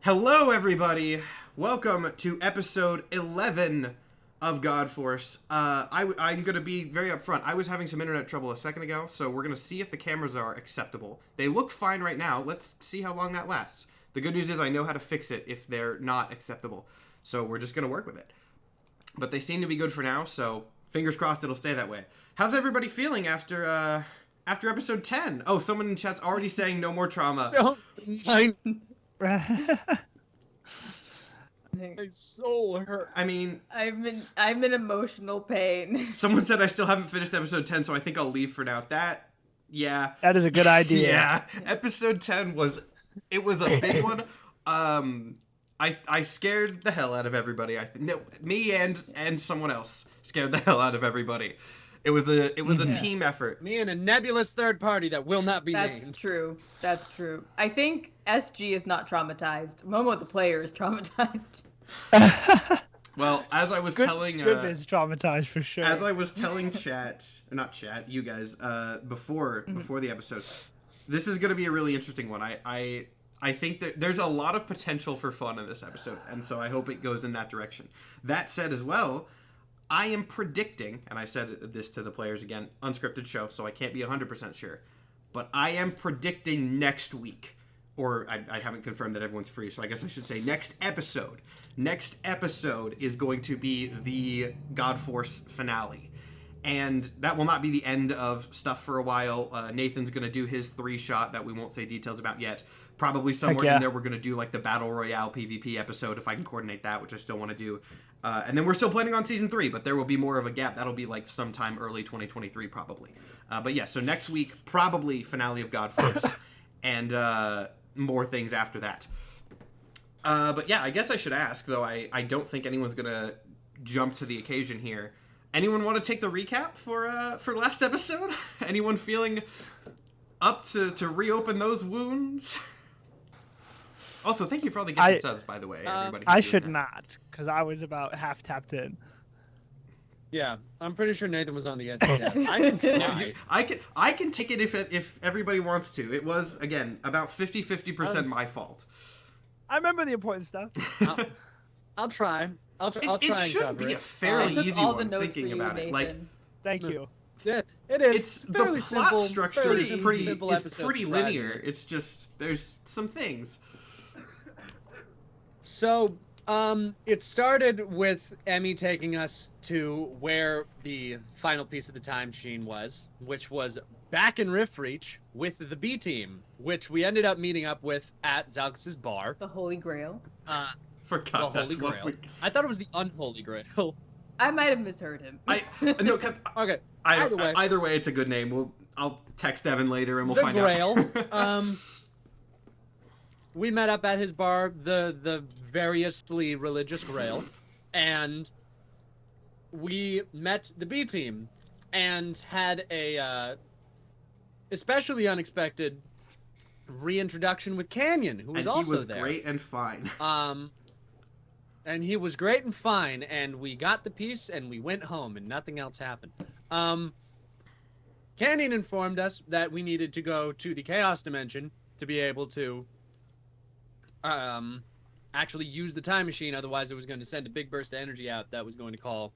Hello, everybody. Welcome to episode 11 of Godforce. I'm going to be very upfront. I was having some internet trouble a second ago, so we're going to see if the cameras are acceptable. They look fine right now. Let's see how long that lasts. The good news is I know how to fix it if they're not acceptable, so we're just going to work with it. But they seem to be good for now, so fingers crossed it'll stay that way. How's everybody feeling after episode 10? Oh, someone in chat's already saying no more trauma. No, mine. My My soul hurts. I mean, I'm in emotional pain. someone said I still haven't finished episode 10, so I think I'll leave for now. That is a good idea. Yeah. Episode 10 was a big one. I scared the hell out of everybody. Me and someone else scared the hell out of everybody. It was a team effort. Me and a nebulous third party that will not be That's named. true. That's true. I think SG is not traumatized. Momo the player is traumatized. Well, as I was telling Goodness, traumatized for sure. as I was telling you guys, before the episode, this is going to be a really interesting one. I think that there's a lot of potential for fun in this episode, and so I hope it goes in that direction. That said as well, I am predicting, and I said this to the players again, unscripted show, so I can't be 100% sure, but I am predicting next week, or I haven't confirmed that everyone's free, so I guess I should say next episode. Next episode is going to be the Godforce finale. And that will not be the end of stuff for a while. Nathan's going to do his 3-shot that we won't say details about yet. Probably somewhere in there we're going to do like the Battle Royale PvP episode if I can coordinate that, which I still want to do. And then we're still planning on Season 3, but there will be more of a gap. That'll be like sometime early 2023 probably. But yeah, so next week, probably finale of Godforce. And more things after that. But yeah, I guess I should ask, though I don't think anyone's going to jump to the occasion here. Anyone want to take the recap for last episode? Anyone feeling up to reopen those wounds? Also, thank you for all the gifted subs, by the way. Everybody I should not, because I was about half tapped in. Yeah, I'm pretty sure Nathan was on the edge of death. I can try. I can take it if everybody wants to. It was, again, about 50% my fault. I remember the important stuff. I'll try. I'll try It and should cover be it. a fairly I took easy all the one, notes thinking for you, about it. Nathan. Like, Thank you. Yeah, it is. it's the fairly plot simple, structure fairly is simple pretty episode, linear. surprisingly. It's just there's some things. So, it started with Emmy taking us to where the final piece of the time machine was, which was back in Rift Reach with the B team, which we ended up meeting up with at Zalx's bar. The Holy Grail. Forgot The that's Holy what Grail. I thought it was the Unholy Grail. I might have misheard him. No, Okay. Either way, it's a good name. I'll text Evan later and we'll the find Grail. out. We met up at his bar, the variously religious Grail, and we met the B team and had a especially unexpected reintroduction with Canyon, who was also there. He was great and fine. And he was great and fine, and we got the piece and we went home and nothing else happened. Canyon informed us that we needed to go to the Chaos Dimension to be able to actually use the time machine, otherwise it was going to send a big burst of energy out that was going to call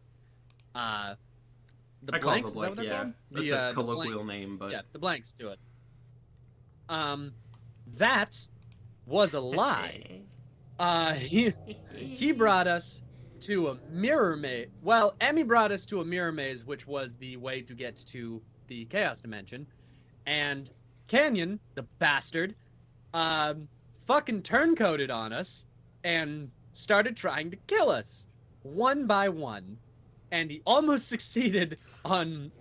the I call it blanks. the Is that what blank, they're yeah. called? That's a colloquial name, but Yeah, the blanks to it. That was a lie. He brought us to a mirror maze. Well, Emmy brought us to a mirror maze, which was the way to get to the Chaos Dimension. And Canyon, the bastard, fucking turncoated on us and started trying to kill us one by one. And he almost succeeded on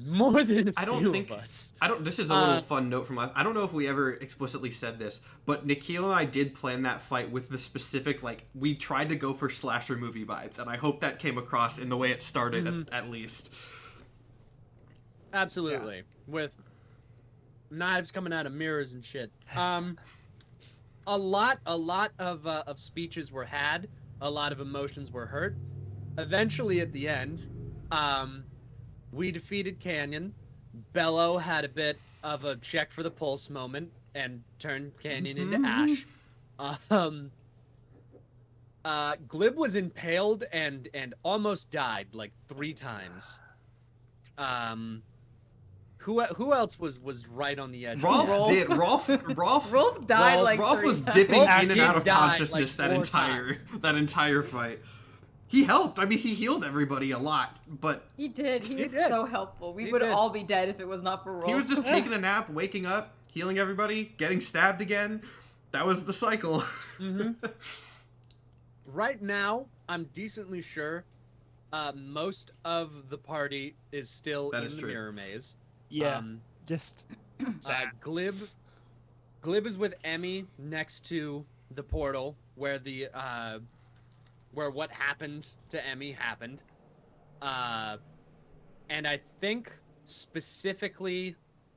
more than a few of us. This is a little fun note from last. I don't know if we ever explicitly said this, but Nikhil and I did plan that fight with the specific, like, we tried to go for slasher movie vibes, and I hope that came across in the way it started, at least. Absolutely. Yeah. With knives coming out of mirrors and shit. A lot of speeches were had. A lot of emotions were hurt. Eventually, at the end, we defeated Canyon. Bello had a bit of a check for the pulse moment and turned Canyon into ash. Glib was impaled and almost died like 3 times. Who else was right on the edge? Rolf did. Rolf Rolf died Rolf- like Rolf 3 was times. dipping Rolf in and did out of die, consciousness like, 4 times. that entire fight. He helped. I mean, he healed everybody a lot, but He did. He was did. so helpful. We He would did. all be dead if it was not for Rolf. he was just taking a nap, waking up, healing everybody, getting stabbed again. That was the cycle. Right now, I'm decently sure most of the party is still That in is the true. mirror maze. Yeah. Just. Glib is with Emmy next to the portal where the where what happened to Emmy happened. And I think specifically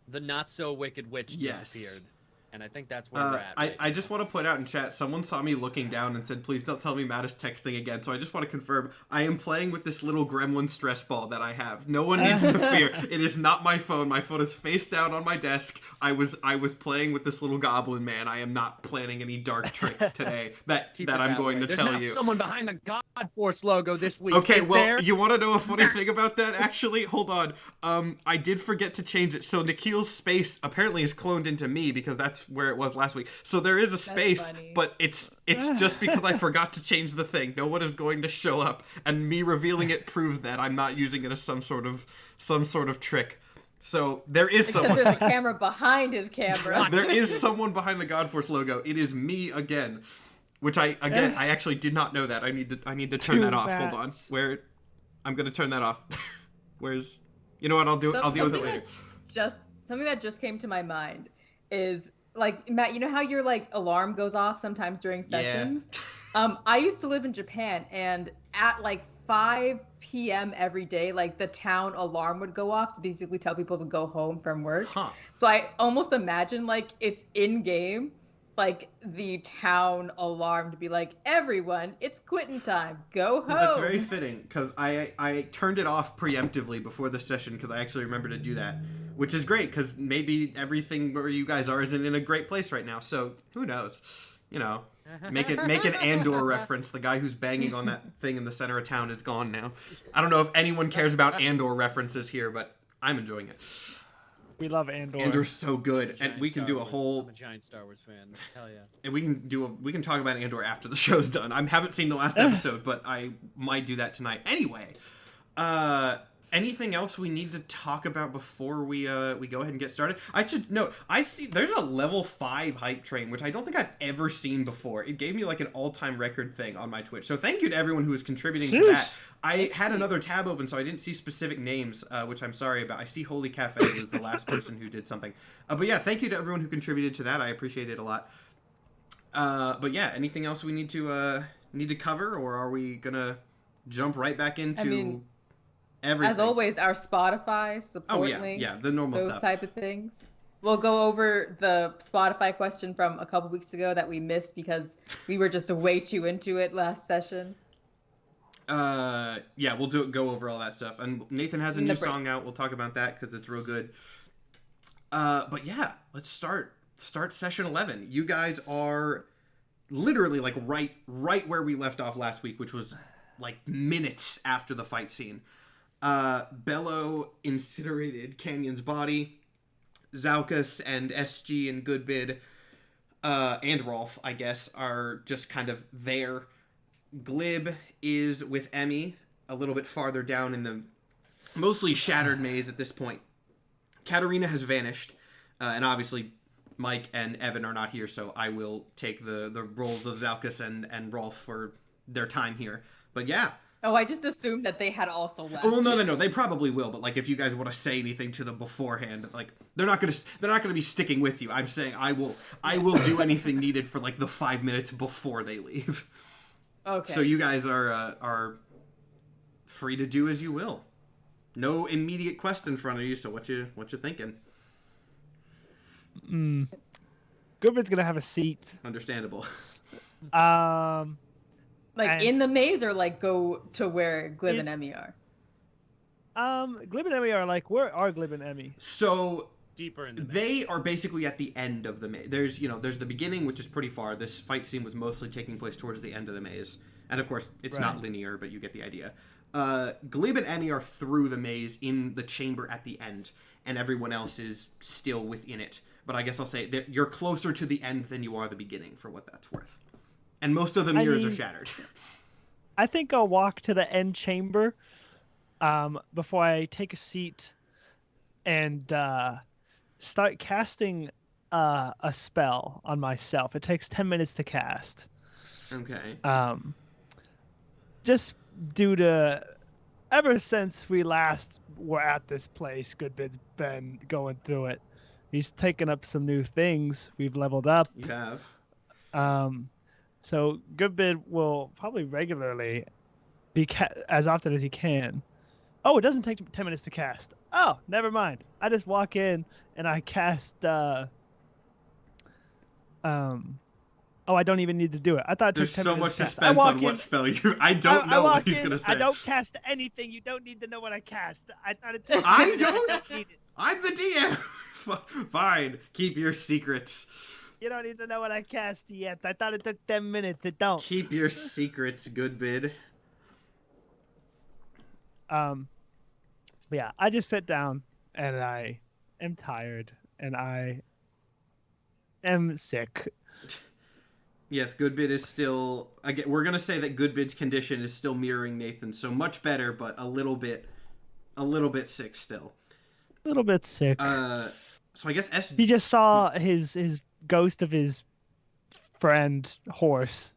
the not so wicked witch Yes. disappeared. And I think that's where we're at. I just want to point out in chat, someone saw me looking down and said, please don't tell me Matt is texting again. So I just want to confirm, I am playing with this little gremlin stress ball that I have. No one needs to fear. It is not my phone. My phone is face down on my desk. I was playing with this little goblin man. I am not planning any dark tricks today that Keep I'm it that going way. to There's tell now you. someone behind the Godforce logo this week. Okay, Is well, there? you want to know a funny thing about that? Actually, hold on. I did forget to change it. So Nikhil's space apparently is cloned into me because that's where it was last week. So there is a space, funny. but it's just because I forgot to change the thing. No one is going to show up, and me revealing it proves that I'm not using it as some sort of trick. So there is Except someone. there's a camera behind his camera. There is someone behind the Godforce logo. It is me again. Which I actually did not know that. I need to turn that off. Hold on. I'm gonna turn that off. Where's? You know what? I'll deal with it later. Something that just came to my mind is like, Matt, you know how your like alarm goes off sometimes during sessions? I used to live in Japan, and at like 5 p.m. every day, like the town alarm would go off to basically tell people to go home from work. Huh. So I almost imagine like it's in game, like the town alarm to be like, everyone, it's quitting time. Go home. That's very fitting because I turned it off preemptively before the session because I actually remember to do that, which is great because maybe everything where you guys are isn't in a great place right now. So who knows? You know, make an Andor reference. The guy who's banging on that thing in the center of town is gone now. I don't know if anyone cares about Andor references here, but I'm enjoying it. We love Andor. Andor's so good, and we can do a I'm whole. a giant Star Wars fan. Hell yeah. And we can talk about Andor after the show's done. I haven't seen the last episode, but I might do that tonight. Anyway, anything else we need to talk about before we go ahead and get started? I should note, I see there's a level 5 hype train, which I don't think I've ever seen before. It gave me like an all-time record thing on my Twitch. So thank you to everyone who is contributing to that. I had another tab open, so I didn't see specific names, which I'm sorry about. I see Holy Cafe was the last person who did something. But yeah, thank you to everyone who contributed to that. I appreciate it a lot. But yeah, anything else we need to cover, or are we gonna jump right back into everything? As always, our Spotify support link. Yeah, the normal those stuff. type of things. We'll go over the Spotify question from a couple weeks ago that we missed because we were just way too into it last session. Yeah, we'll go over all that stuff. And Nathan has a new song out. We'll talk about that because it's real good. But yeah, let's start session 11. You guys are literally like right where we left off last week, which was like minutes after the fight scene. Bello incinerated Canyon's body. Zalkus and SG and Goodbid, and Rolf, I guess, are just kind of there. Glib is with Emmy a little bit farther down in the mostly shattered maze at this point. Katarina has vanished, and obviously Mike and Evan are not here, so I will take the roles of Zalkus and Rolf for their time here. But yeah. Oh, I just assumed that they had also left. Well, no, they probably will. But like, if you guys want to say anything to them beforehand, like they're not gonna be sticking with you. I'm saying I will do anything needed for like the 5 minutes before they leave. Okay. So you guys are free to do as you will. No immediate quest in front of you. So what you thinking? Goodman's gonna have a seat. Understandable. Like in the maze, or like go to where Glib and Emmy are? Glib and Emmy are like, where are Glib and Emmy? So Deeper in the maze. they are basically at the end of the maze. There's the beginning, which is pretty far. This fight scene was mostly taking place towards the end of the maze. And of course, it's Right. not linear, but you get the idea. Glib and Emmy are through the maze in the chamber at the end, and everyone else is still within it. But I guess I'll say that you're closer to the end than you are the beginning, for what that's worth. And most of the mirrors are shattered. I think I'll walk to the end chamber before I take a seat and start casting a spell on myself. It takes 10 minutes to cast. Okay. Just due to ever since we last were at this place, Goodbid's been going through it. He's taken up some new things. We've leveled up. You have. So Goodbid will probably regularly be as often as he can. Oh, it doesn't take 10 minutes to cast. Oh, never mind. I just walk in and I cast. Oh, I don't even need to do it. I thought it took There's 10 so minutes much to cast. suspense on what spell you. I don't know what he's gonna say. I don't cast anything. You don't need to know what I cast. I thought it took. I don't. I'm the DM. Fine. Keep your secrets. You don't need to know what I cast yet. I thought it took 10 minutes. It don't. Keep your secrets, Goodbid. But yeah, I just sit down and I am tired and I am sick. Yes, Goodbid is still. Again, we're gonna say that Goodbid's condition is still mirroring Nathan's, so much better, but a little bit sick still. A little bit sick. So I guess He just saw his ghost of his friend horse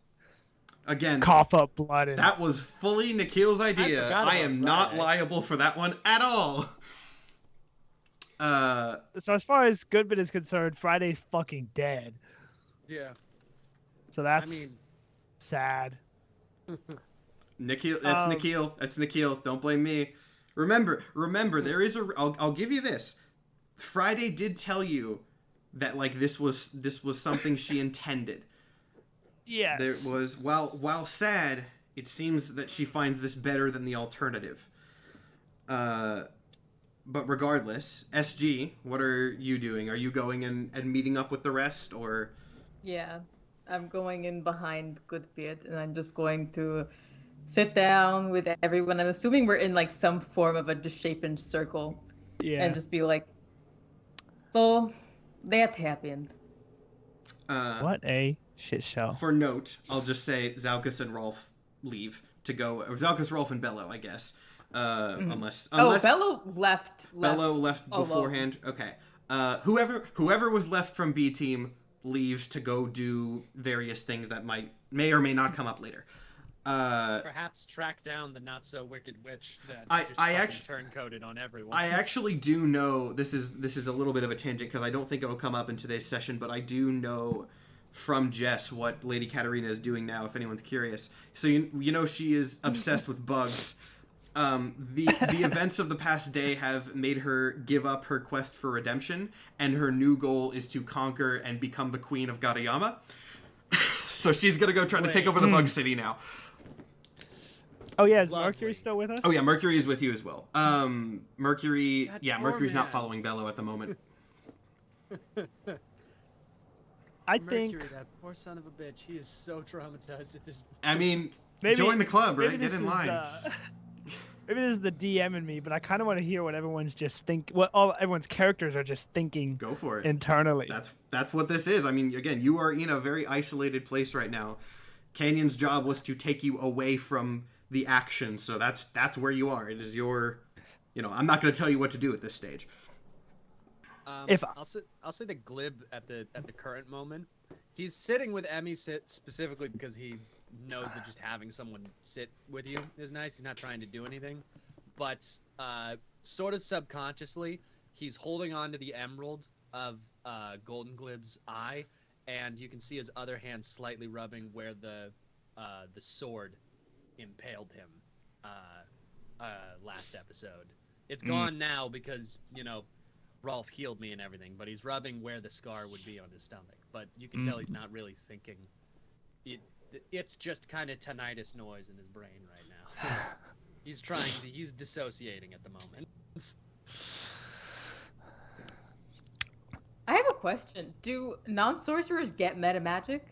again cough up blood. That was fully Nikhil's idea. I am not Friday. liable for that one at all. So as far as Goodbid is concerned, Friday's fucking dead. Yeah. So that's I mean, sad. Nikhil, that's Nikhil. That's Nikhil. Don't blame me. Remember, there is a. I'll give you this. Friday did tell you that like this was something she intended. Yes. There was while sad, it seems that she finds this better than the alternative. But regardless, SG, what are you doing? Are you going and meeting up with the rest, or? Yeah, I'm going in behind Goodbeard, and I'm just going to sit down with everyone. I'm assuming we're in like some form of a misshapen circle, Yeah. and just be like, so that happened. What a shit show. For note, I'll just say Zalkus and Rolf leave to go. Or Zalkus, Rolf, and Bello, I guess. Unless Bello left. Bello left alone. beforehand. Okay. Whoever was left from B team leaves to go do various things that may or may not come up later. perhaps track down the not so wicked witch that I actually turncoated on everyone. I actually do know this is a little bit of a tangent because I don't think it'll come up in today's session, but I do know from Jess what Lady Katarina is doing now, if anyone's curious. So you know she is obsessed with bugs. The events of the past day have made her give up her quest for redemption, and her new goal is to conquer and become the queen of Gadayama. So she's gonna go try to take over the Bug City now. Oh yeah, is Lovely. Mercury still with us? Oh yeah, Mercury is with you as well. Mercury, That yeah, poor Mercury's not man. following Bello at the moment. I Mercury, think that poor son of a bitch, he is so traumatized at this. I mean, maybe, join the club, right? maybe Get this in is, line. Maybe this is the DM in me, but I kind of want to hear what everyone's just everyone's characters are just thinking Go for it. internally. That's what this is. I mean, again, you are in a very isolated place right now. Canyon's job was to take you away from the action, so that's where you are. It is your, I'm not going to tell you what to do at this stage. I'll say the glib at the current moment, he's sitting with Emmy specifically because he knows that just having someone sit with you is nice. He's not trying to do anything, but sort of subconsciously, he's holding on to the emerald of Golden Glib's eye, and you can see his other hand slightly rubbing where the sword impaled him last episode. It's gone now because Rolf healed me and everything, but he's rubbing where the scar would be on his stomach. But you can tell he's not really thinking. It's just kind of tinnitus noise in his brain right now. He's dissociating at the moment. I have a question. Do non-sorcerers get meta magic?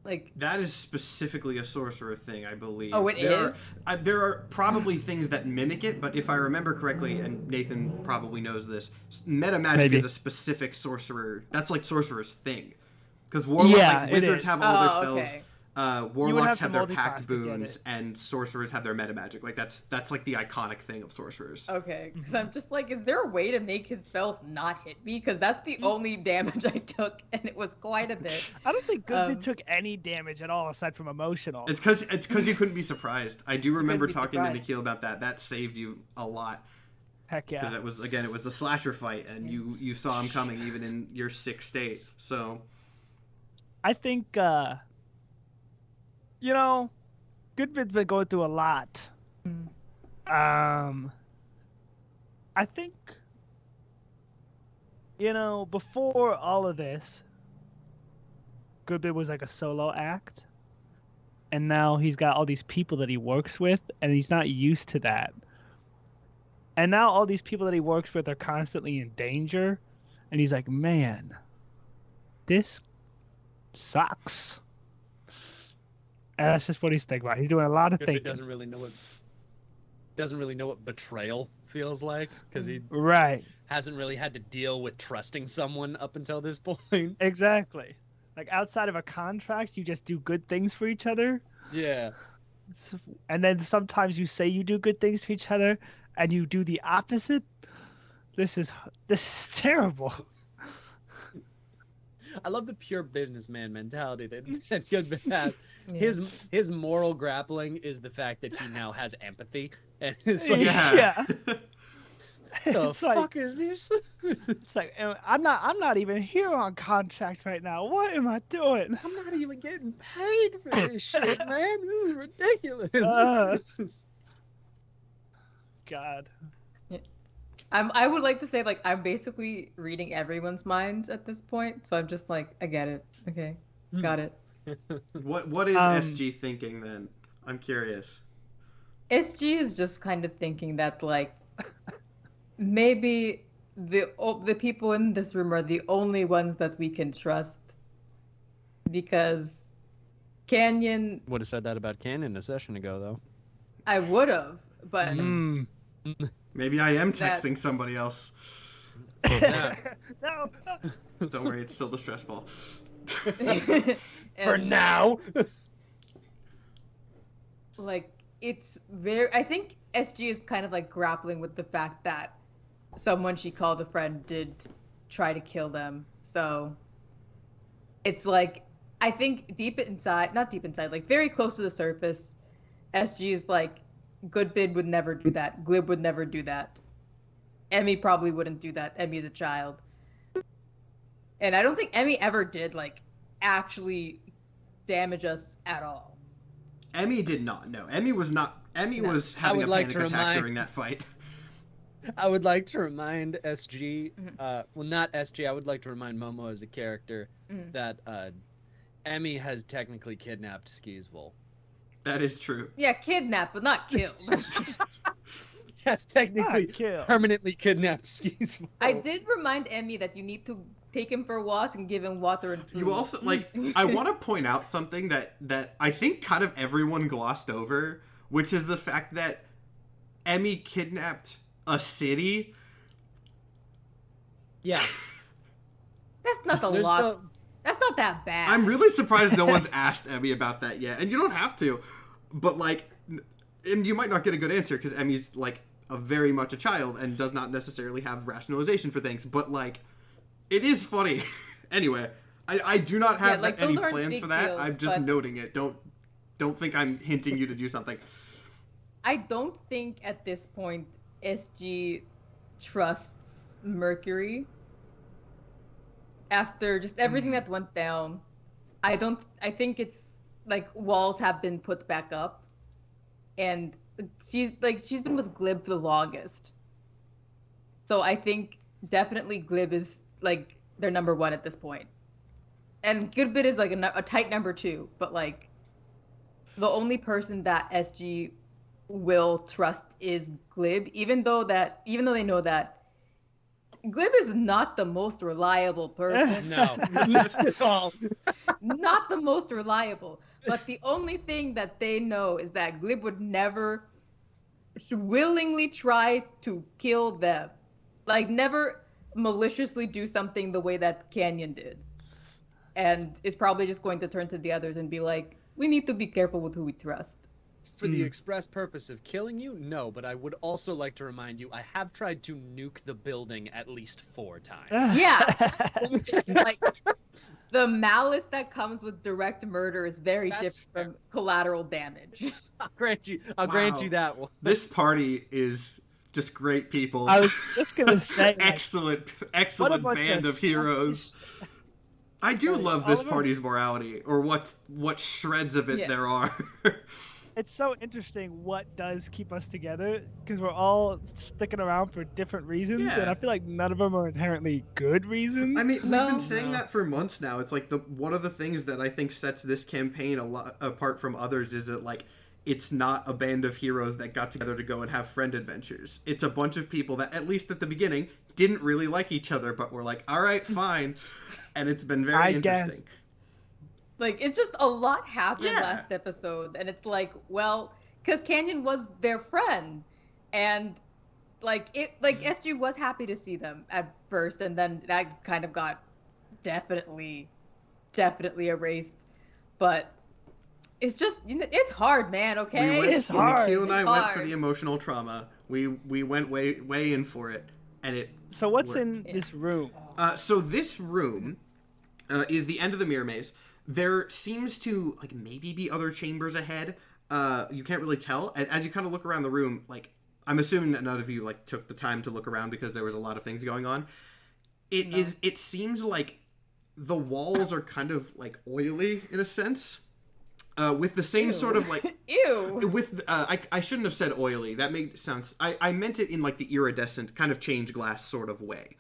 Like, that is specifically a sorcerer thing, I believe. Oh, it is? There are probably things that mimic it, but if I remember correctly, and Nathan probably knows this, meta magic Maybe. is a specific sorcerer. That's like sorcerer's thing. Because like it wizards is. have all their Oh, spells. okay. Warlocks to have their multiclass pact to get boons, it. and sorcerers have their meta magic. Like that's like the iconic thing of sorcerers. Okay, because I'm just like, is there a way to make his spells not hit me? Because that's the only damage I took, and it was quite a bit. I don't think Goodbid took any damage at all aside from emotional. It's because you couldn't be surprised. I do remember be talking to surprised. Nikhil about that. That saved you a lot. Heck yeah. Because it was a slasher fight, and you saw him coming even in your sick state. So I think, Goodbid's been going through a lot. I think, before all of this, Goodbid was like a solo act. And now he's got all these people that he works with, and he's not used to that. And now all these people that he works with are constantly in danger. And he's like, man, this sucks. And that's just what he's thinking about. He's doing a lot of Goodbid thinking. doesn't really know what betrayal feels like, because he Right. hasn't really had to deal with trusting someone up until this point. Exactly. Like outside of a contract, you just do good things for each other. Yeah. And then sometimes you say you do good things to each other and you do the opposite. This is terrible. I love the pure businessman mentality that Goodbid has. Yeah. His moral grappling is the fact that he now has empathy, and it's like, Yeah. the It's like- fuck is this? It's like I'm not even here on contract right now. What am I doing? I'm not even getting paid for this shit, man. This is ridiculous. God. I would like to say, like, I'm basically reading everyone's minds at this point, so I'm just like, I get it. Okay, got it. what is SG thinking then? I'm curious. SG is just kind of thinking that, like, maybe the people in this room are the only ones that we can trust, because Canyon, Would have said that about Canyon a session ago, though. I would have, but Maybe I am That's- texting somebody else. Yeah. No. Don't worry, it's still the stress ball. For and, now. like, it's very, I think SG is kind of like grappling with the fact that someone she called a friend did try to kill them. So it's like, I think not deep inside, like very close to the surface, SG is like, Goodbid would never do that. Glib would never do that. Emmy probably wouldn't do that. Emmy's a child. And I don't think Emmy ever did, like, actually damage us at all. Emmy did not. No, Emmy was not. Emmy was having a would like panic to attack remind- during that fight. I would like to remind SG, well, not SG, I would like to remind Momo as a character that Emmy has technically kidnapped Skeezville. That is true. Yeah, kidnapped, but not killed. Yes, technically kill. permanently kidnapped Skeezville. I did remind Emmy that you need to take him for walks and give him water and food. You also I want to point out something that I think kind of everyone glossed over, which is the fact that Emmy kidnapped a city. Yeah. That's not the There's lot. still- That's not that bad. I'm really surprised no one's asked Emmy about that yet, and you don't have to. But and you might not get a good answer because Emmy's like a very much a child and does not necessarily have rationalization for things. But it is funny. Anyway, I do not have like, any those aren't plans big for that. deals, I'm just but- noting it. Don't think I'm hinting you to do something. I don't think at this point SG trusts Mercury. After just everything that went down, I think it's like walls have been put back up, and she's been with Glib the longest. So I think definitely Glib is like their number one at this point, and Goodbid is like a tight number two. But like the only person that SG will trust is Glib, even though they know that Glib is not the most reliable person. No, not at all. not the most reliable. But the only thing that they know is that Glib would never willingly try to kill them. Like, never maliciously do something the way that Canyon did. And is probably just going to turn to the others and be like, we need to be careful with who we trust. For the express purpose of killing you? No, but I would also like to remind you, I have tried to nuke the building at least 4 times. Yeah. Like, the malice that comes with direct murder is very different from collateral damage. I'll grant you that one. This party is just great people. I was just gonna say, excellent band of heroes. I do love this party's morality, or what shreds of it there are. It's so interesting what does keep us together, because we're all sticking around for different reasons, and I feel like none of them are inherently good reasons. I mean, we've been saying that for months now. It's like one of the things that I think sets this campaign a lot apart from others is that, like, it's not a band of heroes that got together to go and have friend adventures. It's a bunch of people that, at least at the beginning, didn't really like each other, but were like, all right, fine. And it's been very interesting. Like, it's just a lot happened last episode, and it's like, well, because Canyon was their friend, and SG was happy to see them at first, and then that kind of got definitely erased. But it's just, it's hard, man. Okay, it's hard. Nikhil and I went for the emotional trauma. We went way in for it, and it. So what's in this room? So this room is the end of the mirror maze. There seems to, like, maybe be other chambers ahead. You can't really tell. And as you kind of look around the room, like, I'm assuming that none of you, like, took the time to look around because there was a lot of things going on. It seems like the walls are kind of, like, oily in a sense. With the same sort of, like... Ew! With, I shouldn't have said oily. That made sense. I meant it in, like, the iridescent, kind of change glass sort of way.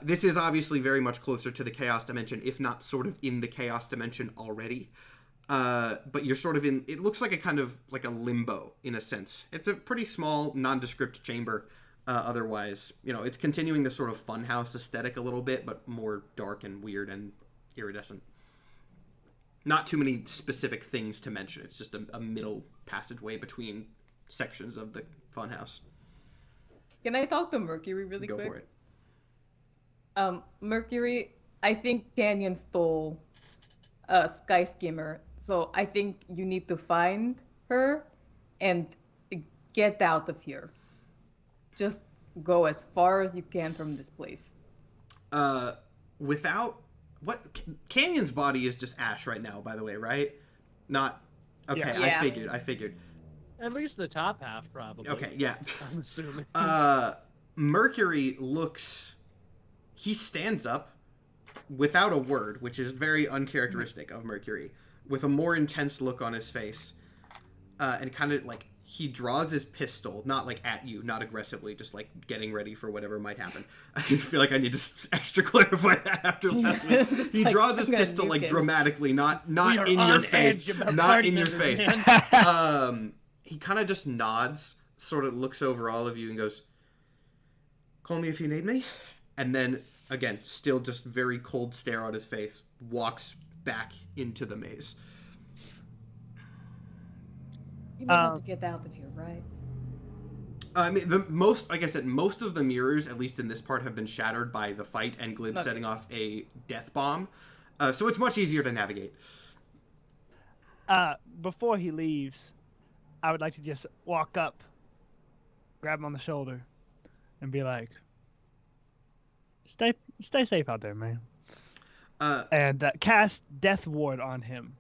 This is obviously very much closer to the Chaos Dimension, if not sort of in the Chaos Dimension already. But you're sort of in... It looks like a kind of, like a limbo, in a sense. It's a pretty small, nondescript chamber, otherwise. You know, it's continuing this sort of funhouse aesthetic a little bit, but more dark and weird and iridescent. Not too many specific things to mention. It's just a middle passageway between sections of the funhouse. Can I talk to Mercury really quick? Go for it. Mercury, I think Canyon stole Sky Skimmer, so I think you need to find her and get out of here. Just go as far as you can from this place. Without... What? Canyon's body is just ash right now, by the way, right? Not... Okay, Yeah. I figured. At least the top half, probably. Okay, yeah. I'm assuming. Mercury looks... He stands up without a word, which is very uncharacteristic of Mercury, with a more intense look on his face. And kind of, like, he draws his pistol, not, like, at you, not aggressively, just, like, getting ready for whatever might happen. I feel like I need to extra clarify that after last week. He draws his pistol, like, dramatically, not in your face. Not in your face. He kind of just nods, sort of looks over all of you and goes, "Call me if you need me." And then, again, still just very cold stare on his face, walks back into the maze. You know how to get out of here, right? I mean, like I said, most of the mirrors, at least in this part, have been shattered by the fight and Glib setting off a death bomb. So it's much easier to navigate. Before he leaves, I would like to just walk up, grab him on the shoulder, and be like, Stay safe out there, man. And cast Death Ward on him.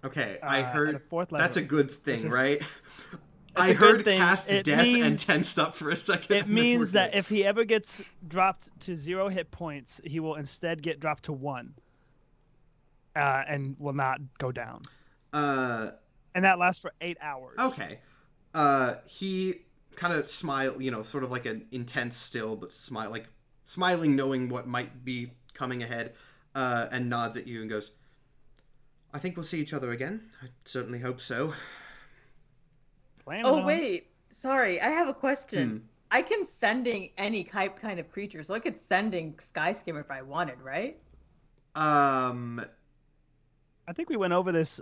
Okay, I heard that's a level, good thing, right? I heard cast death and tensed up for a second. It means that if he ever gets dropped to 0 hit points, he will instead get dropped to 1. And will not go down. And that lasts for 8 hours. Okay. He kind of smile, sort of like an intense still, but smiling knowing what might be coming ahead, and nods at you and goes, "I think we'll see each other again. I certainly hope so." Wait. Sorry, I have a question. I can sending any kind of creature, so I could sending Sky Skimmer if I wanted, right? I think we went over this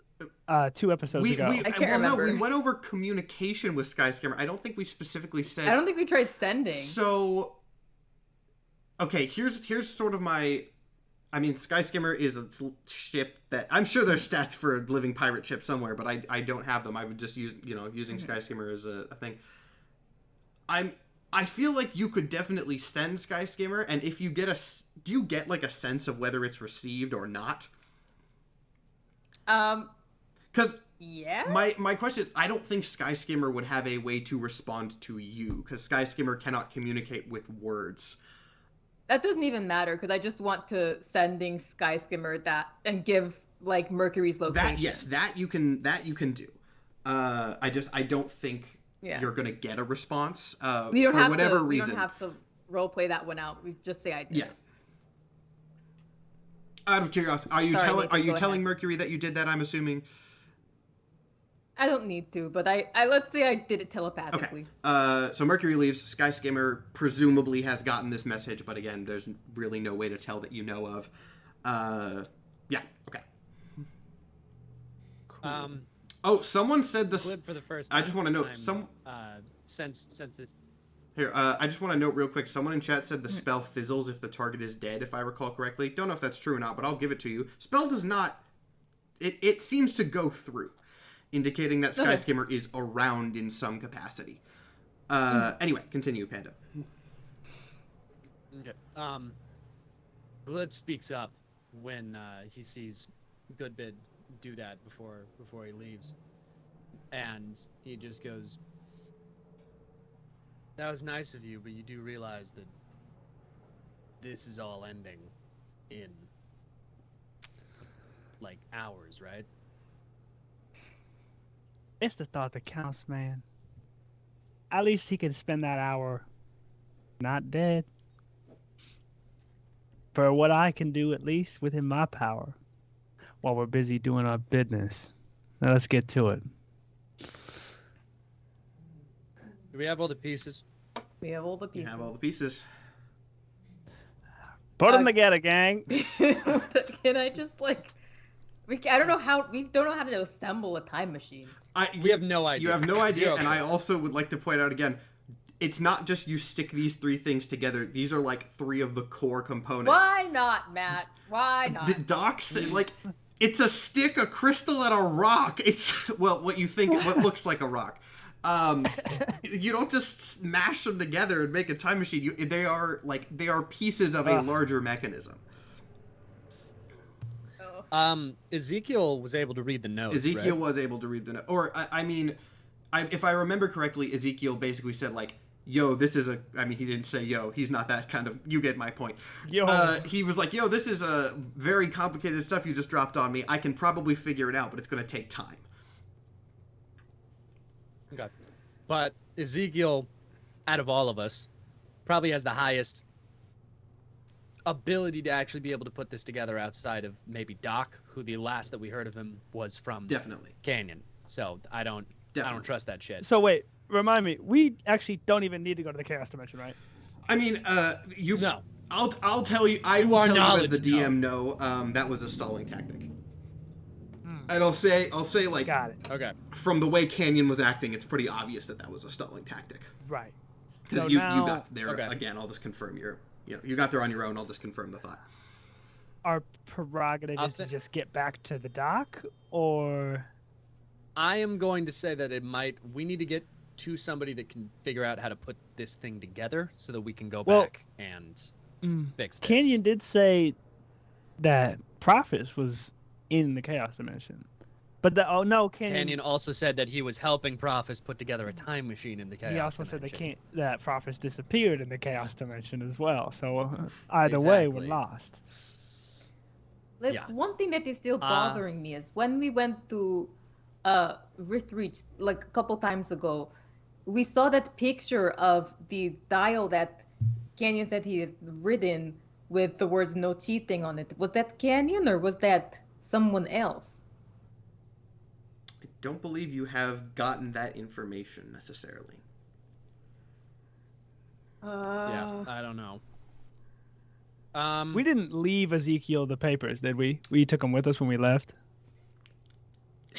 2 episodes ago. I can't remember. No, we went over communication with Skyscammer. I don't think we specifically said. I don't think we tried sending. So, okay, here's sort of my. I mean, Skyscammer is a ship that I'm sure there's stats for a living pirate ship somewhere, but I don't have them. I would just use using Skyscammer as a thing. I feel like you could definitely send Skyscammer, and if you get do you get like a sense of whether it's received or not? Because yeah, my question is, I don't think Skyscammer would have a way to respond to you, because Skyscammer cannot communicate with words. That doesn't even matter, because I just want to sending Skyscammer that and give like Mercury's location. That you can do. I don't think you're gonna get a response. We don't for have whatever to, reason. We don't have to role play that one out. We just say I did. Yeah. Out of curiosity, are you telling Mercury that you did that? I'm assuming. I don't need to, but I let's say I did it telepathically. Okay. So Mercury leaves. Skyscammer presumably has gotten this message, but again, there's really no way to tell that you know of. Yeah. Okay. Cool. Someone said this. For the first time, I just want to note since this. Here, I just want to note real quick. Someone in chat said the spell fizzles if the target is dead, if I recall correctly. Don't know if that's true or not, but I'll give it to you. Spell does not. It seems to go through, indicating that Skyscammer is around in some capacity. Anyway, continue, Panda. Okay. Glid speaks up when he sees Goodbid do that before he leaves, and he just goes, "That was nice of you, but you do realize that this is all ending in like hours, right?" It's the thought that counts, man. At least he can spend that hour not dead. For what I can do, at least within my power, while we're busy doing our business. Now let's get to it. Do we have all the pieces? We have all the pieces. You have all the pieces. Put them together, gang. Can I just like? I don't know how. We don't know how to assemble a time machine. We have no idea. You have no idea, Zero and clue. I also would like to point out again, it's not just you stick these 3 things together. These are like 3 of the core components. Why not, Matt? Why not? The docks, like, it's a stick, a crystal, and a rock. It's, well, what looks like a rock. You don't just smash them together and make a time machine. They are pieces of a larger mechanism. Ezekiel was able to read the notes. Ezekiel right? was able to read the note. Or, if I remember correctly, Ezekiel basically said, like, yo, this is he didn't say yo. He's not that kind of, you get my point. Yo. He was like, yo, this is a very complicated stuff you just dropped on me. I can probably figure it out, but it's going to take time. Okay. But Ezekiel, out of all of us, probably has the highest ability to actually be able to put this together outside of maybe Doc, who the last that we heard of him was from Definitely. Canyon. So I don't trust that shit. So wait, remind me. We actually don't even need to go to the Chaos Dimension, right? I mean, No. I'll tell you. I will tell you as the DM. No, that was a stalling tactic. And I'll say like, Got it. Okay. from the way Canyon was acting, it's pretty obvious that was a stalling tactic. Right. Because So you now- got there Okay. again. I'll just confirm you got there on your own. I'll just confirm the thought. Our prerogative is to just get back to the dock, or I am going to say that we need to get to somebody that can figure out how to put this thing together so that we can go back and fix this. Canyon did say that Prophets was in the Chaos Dimension. But Canyon also said that he was helping Prophets put together a time machine in the Chaos he also Dimension. said that Prophets disappeared in the Chaos Dimension as well. So either way, we're Exactly. lost. Yeah. One thing that is still bothering me is when we went to Rift Reach like a couple times ago, we saw that picture of the dial that Canyon said he had written with the words "no cheating" on it. Was that Canyon or was that someone else? I don't believe you have gotten that information necessarily. Yeah, I don't know. We didn't leave Ezekiel the papers, did we? We took them with us when we left.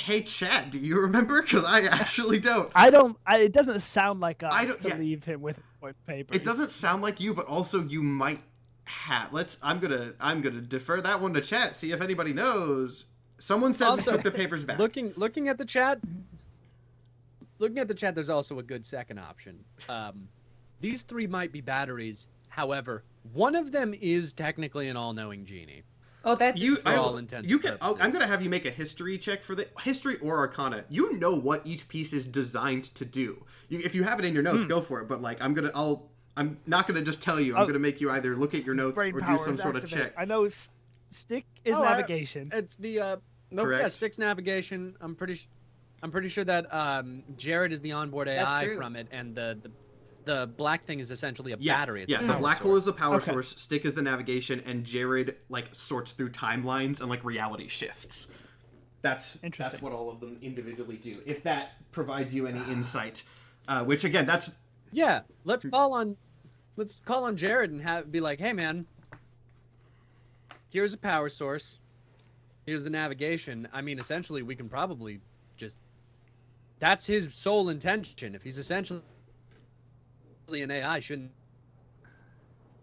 Hey, chat, do you remember? Because I actually don't. I don't. It doesn't sound like us I don't- to yeah. leave him with papers. It doesn't sound like you, but also you might have. I'm gonna defer that one to chat. See if anybody knows. Someone said Also, they took the papers back. Looking at the chat. Looking at the chat, there's also a good second option. These 3 might be batteries. However, one of them is technically an all-knowing genie. Oh, that's For all intents you and can. purposes. I'm gonna have you make a history check for the history or Arcana. You know what each piece is designed to do. If you have it in your notes, go for it. But like, I'm not gonna just tell you. I'm gonna make you either look at your notes Brain or do power some is sort of activated. check. I know stick is navigation. It's the nope, Correct. yeah, Stick's navigation. I'm pretty sure that Jared is the onboard AI true. from it, and the black thing is essentially a Yeah, battery. It's yeah. a The power black hole source. is the power Okay. source. Stick is the navigation, and Jared like sorts through timelines and like reality shifts. That's Interesting. what all of them individually do. If that provides you any insight, which again, that's Yeah, let's call on Jared and be like, hey man, here's a power source, here's the navigation. I mean, essentially, we can probably just. That's his sole intention. If he's essentially an AI, shouldn't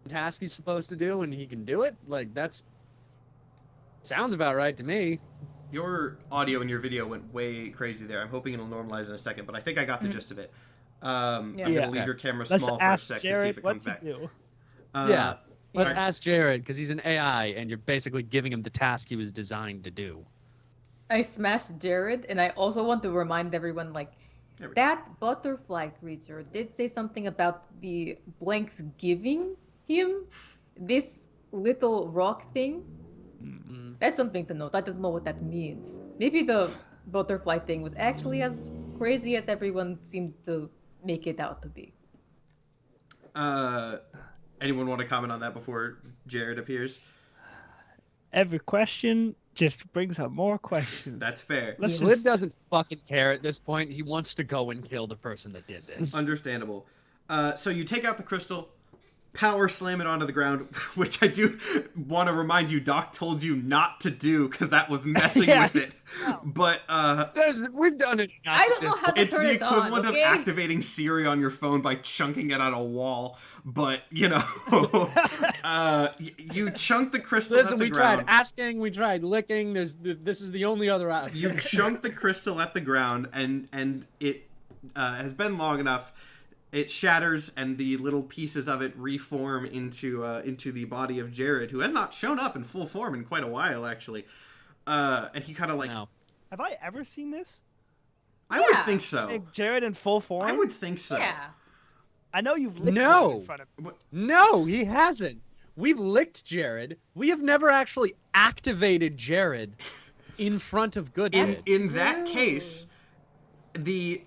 task he's supposed to do and he can do it? Like that's sounds about right to me. your audio and your video went way crazy there. I'm hoping it'll normalize in a second, but I think I got the gist of it. I'm Yeah. gonna Yeah. leave your camera Let's small for a ask sec to see Jared if it what comes to back. do. Yeah. Let's Alright. ask Jared because he's an AI and you're basically giving him the task he was designed to do. I smashed Jared, and I also want to remind everyone, like, There we go. that butterfly creature did say something about the blanks giving him this little rock thing. Mm. That's something to note. I don't know what that means. Maybe the butterfly thing was actually as crazy as everyone seemed to make it out to be. Anyone want to comment on that before Jared appears? Every question just brings up more questions. That's fair. Let's Lid just doesn't fucking care at this point. He wants to go and kill the person that did this. Understandable. So you take out the crystal, power slam it onto the ground, which I do want to remind you, Doc told you not to do because that was messing Yeah. with it. But We've done it. I don't know how to it's turn the it on, equivalent okay? of activating Siri on your phone by chunking it on a wall. But you know, you chunk the crystal Listen, at the we ground. tried asking, we tried licking. This is the only other option. You chunk the crystal at the ground, and it has been long enough. It shatters, and the little pieces of it reform into the body of Jared, who has not shown up in full form in quite a while, actually. And he kind of like, No. have I ever seen this? I would Yeah. think so. Like Jared in full form? I would think so. Yeah. I know you've licked No. him in front of No, he hasn't. We've licked Jared. We have never actually activated Jared in front of goodness. In that True. case, the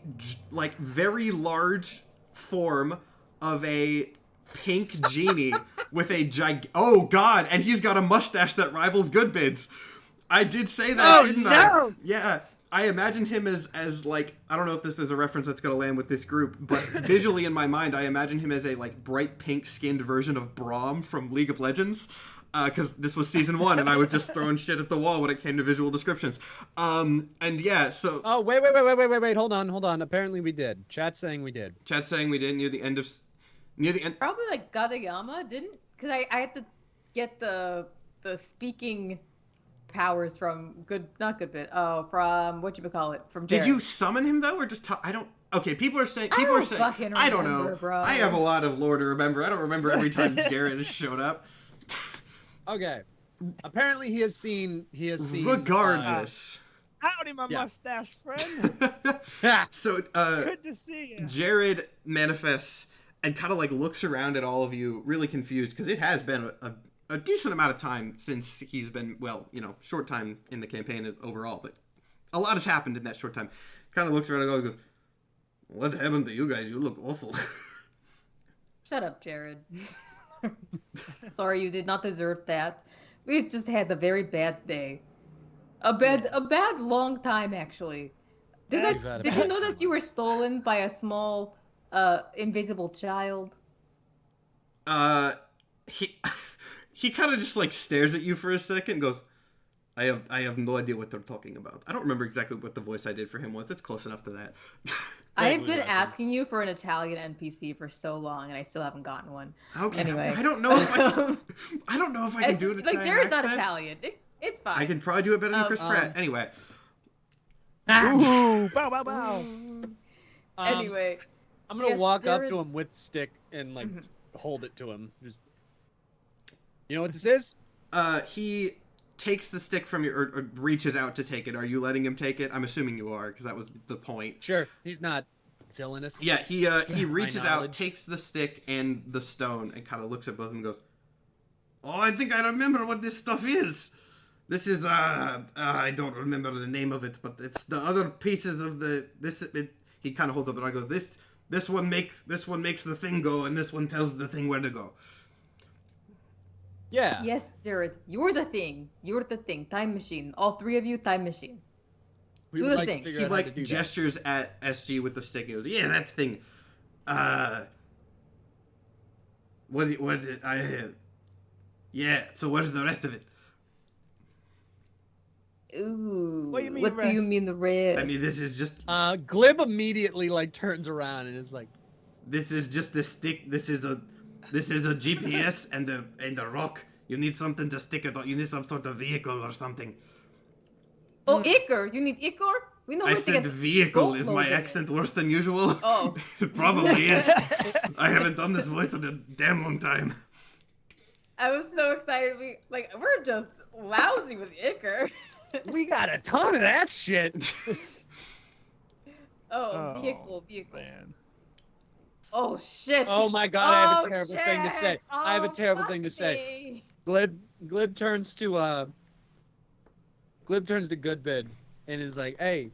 like very large form of a pink genie with a oh god, and he's got a mustache that rivals Goodbid's. I did say that, Oh, didn't no! I? Yeah. I imagined him as like, I don't know if this is a reference that's going to land with this group, but visually in my mind, I imagine him as a like bright pink skinned version of Braum from League of Legends. Because this was season 1, and I was just throwing shit at the wall when it came to visual descriptions. And yeah, so Oh, wait. Hold on. Apparently we did. Chat's saying we did. Chat's saying we did near the end. Probably like Gadayama didn't, because I had to get the speaking powers from not Goodbid. Oh, from from Did Jared. you summon him though, or just I don't? Okay, people are saying. I don't fucking I don't know. remember, bro. I have a lot of lore to remember. I don't remember every time Jared has showed up. Okay. Apparently he has seen. Regardless. Howdy, my Yeah. mustache friend. So Good to see you. Jared manifests and kind of like looks around at all of you, really confused, because it has been a decent amount of time since he's been, well, you know, short time in the campaign overall, but a lot has happened in that short time. Kind of looks around and goes, "What happened to you guys? You look awful." Shut up, Jared. Sorry, you did not deserve that. We just had a very bad day. A bad long time, actually. We've had a Did you bad know time. that you were stolen by a small, invisible child? He he kind of just like stares at you for a second and goes, I have no idea what they're talking about. I don't remember exactly what the voice I did for him was. It's close enough to that. I've been asking you for an Italian NPC for so long, and I still haven't gotten one. Okay. Anyway, I don't know if I don't know if I can do it. Like Jared's not Italian. It's fine. I can probably do it better than Chris Pratt. Anyway. Ooh, bow, bow, bow. Anyway, I'm gonna walk up to him with stick and like hold it to him. Just, you know what this is? He takes the stick from you, or reaches out to take it. Are you letting him take it? I'm assuming you are, because that was the point. Sure. He's not villainous. Yeah, he reaches out, takes the stick and the stone, and kind of looks at both of them and goes, "Oh, I think I remember what this stuff is. This is I don't remember the name of it, but it's the other pieces of the he kind of holds up and I goes, this one makes the thing go, and this one tells the thing where to go." Yeah. Yes, Jared, you're the thing. You're the thing. Time machine. All three of you, time machine. We Do would the like to thing. figure He out how to do gestures at SG with the stick. He goes, "Yeah, that thing. Yeah. So where's the rest of it?" Ooh. What do you mean What do you rest? mean the rest? I mean, this is just that. Glib immediately like turns around and is like, this is just the stick. This is a GPS and a rock. You need something to stick it on. You need some sort of vehicle or something. Oh, Icar. You need Icar? We know I where to said get vehicle. boat Is my loaded. accent worse than usual? Oh. It probably is. I haven't done this voice in a damn long time. I was so excited. We're just lousy with Icar. we got a ton of that shit. Oh, vehicle. Man. Oh shit. Oh my god, I have a Oh, terrible thing to say. shit. I have a Oh, terrible fuck thing to say. me. Glib turns to Goodbid and is like, "Hey,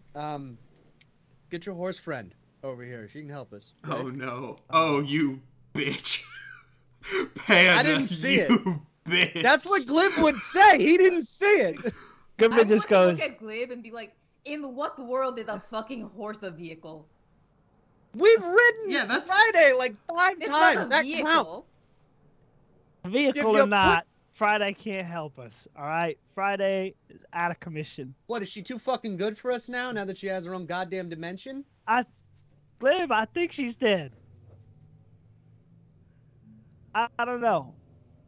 get your horse friend over here. She can help us." Oh no. Oh, you bitch. Panda, I didn't see it. you bitch. That's what Glib would say. He didn't see it. Goodman I just want goes, to look at Glib and be like, in what world is a fucking horse a vehicle? We've ridden Yeah, that's- Friday like 5 It's times. not a That vehicle. counts. vehicle If you or not, Friday can't help us. All right, Friday is out of commission. What, is she too fucking good for us now that she has her own goddamn dimension? Glib, I think she's dead. I don't know.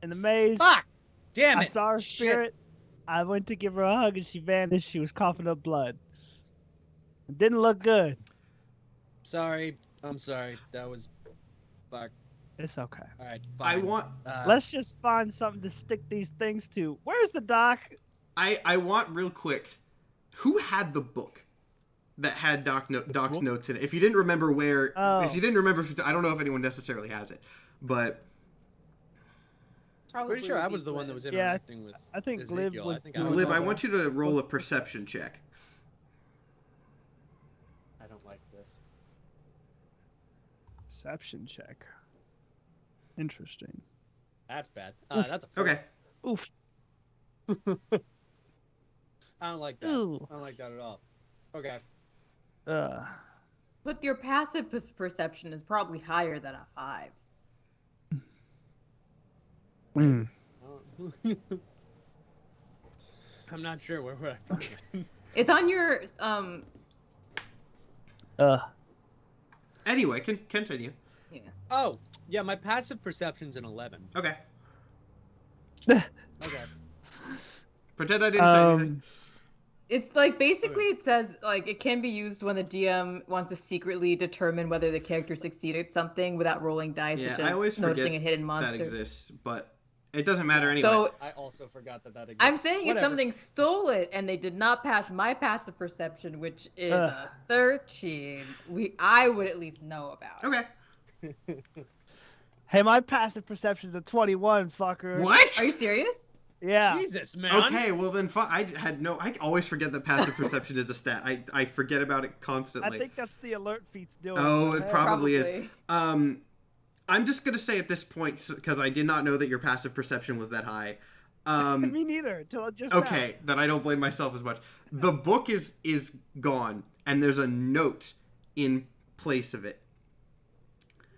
In the maze, Fuck! Damn I it! saw her Shit. spirit. I went to give her a hug and she vanished. She was coughing up blood. It didn't look good. Sorry. I'm sorry. That was... Fuck. It's okay. Alright, I fine. want Let's just find something to stick these things to. Where's the doc? I want real quick. Who had the book that had Doc's notes in it? If you didn't remember where, if you didn't remember, I don't know if anyone necessarily has it, but Pretty sure I was the one that was Yeah, interacting with I think Glib Ezekiel. was I think doing was Glib, the I one. want you to roll a perception check. I don't like this. Perception check. Interesting. That's bad. Oof. That's a four. Okay. Oof. I don't like that. Ooh. I don't like that at all. Okay. But your passive perception is probably higher than a 5. Mm. I'm not sure where I found it. It's on your Anyway, continue. yeah. Oh, yeah, my passive perception's an 11. Okay. Okay. Pretend I didn't say anything. It's like basically it says like it can be used when the DM wants to secretly determine whether the character succeeded something without rolling dice, Yeah, such I as always noticing forget a hidden monster. that exists, but it doesn't matter anyway. So I also forgot that exists. I'm saying if Whatever. something stole it and they did not pass my passive perception, which is a 13, I would at least know about. Okay. Hey, my passive perception's a 21, fucker. What? Are you serious? Yeah. Jesus, man. Okay, well then, I always forget that passive perception is a stat. I forget about it constantly. I think that's the alert feats doing. Oh, it probably is. Probably. I'm just gonna say at this point, because I did not know that your passive perception was that high. Me neither. Until just Okay, then I don't blame myself as much. The book is gone, and there's a note in place of it.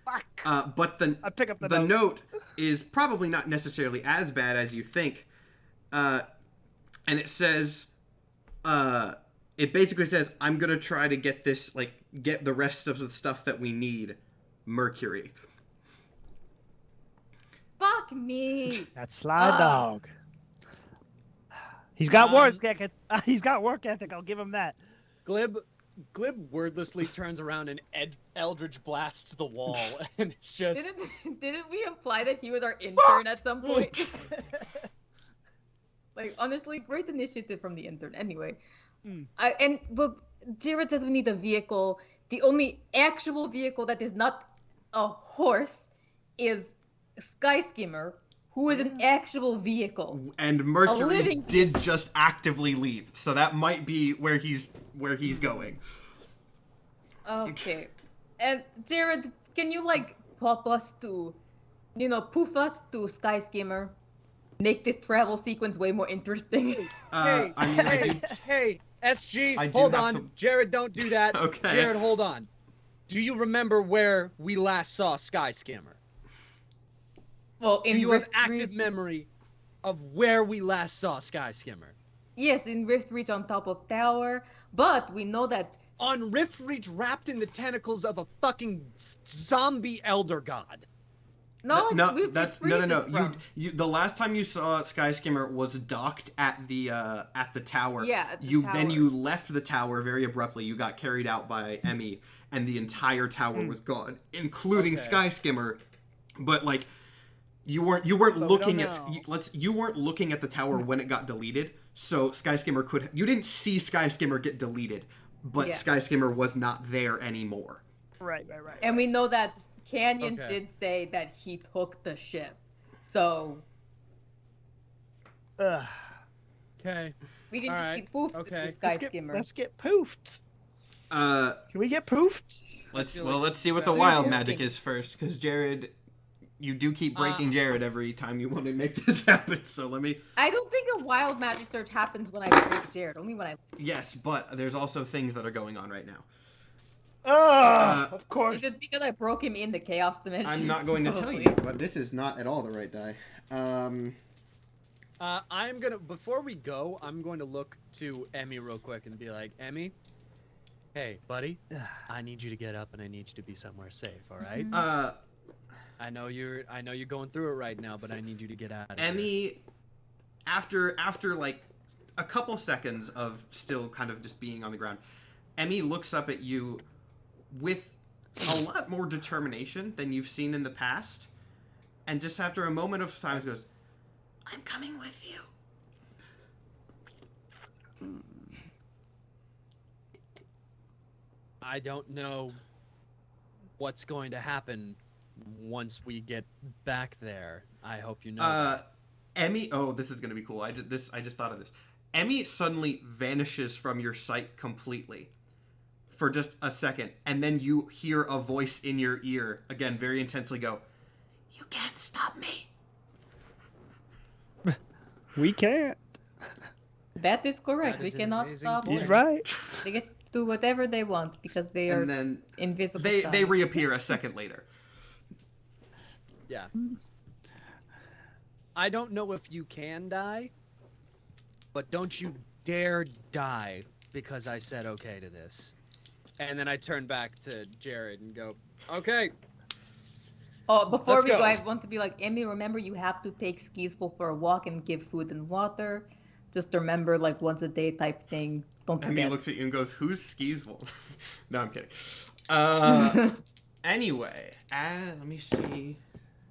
Fuck. But I pick up the note is probably not necessarily as bad as you think. and it says, it basically says, I'm gonna try to get this, like, get the rest of the stuff that we need, Mercury. Fuck me. That's Sly Dog. He's got work ethic. He's got work ethic. I'll give him that. Glib wordlessly turns around and Eldridge blasts the wall, and it's just. Didn't we imply that he was our intern at some point? Like, honestly, great initiative from the intern. Anyway, but Jared says we need a vehicle. The only actual vehicle that is not a horse is Sky Skimmer, who is an actual vehicle. And Mercury did just actively leave, so that might be where he's going. Okay. And Jared, can you like pop us to, poof us to Sky Skimmer? Make this travel sequence way more interesting. Hey, SG, hold on. Jared, don't do that. Okay. Jared, hold on. Do you remember where we last saw Sky Skimmer? Well, do you have active memory of where we last saw Sky Skimmer? Yes, in Rift Reach on top of tower, but we know that on Rift Reach, wrapped in the tentacles of a fucking zombie elder god. No. You the last time you saw Sky Skimmer was docked at the tower. Yeah. Then you left the tower very abruptly. You got carried out by Emmy, and the entire tower was gone, including Sky Skimmer. But like, you weren't looking at the tower when it got deleted. So Sky Skimmer you didn't see Sky Skimmer get deleted, but Sky Skimmer was not there anymore. Right. And we know that Canyon did say that he took the ship, so. Okay. We can just be poofed to Sky Skimmer. Let's get poofed. Can we get poofed? Let's see what the wild magic is first, because Jared, you do keep breaking Jared every time you want to make this happen. So let me. I don't think a wild magic search happens when I break Jared. Only when I. Yes, but there's also things that are going on right now. Of course. Is it because I broke him in the chaos dimension? I'm not going to tell you, but this is not at all the right die. I'm gonna before we go, I'm going to look to Emmy real quick and be like, Emmy, hey, buddy, I need you to get up and I need you to be somewhere safe. All right? I know you're going through it right now, but I need you to get out of Emmy, after like a couple seconds of still kind of just being on the ground, Emmy looks up at you with a lot more determination than you've seen in the past, and just after a moment of silence goes, I'm coming with you. I don't know what's going to happen once we get back there. I hope you know that. Emmy, this is going to be cool. I just thought of this. Emmy suddenly vanishes from your sight completely for just a second, and then you hear a voice in your ear, again, very intensely go, you can't stop me. We can't. That is correct. We cannot stop them. He's right. They get to do whatever they want because they are invisible. They reappear a second later. Yeah. I don't know if you can die, but don't you dare die because I said okay to this. And then I turn back to Jared and go, okay. Oh, before we go, I want to be like, Emmy, remember you have to take Skeezful for a walk and give food and water. Just remember, like, once a day type thing. Don't forget. Emmy looks at you and goes, who's Skeezful? No, I'm kidding. Anyway, let me see.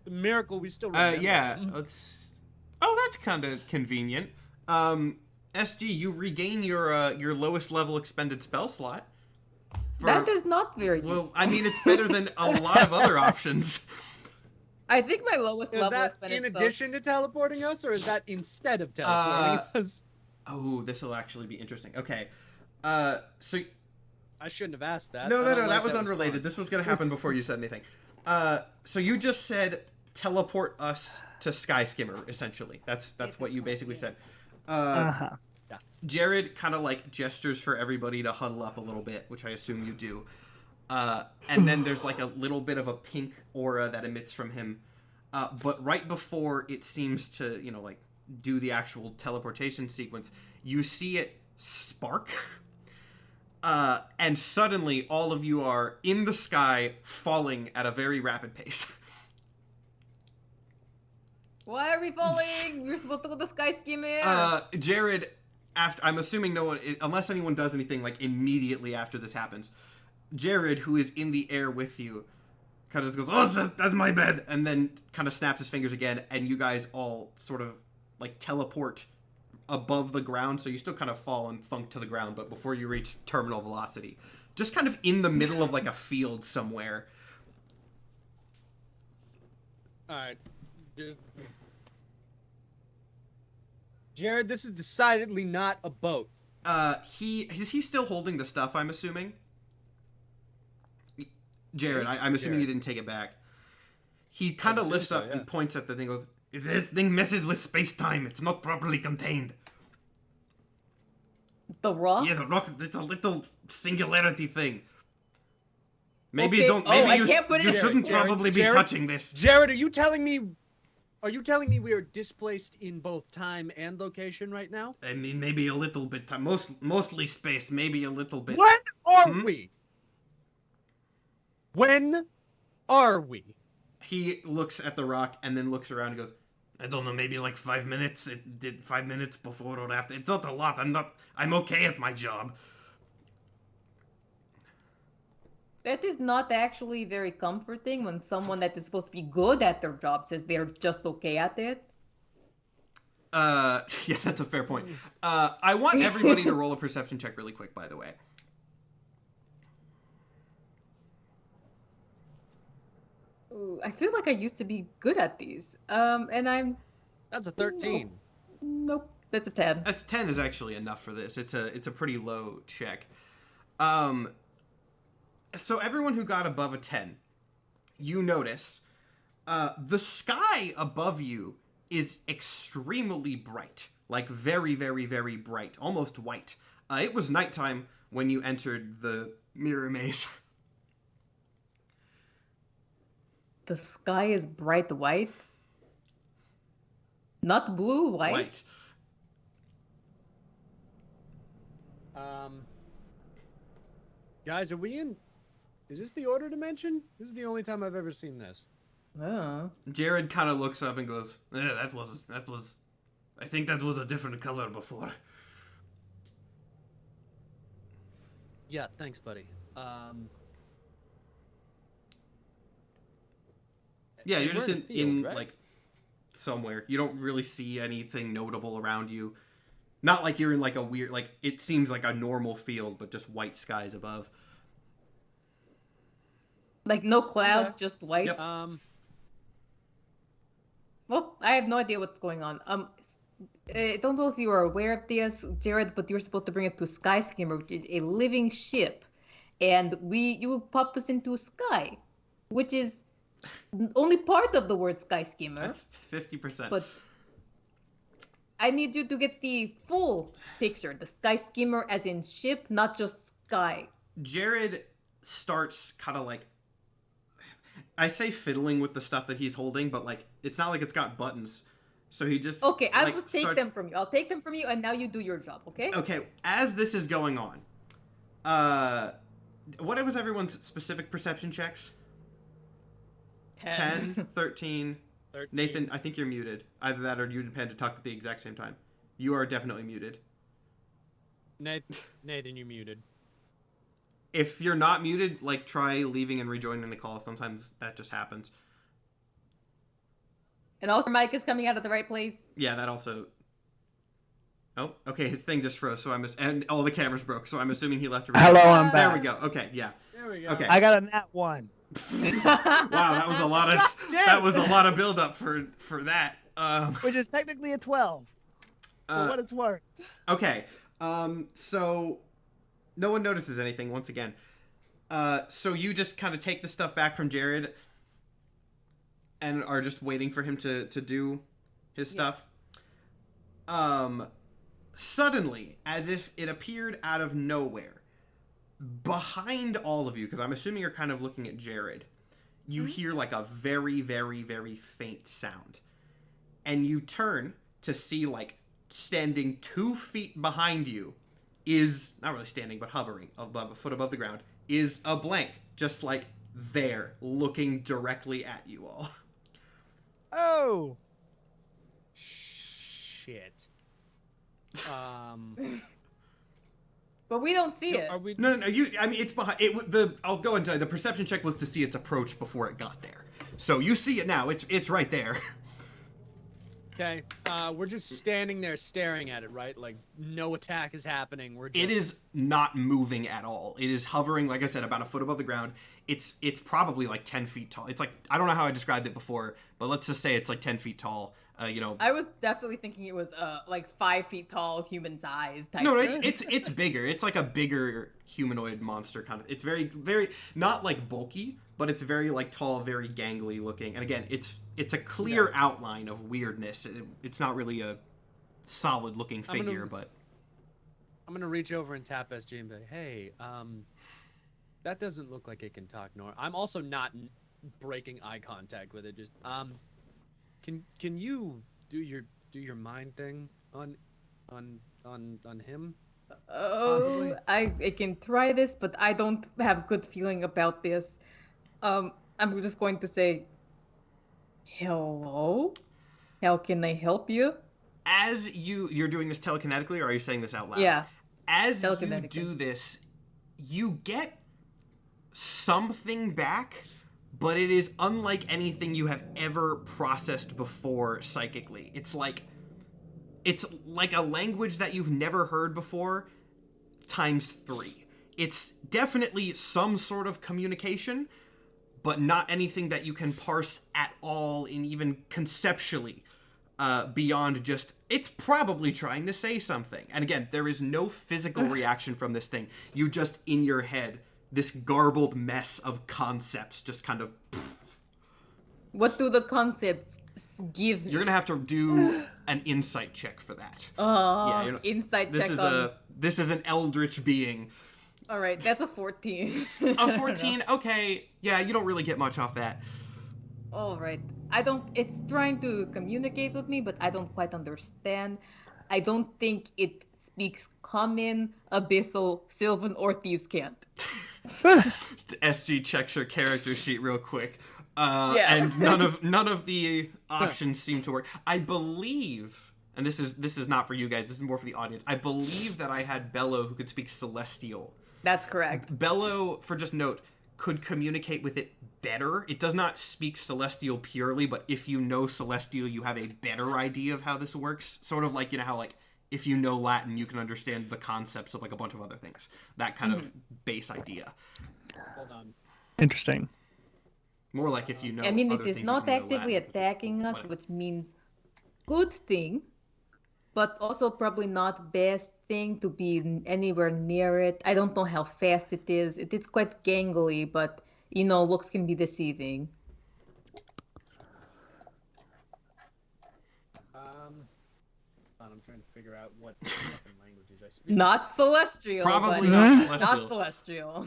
The miracle we still remember. Let's... Oh, that's kind of convenient. SG, you regain your lowest level expended spell slot. That is not very useful. Well, I mean, it's better than a lot of other options. I think my lowest level expended spell... in addition to teleporting us, or is that instead of teleporting us? Oh, this will actually be interesting. Okay. So... I shouldn't have asked that. No, that was unrelated. This was going to happen before you said anything. So you just said teleport us to Sky Skimmer, essentially. That's what you basically said. Jared kind of like gestures for everybody to huddle up a little bit, which I assume you do. And then there's like a little bit of a pink aura that emits from him. But right before it seems to, do the actual teleportation sequence, you see it spark. And suddenly all of you are in the sky, falling at a very rapid pace. Why are we falling? We're supposed to go to Sky Skimmer. Jared, I'm assuming no one, unless anyone does anything like immediately after this happens, Jared, who is in the air with you, kind of just goes, "Oh, that's my bed," and then kind of snaps his fingers again, and you guys all sort of like teleport above the ground, so you still kind of fall and thunk to the ground, but before you reach terminal velocity, just kind of in the middle of like a field somewhere. All right. Jared, this is decidedly not a boat. Is he still holding the stuff, I'm assuming? Jared, I'm assuming you didn't take it back. He kind of lifts up and points at the thing, goes, "This thing messes with space-time. It's not properly contained." The rock? Yeah, the rock, it's a little singularity thing. Maybe Okay. don't, maybe I can't put it you in. shouldn't probably be Jared? touching this. Jared, are you telling me we are displaced in both time and location right now? I mean, maybe a little bit time. Mostly space, maybe a little bit. When are we? When are we? He looks at the rock and then looks around and goes, "I don't know, maybe like 5 minutes. It did 5 minutes before or after. It's not a lot. I'm okay at my job." That is not actually very comforting when someone that is supposed to be good at their job says they're just okay at it. Yeah, that's a fair point. I want everybody to roll a perception check really quick, by the way. Ooh, I feel like I used to be good at these. And I'm... That's a 13. Nope, that's a 10. That's 10 is actually enough for this. It's a pretty low check. So everyone who got above a 10, you notice the sky above you is extremely bright. Like very, very, very bright. Almost white. It was nighttime when you entered the mirror maze. The sky is bright white? Not blue, white? White. Guys, are we in... Is this the order dimension? This is the only time I've ever seen this. Oh. Jared kind of looks up and goes, that was, I think that was a different color before. Yeah, thanks, buddy. Yeah, you're just we're in, in a field, right? like, somewhere. You don't really see anything notable around you. Not like you're in, like, a weird, like, it seems like a normal field, but just white skies above. Like no clouds, Yeah. just white? Yep. Well, I have no idea what's going on. I don't know if you are aware of this, Jared, but you're supposed to bring it to Sky Skimmer, which is a living ship. And you popped us into Sky, which is only part of the word Sky Skimmer. That's 50%. But I need you to get the full picture. The Sky Skimmer as in ship, not just sky. Jared starts kind of like, I say fiddling with the stuff that he's holding, but like, it's not like it's got buttons. So he just... Okay, I'll like, just take them from you. I'll take them from you, and now you do your job, okay? Okay, as this is going on, what was everyone's specific perception checks? 10, 13. 13. Nathan, I think you're muted. Either that or you and Panda talk at the exact same time. You are definitely muted. Nathan, you muted. If you're not muted, like, try leaving and rejoining the call. Sometimes that just happens. And also, mic is coming out of the right place. Yeah, that also... Oh, okay, his thing just froze, so and all the cameras broke, so I'm assuming he left a... Hello, I'm There back. we go. Okay, yeah. There we go. Okay. I got a nat 1. Wow, that was a lot of... That was a lot of build-up for that. Which is technically a 12. For what it's worth. Okay, so... No one notices anything, once again. So you just kind of take the stuff back from Jared and are just waiting for him to do his stuff. Suddenly, as if it appeared out of nowhere, behind all of you, because I'm assuming you're kind of looking at Jared, you hear like a very, very, very faint sound. And you turn, to see, like, standing 2 feet behind you is, not really standing, but hovering above a foot above the ground, is a blank, just like there, looking directly at you all. Oh. Shit. But we don't see it. Are we? No. I mean, it's behind. I'll go into the perception check was to see its approach before it got there. So you see it now. It's right there. Okay. We're just standing there staring at it, right? Like no attack is happening. We're just... It is not moving at all. It is hovering, like I said, about a foot above the ground. It's probably like 10 feet tall. It's like, I don't know how I described it before, but let's just say it's like 10 feet tall. I was definitely thinking it was like 5 feet tall, human size type. No, it's bigger. It's like a bigger humanoid monster kind of. It's very, very not like bulky, but it's very like tall, very gangly looking. And again, it's a clear outline of weirdness. It's not really a solid looking figure, but I'm gonna reach over and tap SG and be like, "Hey, that doesn't look like it can talk." Nor I'm also not breaking eye contact with it. Just can you do your mind thing on him? Oh, I can try this, but I don't have good feeling about this. I'm just going to say, hello? How can I help you? As you're doing this telekinetically, or are you saying this out loud? Yeah. As you do this, you get something back, but it is unlike anything you have ever processed before psychically. It's like a language that you've never heard before times 3. It's definitely some sort of communication, but not anything that you can parse at all in even conceptually beyond just, it's probably trying to say something. And again, there is no physical reaction from this thing. You just, in your head, this garbled mess of concepts just kind of... What do the concepts give me? You're going to have to do an insight check for that. Oh, insight check This is an eldritch being. All right, that's a 14. A 14? Okay. Yeah, you don't really get much off that. All right. It's trying to communicate with me, but I don't quite understand. I don't think it speaks common, abyssal, sylvan, or thieves' can't. SG checks her character sheet real quick. And none of the options seem to work. I believe, and this is not for you guys, this is more for the audience. I believe that I had Bello who could speak Celestial. That's correct. Bello, for just note, could communicate with it better. It does not speak Celestial purely, but if you know Celestial, you have a better idea of how this works. Sort of like, you know how like if you know Latin, you can understand the concepts of like a bunch of other things. That kind of base idea. Hold on. Interesting. More like if you know. I mean, other it is things, not you can know actively Latin, attacking us, but... which means good thing, but also probably not best thing to be anywhere near it. I don't know how fast it is. It is quite gangly, but you know, looks can be deceiving. I'm trying to figure out what fucking languages I speak. Not Celestial. Probably but not Celestial. Not Celestial.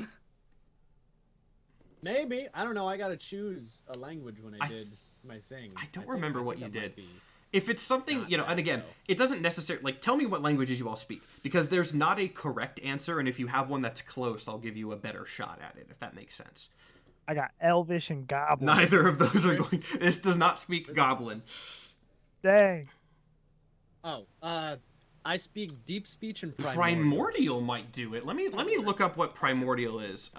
Maybe. I don't know. I gotta choose a language when I did my thing. I don't remember what you did. Be... If it's something, you know, and again, it doesn't necessarily, like, tell me what languages you all speak, because there's not a correct answer, and if you have one that's close, I'll give you a better shot at it, if that makes sense. I got Elvish and Goblin. Neither of those are going, this does not speak Goblin. Dang. Oh, I speak Deep Speech and Primordial. Primordial might do it. Let me look up what Primordial is.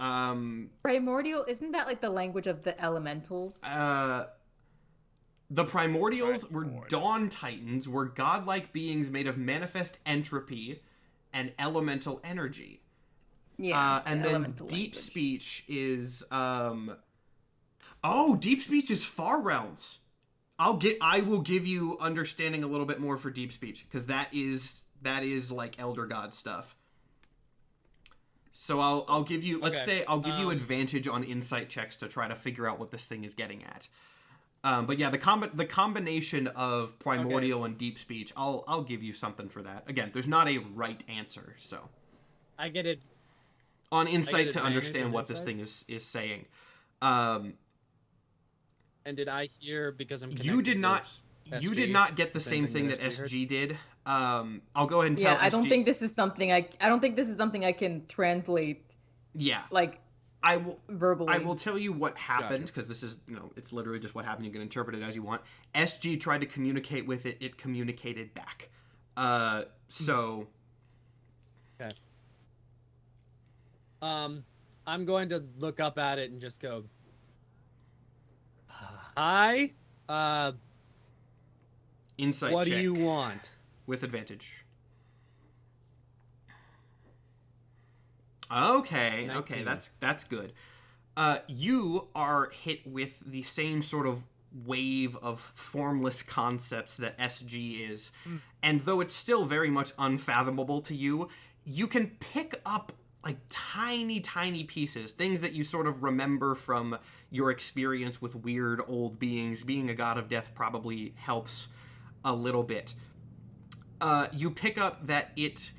Primordial, isn't that like the language of the elementals? The Primordials were Dawn Titans, were godlike beings made of manifest entropy and elemental energy. Yeah. And then Deep Speech is Deep Speech is Far Realms. I will give you understanding a little bit more for Deep Speech, because that is like Elder God stuff. So I'll give you I'll give you advantage on insight checks to try to figure out what this thing is getting at. But yeah, the combination of Primordial and Deep Speech, I'll give you something for that. Again, there's not a right answer, so I get it on insight to understand what this thing is saying. And did I hear, because I'm connected You did not You SG, did not get the same thing that SG did. I'll go ahead and tell Yeah, I don't SG think this is something I don't think this is something I can translate Yeah. like I will verbally. I will tell you what happened, because this is, it's literally just what happened. You can interpret it as you want. SG tried to communicate with it. It communicated back. So... Okay. I'm going to look up at it and just go, hi, Insight what check. do you want? With advantage. Okay, 19. okay, that's good. You are hit with the same sort of wave of formless concepts that SG is. And though it's still very much unfathomable to you, you can pick up like tiny, tiny pieces, things that you sort of remember from your experience with weird old beings. Being a god of death probably helps a little bit. You pick up that it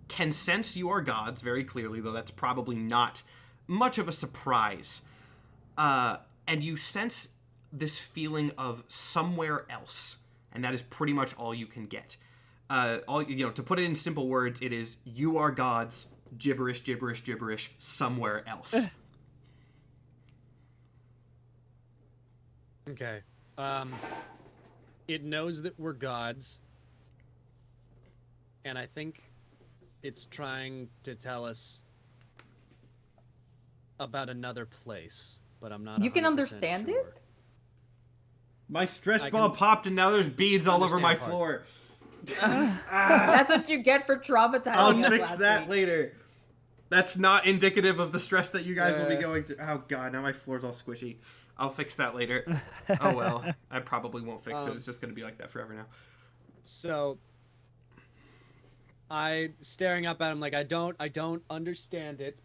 can sense you are gods very clearly, though that's probably not much of a surprise. And you sense this feeling of somewhere else, and that is pretty much all you can get. To put it in simple words, it is you are gods, gibberish, gibberish, gibberish, somewhere else. Okay. It knows that we're gods, and I think it's trying to tell us about another place, but I'm not. You can 100% understand sure. it? My stress I ball can popped, and now there's beads all over my understand floor. That's what you get for traumatizing I'll us fix last that week. later. That's not indicative of the stress that you guys will be going through. Oh god, now my floor's all squishy. I'll fix that later. Oh well, I probably won't fix it. It's just gonna be like that forever now. So, staring up at him like I don't understand it.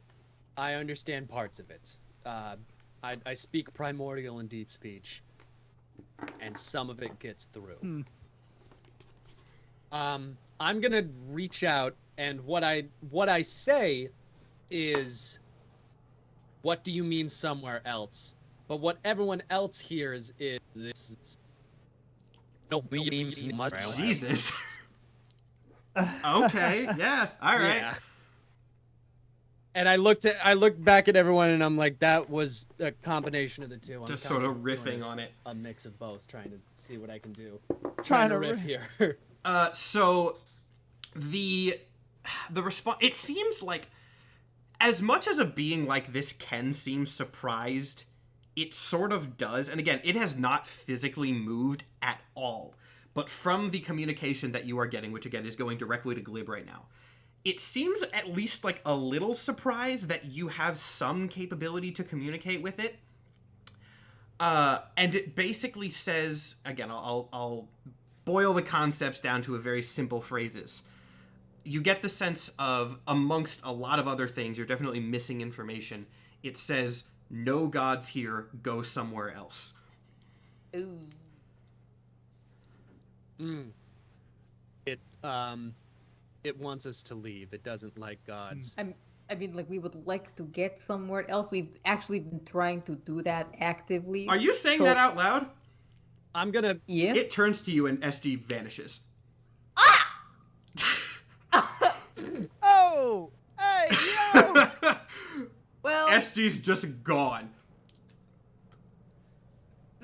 I understand parts of it. I speak primordial and deep speech, and some of it gets through. I'm gonna reach out, and what I say is, what do you mean somewhere else? But what everyone else hears is this. No, we mean much. Jesus. Okay, yeah, all right. Yeah. And I looked back at everyone, and I'm like, that was a combination of the two. I'm Just kind sort of riffing on it. A mix of both, trying to see what I can do. Trying to riff riff. here. So the response, it seems like, as much as a being like this can seem surprised, it sort of does. And again, it has not physically moved at all. But from the communication that you are getting, which again is going directly to Glib right now, it seems at least like a little surprised that you have some capability to communicate with it. And it basically says, again, I'll boil the concepts down to a very simple phrases. You get the sense of, amongst a lot of other things, you're definitely missing information. It says, no gods here, go somewhere else. Ooh. It wants us to leave. It doesn't like gods. I mean, like, we would like to get somewhere else. We've actually been trying to do that actively. Are you saying So- that out loud? I'm gonna. Yes. It turns to you and SG vanishes. Oh! Hey, yo! Well, SG's just gone.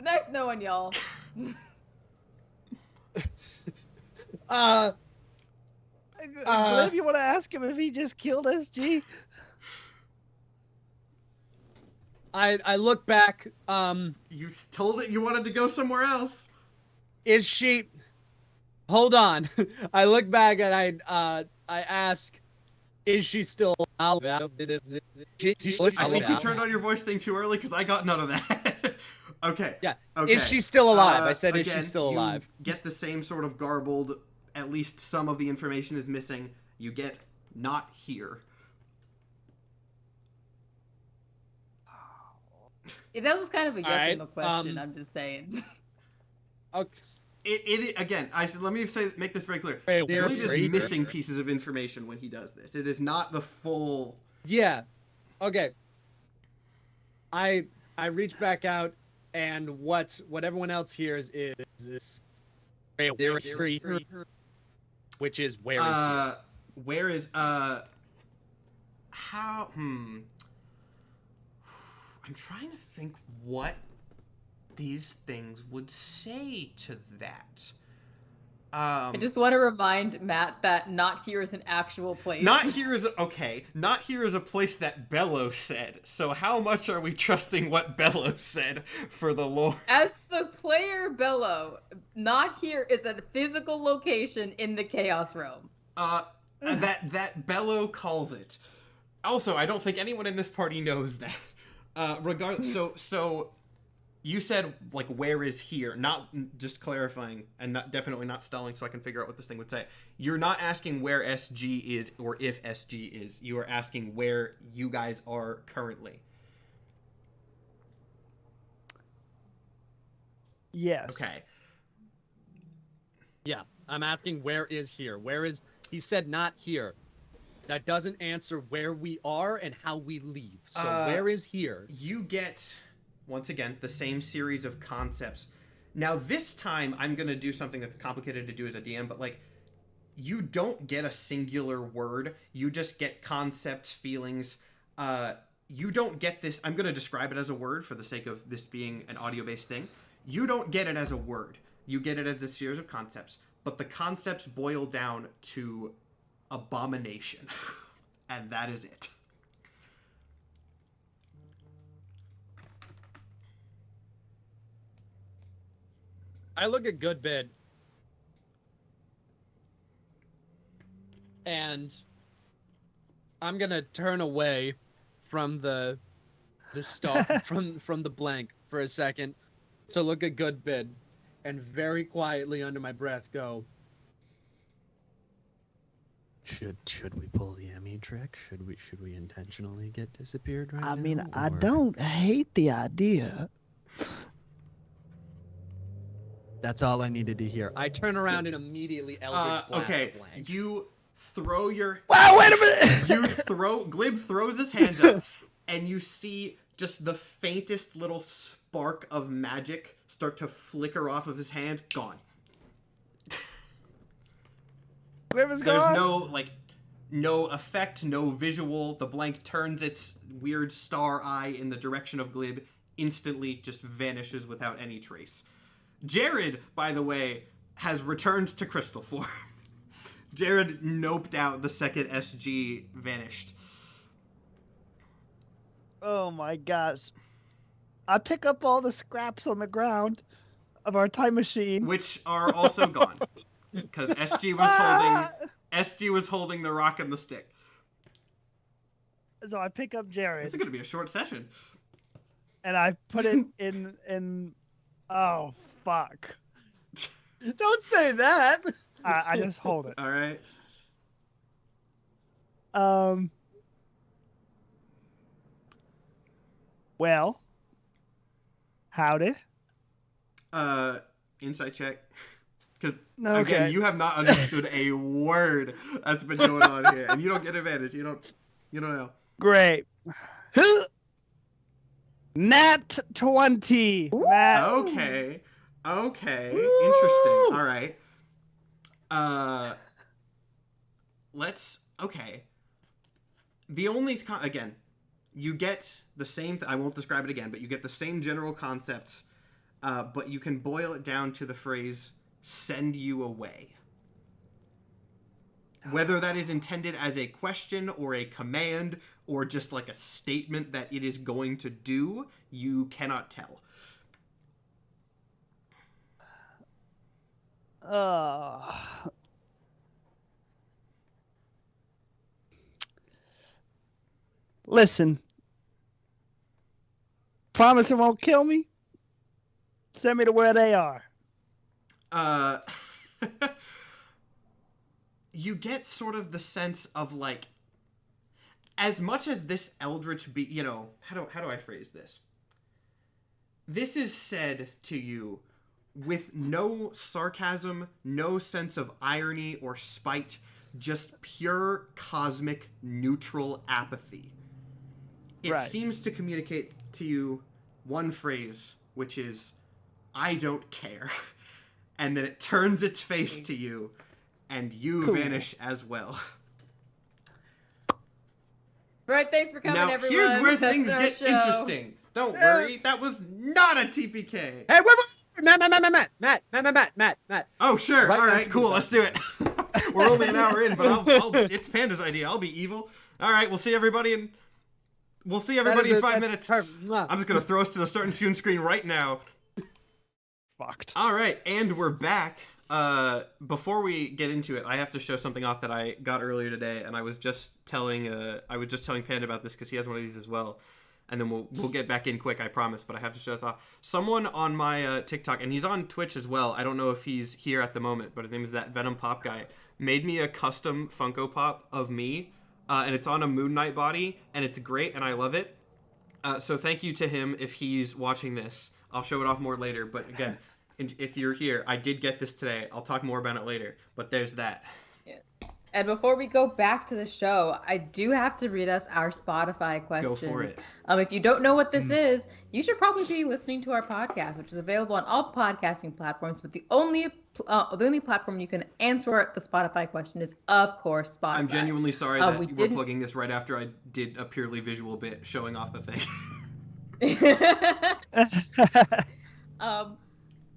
nice knowing y'all. Glib, you want to ask him if he just killed SG? I look back. You told it you wanted to go somewhere else. Is she? Hold on. I look back and I ask, is she still alive? I think you turned on your voice thing too early because I got none of that. Okay. Yeah. Okay. Is she still alive? I said, is again, she still you alive? get the same sort of garbled, at least some of the information is missing. You get not here. Yeah, that was kind of a yes or Alright, no question. I'm just saying. Okay. It again. Let me make this very clear. Wait, Billy where's is Fraser? missing pieces of information when he does this. It is not the full. Yeah. Okay. I reach back out, and what everyone else hears is this. Where is here? Which is where is here? Where is how I'm trying to think what these things would say to that. I just want to remind Matt that not here is an actual place. Not here is Not here is a place that Bello said. So how much are we trusting what Bello said for the lore? As the player Bello, not here is a physical location in the Chaos Realm. That Bello calls it. Also, I don't think anyone in this party knows that. Regardless, so you said, like, where is here? Not just clarifying, and definitely not stalling so I can figure out what this thing would say. You're not asking where SG is or if SG is. You are asking where you guys are currently. Yes. Okay. Yeah, I'm asking where is here? Where is... He said not here. That doesn't answer where we are and how we leave. So where is here? You get... once again, the same series of concepts. Now, this time, I'm going to do something that's complicated to do as a DM, but, like, you don't get a singular word. You just get concepts, feelings. You don't get this... I'm going to describe it as a word for the sake of this being an audio-based thing. You don't get it as a word. You get it as this series of concepts. But the concepts boil down to abomination. And that is it. I look at Goodbid, and I'm gonna turn away from the star from the blank for a second to look at Goodbid, and very quietly under my breath go, Should we pull the Emmy trick? Should we intentionally get disappeared right now? I mean, I don't hate the idea. That's all I needed to hear. I turn around and immediately Eldritch Blast okay, the blank. you throw your... Wow, wait a minute! Glib throws his hand up, and you see just the faintest little spark of magic start to flicker off of his hand. Gone. Glib is There's gone. no effect, no visual. The blank turns its weird star eye in the direction of Glib, instantly just vanishes without any trace. Jared, by the way, has returned to crystal form. Jared noped out the second SG vanished. Oh my gosh. I pick up all the scraps on the ground of our time machine. Which are also gone. Because SG was holding the rock and the stick. So I pick up Jared. This is gonna be a short session. And I put it in oh fuck. Don't say that. I just hold it. All right. Well. Howdy. Insight check. Because, Okay. again, you have not understood a word that's been going on here. And you don't get advantage. You don't know. Great. Nat 20. Nat. Okay. Interesting. All right. Okay. The only, again, you get the same, I won't describe it again, but you get the same general concepts, but you can boil it down to the phrase, send you away. Whether that is intended as a question or a command or just like a statement that it is going to do, you cannot tell. Listen. Promise it won't kill me? Send me to where they are. You get sort of the sense of, like, as much as this eldritch be, how do I phrase this? This is said to you with no sarcasm, no sense of irony or spite, just pure cosmic neutral apathy. It seems to communicate to you one phrase, which is, I don't care. and then it turns its face to you, and you vanish as well. Right, thanks for coming, Now, everyone. here's where That's things our get show. interesting. Don't worry, that was not a TPK. Hey, Matt. Oh, sure. Right All now right, should cool. be Let's do it. We're only an hour in, but it's Panda's idea. I'll be evil. All right, we'll see everybody in 5 minutes. I'm just gonna throw us to the starting screen right now. Fucked. All right, and we're back. Before we get into it, I have to show something off that I got earlier today, and I was just telling Panda about this because he has one of these as well. And then we'll get back in quick, I promise, but I have to show this off. Someone on my TikTok, and he's on Twitch as well. I don't know if he's here at the moment, but his name is that Venom Pop guy. Made me a custom Funko Pop of me, and it's on a Moon Knight body, and it's great, and I love it. So thank you to him if he's watching this. I'll show it off more later, but again, if you're here, I did get this today. I'll talk more about it later, but there's that. Yeah. And before we go back to the show, I do have to read us our Spotify question. Go for it. If you don't know what this is, you should probably be listening to our podcast, which is available on all podcasting platforms. But the only platform you can answer the Spotify question is, of course, Spotify. I'm genuinely sorry that we're plugging this right after I did a purely visual bit showing off the thing.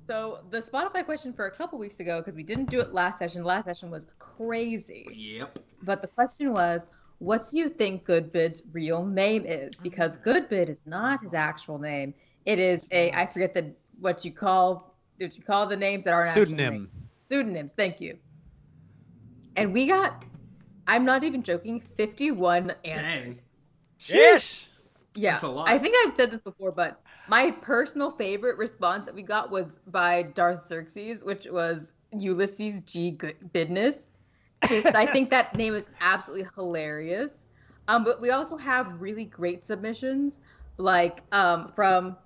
So the Spotify question for a couple weeks ago, because we didn't do it last session. Last session was crazy. Yep. But the question was, what do you think Goodbid's real name is? Because Goodbid is not his actual name. It is I forget what you call the names that aren't pseudonym. Pseudonyms. Thank you. And we got, I'm not even joking, 51 answers. Dang. Yes. Yeah. That's a lot. I think I've said this before, but my personal favorite response that we got was by Darth Xerxes, which was Ulysses G. Bidness. I think that name is absolutely hilarious. But we also have really great submissions, like from,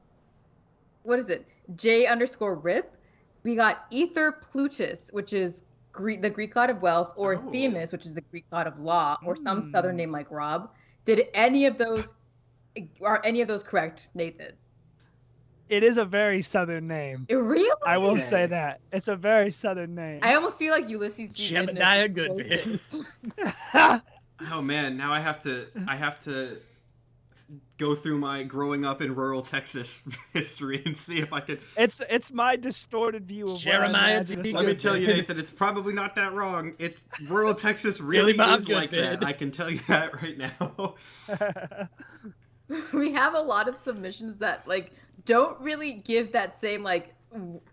what is it? J_Rip. We got Ether Plutus, which is the Greek god of wealth, or Themis, which is the Greek god of law, or some southern name like Rob. Are any of those correct, Nathan? It is a very southern name. It really? I will say that. It's a very southern name. I almost feel like Ulysses G. Gemini Goodbid. Oh man, now I have to go through my growing up in rural Texas history and see if I can. It's my distorted view of Jeremiah what I G. Let me tell you, Nathan, it's probably not that wrong. It's rural Texas really Bob is like Goodbid. that. I can tell you that right now. We have a lot of submissions that like don't really give that same like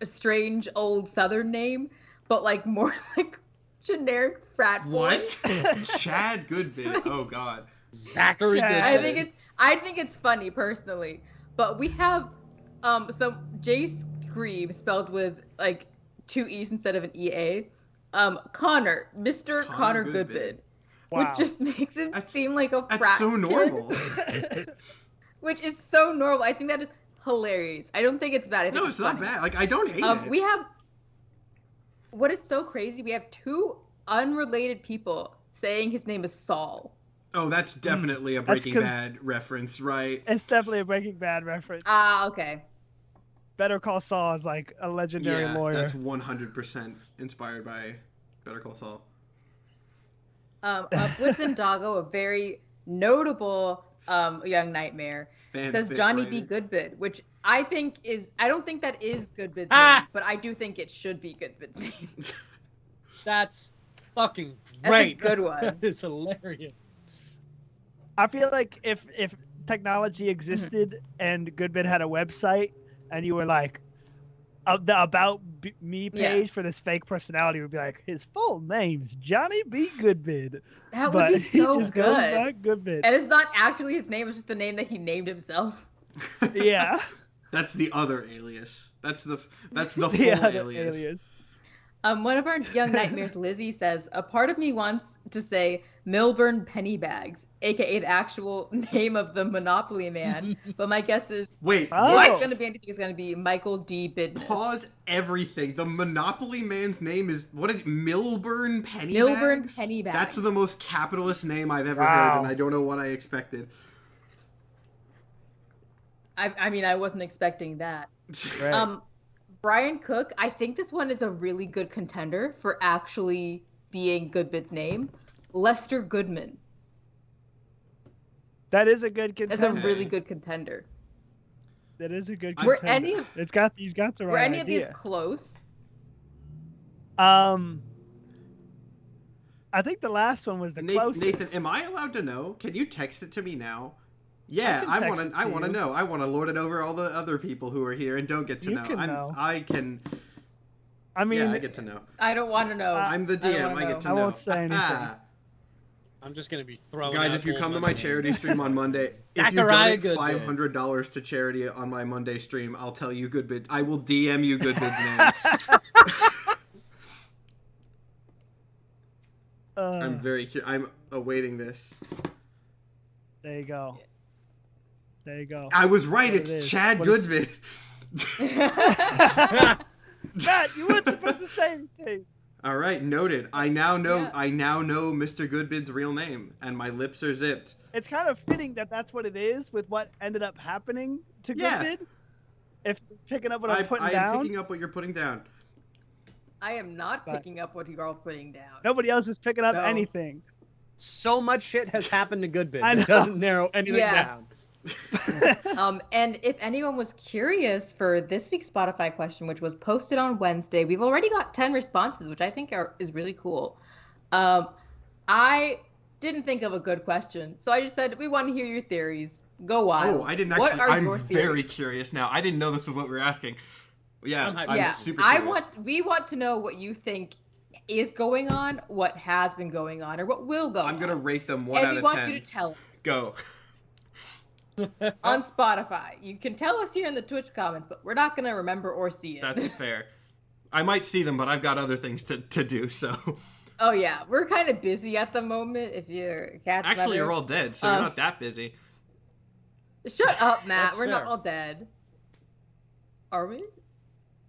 strange old southern name, but like more like generic frat boy. What? Chad Goodbid. Oh God. Zachary Chad. Goodbid. I think it's funny personally, but we have some Jace Grieve spelled with like 2 E's instead of an EA. Connor, Mr. Connor Goodbid. Wow. Which just makes it seem like a frat That's so kid. normal. Which is so normal. I think that is hilarious. I don't think it's bad. I think No, it's not funny. bad. Like I don't hate it. We have, what is so crazy, we have 2 unrelated people saying his name is Saul. Oh, that's definitely a Breaking Bad reference, right? It's definitely a Breaking Bad reference. Ah, okay. Better Call Saul is like a legendary lawyer. That's 100% inspired by Better Call Saul. Blitzen Doggo, a very notable young nightmare, says Johnny B. Goodbid, which I don't think that is Goodbid's name, but I do think it should be Goodbid's name. That's fucking That's great. a good one. That is hilarious. I feel like if technology existed and Goodbid had a website and you were like, the About Me page for this fake personality would be like, his full name's Johnny B. Goodbid. That would be so he just good. goes by Goodbid. And it's not actually his name, it's just the name that he named himself. Yeah. That's the other alias. That's the full The other alias. One of our young nightmares, Lizzie, says, a part of me wants to say Milburn Pennybags, aka the actual name of the Monopoly man, but my guess is Wait, Oh. what? it's going to be anything. It's going to be Michael D. Bidness. Pause everything. The Monopoly man's name is Milburn Milburn Pennybags? Pennybags. That's the most capitalist name I've ever Wow. heard, and I don't know what I expected. I mean, I wasn't expecting that. Right. Brian Cook, I think this one is a really good contender for actually being Goodbid's name. Lester Goodman. That is a good That's contender. a really good contender. That is a good Were contender. He's got the right Were any idea. of these close? I think the last one was the closest. Nathan, am I allowed to know? Can you text it to me now? Yeah, I want to know. I want to lord it over all the other people who are here and don't get to know. I can. I mean, yeah, I get to know. I don't want to know. I'm the DM. I get to know. I won't say anything. I'm just gonna be throwing. Guys, out if you old come to my money. charity stream on Monday, if you Zachariah donate Goodbid. $500 to charity on my Monday stream, I'll tell you Goodbid. I will DM you Goodbid's name. I'm very curious. I'm awaiting this. There you go. There you go. I was right. What It's it is. Chad What Goodbid. Matt, you weren't supposed to say anything. All right, noted. I now know. Yeah. I now know Mr. Goodbid's real name, and my lips are zipped. It's kind of fitting that that's what it is with what ended up happening to Yeah. Goodbid. If picking up what I'm putting I am down, picking up what you're putting down. I am not But- picking up what you're all putting down. nobody else is picking up No. anything. So much shit has happened to Goodbid. I know. It doesn't narrow anything Yeah. down. And if anyone was curious for this week's Spotify question, which was posted on Wednesday, we've already got 10 responses, which I think is really cool. I didn't think of a good question, so I just said we want to hear your theories. Go wild. Oh, I didn't What actually. are your I'm very theories? curious now. I didn't know this was what we were asking. Yeah, I'm hyped. I'm Yeah, super curious. we want to know what you think is going on, what has been going on, or what will go on. I'm gonna rate them 1 and out we of want 10. you to tell us Go. on Spotify. You can tell us here in the Twitch comments, but we're not gonna remember or see it. That's fair. I might see them, but I've got other things to do. So Oh yeah, we're kind of busy at the moment. If your cat's actually, better. you're all dead, so you're not that busy. Shut up, Matt. That's We're not fair. all dead. Are we?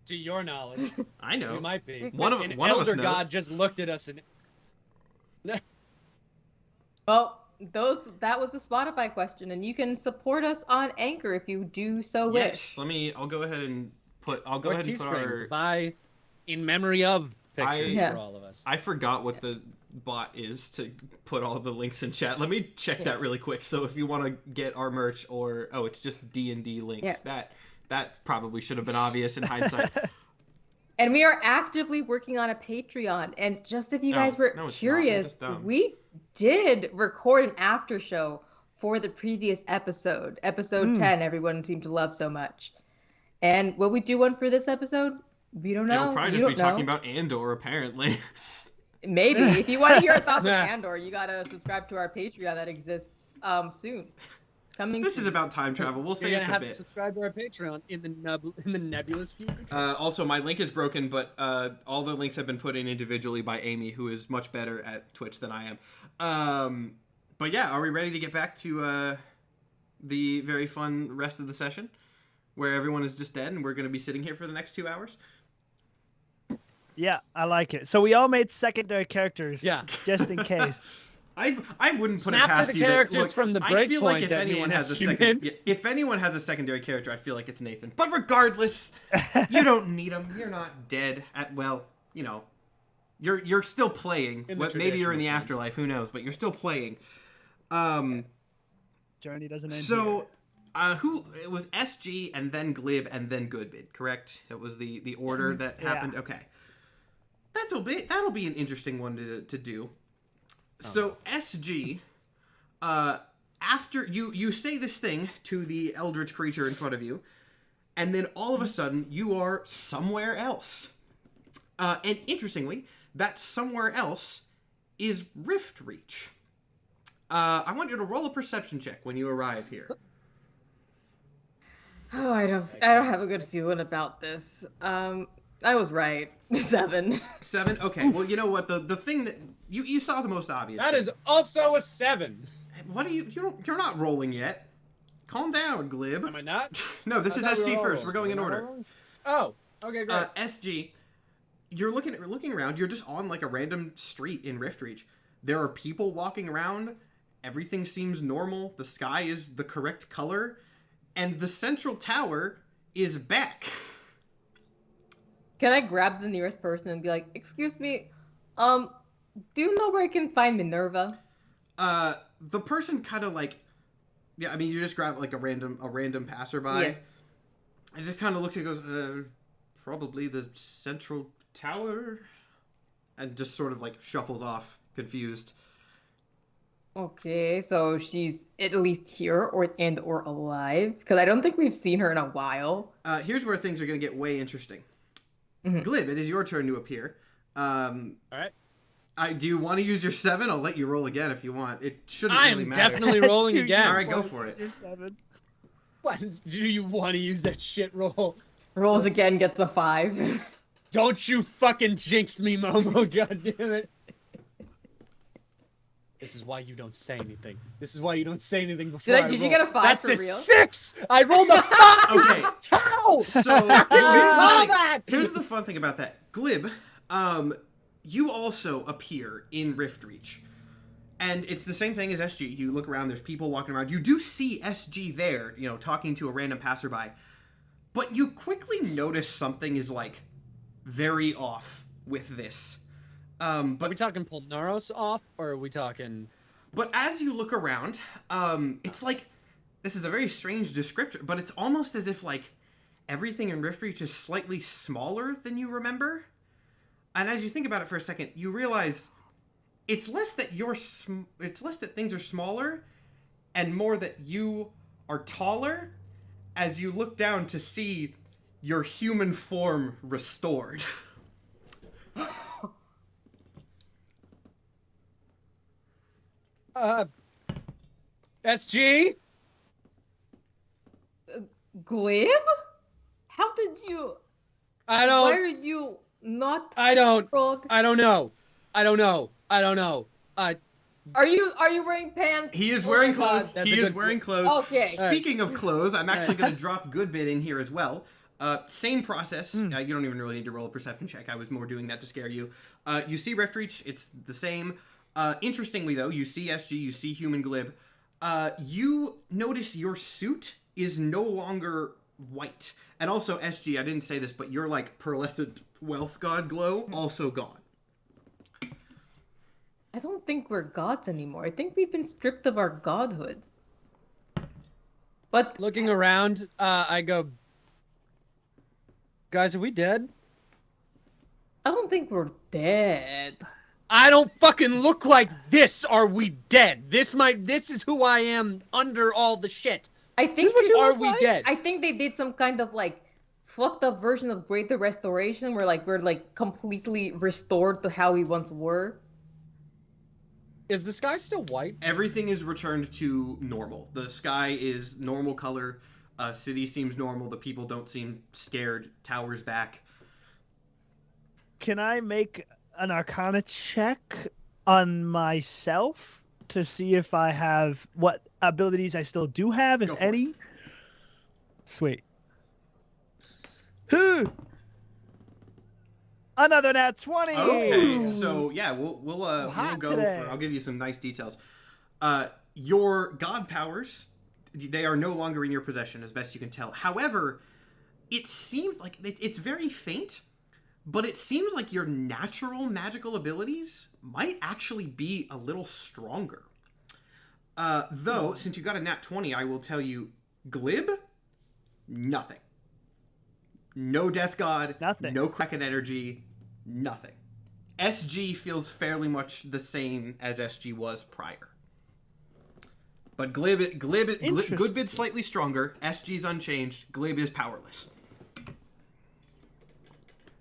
To your knowledge, I know. we might be. One of An us elder knows. god just looked at us and Well, that was the Spotify question, and you can support us on Anchor if you do so wish. Yes. I'll go ahead and put. I'll go or ahead and put Teespring to our. buy in memory of pictures Yeah. for all of us. I forgot what the bot is to put all the links in chat. Let me check that really quick. So if you want to get our merch, or it's just D&D links. Yeah. That probably should have been obvious in hindsight. And we are actively working on a Patreon. And just if you guys were no, it's not. curious, That's dumb. we did record an after show for the previous episode, episode 10. Everyone seemed to love so much. And will we do one for this episode? We don't know. It'll probably You just be don't know. talking about Andor, apparently. Maybe. If you want to hear our thoughts on Nah. Andor, you gotta subscribe to our Patreon that exists soon. Coming. This is soon. about time travel. We'll You're say gonna it's a have to bit. subscribe to our Patreon in the nebulous future. Also, my link is broken, but all the links have been put in individually by Amy, who is much better at Twitch than I am. But yeah, are we ready to get back to the very fun rest of the session, where everyone is just dead and we're going to be sitting here for the next 2 hours? Yeah, I like it. So we all made secondary characters. Yeah. Just in case. I wouldn't put Snap it past to the you. characters Look, from the I feel like breakpoint if that me anyone and has a SG second, made. if anyone has a secondary character, I feel like it's Nathan. But regardless, you don't need him. You're not dead. You're still playing. In the Maybe you're in the traditional sense. afterlife. Who knows? But you're still playing. Journey doesn't end here. So, it was SG and then Glib and then Goodbid, correct? It was the order that Yeah. happened. Okay, that'll be an interesting one to do. So SG, after you say this thing to the eldritch creature in front of you, and then all of a sudden you are somewhere else. And interestingly, that somewhere else is Rift Reach. I want you to roll a perception check when you arrive here. Oh, I don't have a good feeling about this. I was right. 7. 7? Okay, well, you know what? The thing that you saw the most obvious. That thing. is also a 7. What are you're not rolling yet. Calm down, Glib. Am I not? No, this I is thought we SG were all first. rolling. We're going in Am I order. rolling? Oh, okay, great. SG, you're looking around. You're just on like a random street in Rift Reach. There are people walking around. Everything seems normal. The sky is the correct color, and the central tower is back. Can I grab the nearest person and be like, "Excuse me, do you know where I can find Minerva?" The person kind of like, yeah, I mean, you just grab like a random passerby, Yes. and just kind of looks and goes, probably the central tower, and just sort of like shuffles off, confused. Okay, so she's at least here or alive, because I don't think we've seen her in a while. Here's where things are going to get way interesting. Mhm. Glib, it is your turn to appear. All right. Do you want to use your 7? I'll let you roll again if you want. It shouldn't I really am matter. definitely rolling Dude, again. All right, go for it. You're 7. What? Do you want to use that shit roll? Rolls again, gets a 5. Don't you fucking jinx me, Momo, goddammit. This is why you don't say anything. This is why you don't say anything before I roll. Did you get a 5 That's for a real? 6! I rolled a 5! Okay, How? so that? here's the fun thing about that. Glib, you also appear in Rift Reach. And it's the same thing as SG. You look around, there's people walking around. You do see SG there, talking to a random passerby. But you quickly notice something is, like, very off with this. Are we talking Polnaros off, or are we talking... But as you look around, it's like, this is a very strange description, but it's almost as if, like, everything in Rift Reach is slightly smaller than you remember. And as you think about it for a second, you realize it's less that things are smaller and more that you are taller as you look down to see your human form restored. SG? Glib? How did you... I Why are don't... you not... I don't... frog? I don't know. I don't know. Are you wearing pants? He is Oh wearing my God. clothes. That's He a is good wearing clothes. Okay. Speaking of clothes, I'm actually going to drop Goodbit in here as well. Same process. You don't even really need to roll a perception check. I was more doing that to scare you. You see Rift Reach. It's the same. Interestingly, though, you see SG. You see Human Glib. You notice your suit is no longer white. And also, SG, I didn't say this, but your, like, pearlescent wealth god glow also gone. I don't think we're gods anymore. I think we've been stripped of our godhood. But Looking around, I go... Guys, are we dead? I don't think we're dead. I don't fucking look like this. Are we dead? This is who I am under all the shit. I think Are we dead? I think they did some kind of like fucked up version of Greater Restoration where like we're like completely restored to how we once were. Is the sky still white? Everything is returned to normal. The sky is normal color. City seems normal. The people don't seem scared. Tower's back. Can I make an Arcana check on myself to see if I have what abilities I still do have, if Go for any? it. Sweet. Another nat 20. Okay, so yeah, we'll go today. for. I'll give you some nice details. Your god powers, they are no longer in your possession, as best you can tell. However, it seems like it's very faint, but it seems like your natural magical abilities might actually be a little stronger. Though, since you got a nat 20, I will tell you, Glib, nothing. No Death God, Nothing. no Kraken energy, nothing. SG feels fairly much the same as SG was prior. But Goodbid's slightly stronger, SG's unchanged, Glib is powerless.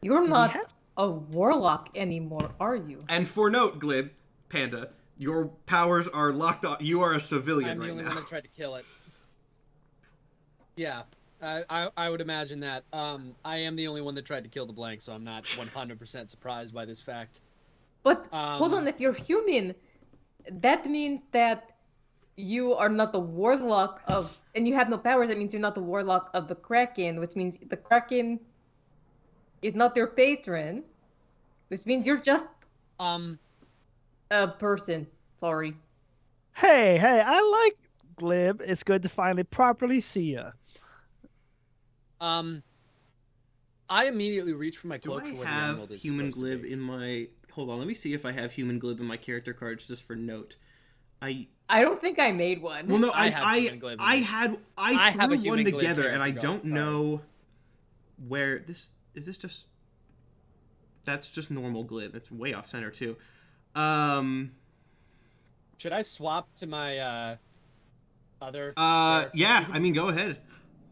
You're not a warlock anymore, are you? And for note, Glib, Panda, your powers are locked off. You are a civilian I'm the right only now. one that tried to kill it. Yeah, I would imagine that. I am the only one that tried to kill the blank, so I'm not 100% surprised by this fact. But hold on, if you're human, that means that you are not the warlock of, and you have no powers. That means you're not the warlock of the Kraken, which means the Kraken is not your patron, which means you're just a person. Sorry. Hey, I like Glib. It's good to finally properly see ya. I immediately reach for my Do cloak I for where the have emerald is human supposed to glib be. in my... Hold on, let me see if I have human glib in my character cards just for note. I don't think I made one. Well, no, I have human glib in I I have threw a human one glib together, and I character don't card. know where this is. This just that's just normal glib. That's way off center too. Should I swap to my other? Yeah. I mean, go ahead.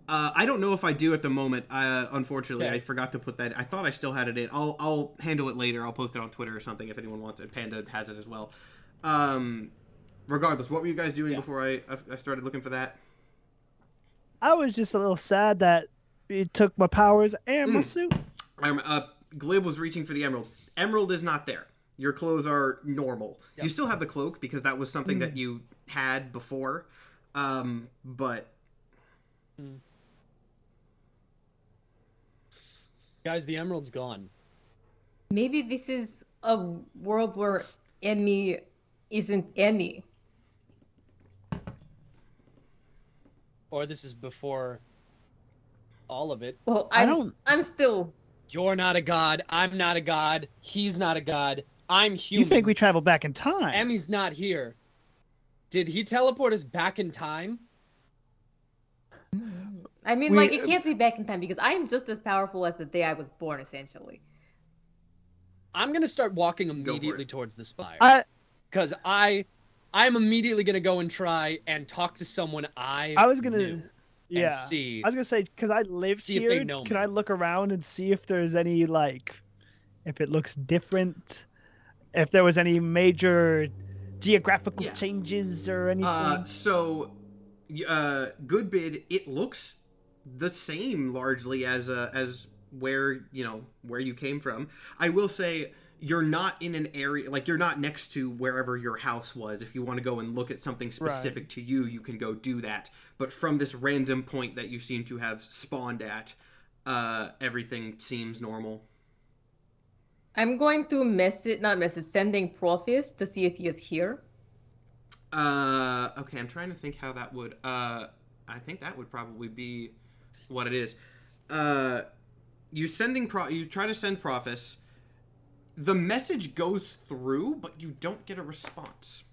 I don't know if I do at the moment. Unfortunately, Okay. I forgot to put that. I thought I still had it in. I'll handle it later. I'll post it on Twitter or something if anyone wants it. Panda has it as well. Regardless, what were you guys doing before I started looking for that? I was just a little sad that it took my powers and my suit. Glib was reaching for the emerald. Emerald is not there. Your clothes are normal. Yep. You still have the cloak because that was something that you had before. But Guys, the emerald's gone. Maybe this is a world where Emmy isn't Emmy. Or this is before all of it. Well, I don't- I'm still. You're not a god. I'm not a god. He's not a god. I'm human. You think we travel back in time? Emmy's not here. Did he teleport us back in time? I mean, We- like, it can't be back in time because I am just as powerful as the day I was born, essentially. I'm gonna start walking for immediately it. towards the spire. I Because I'm immediately gonna go and try and talk to someone I was gonna, knew yeah. and see. I was gonna say because I live See if here. they know Can me. I look around and see if there's any like, if it looks different, if there was any major geographical Yeah. changes or anything? So, good bid. It looks the same largely as where you came from. I will say you're not in an area like you're not next to wherever your house was. If you want to go and look at something specific to you, you can go do that. But from this random point that you seem to have spawned at, everything seems normal. I'm going to sending Prophis to see if he is here. Okay, I'm trying to think how that would. I think that would probably be what it is. You try to send Prophis. The message goes through, but you don't get a response.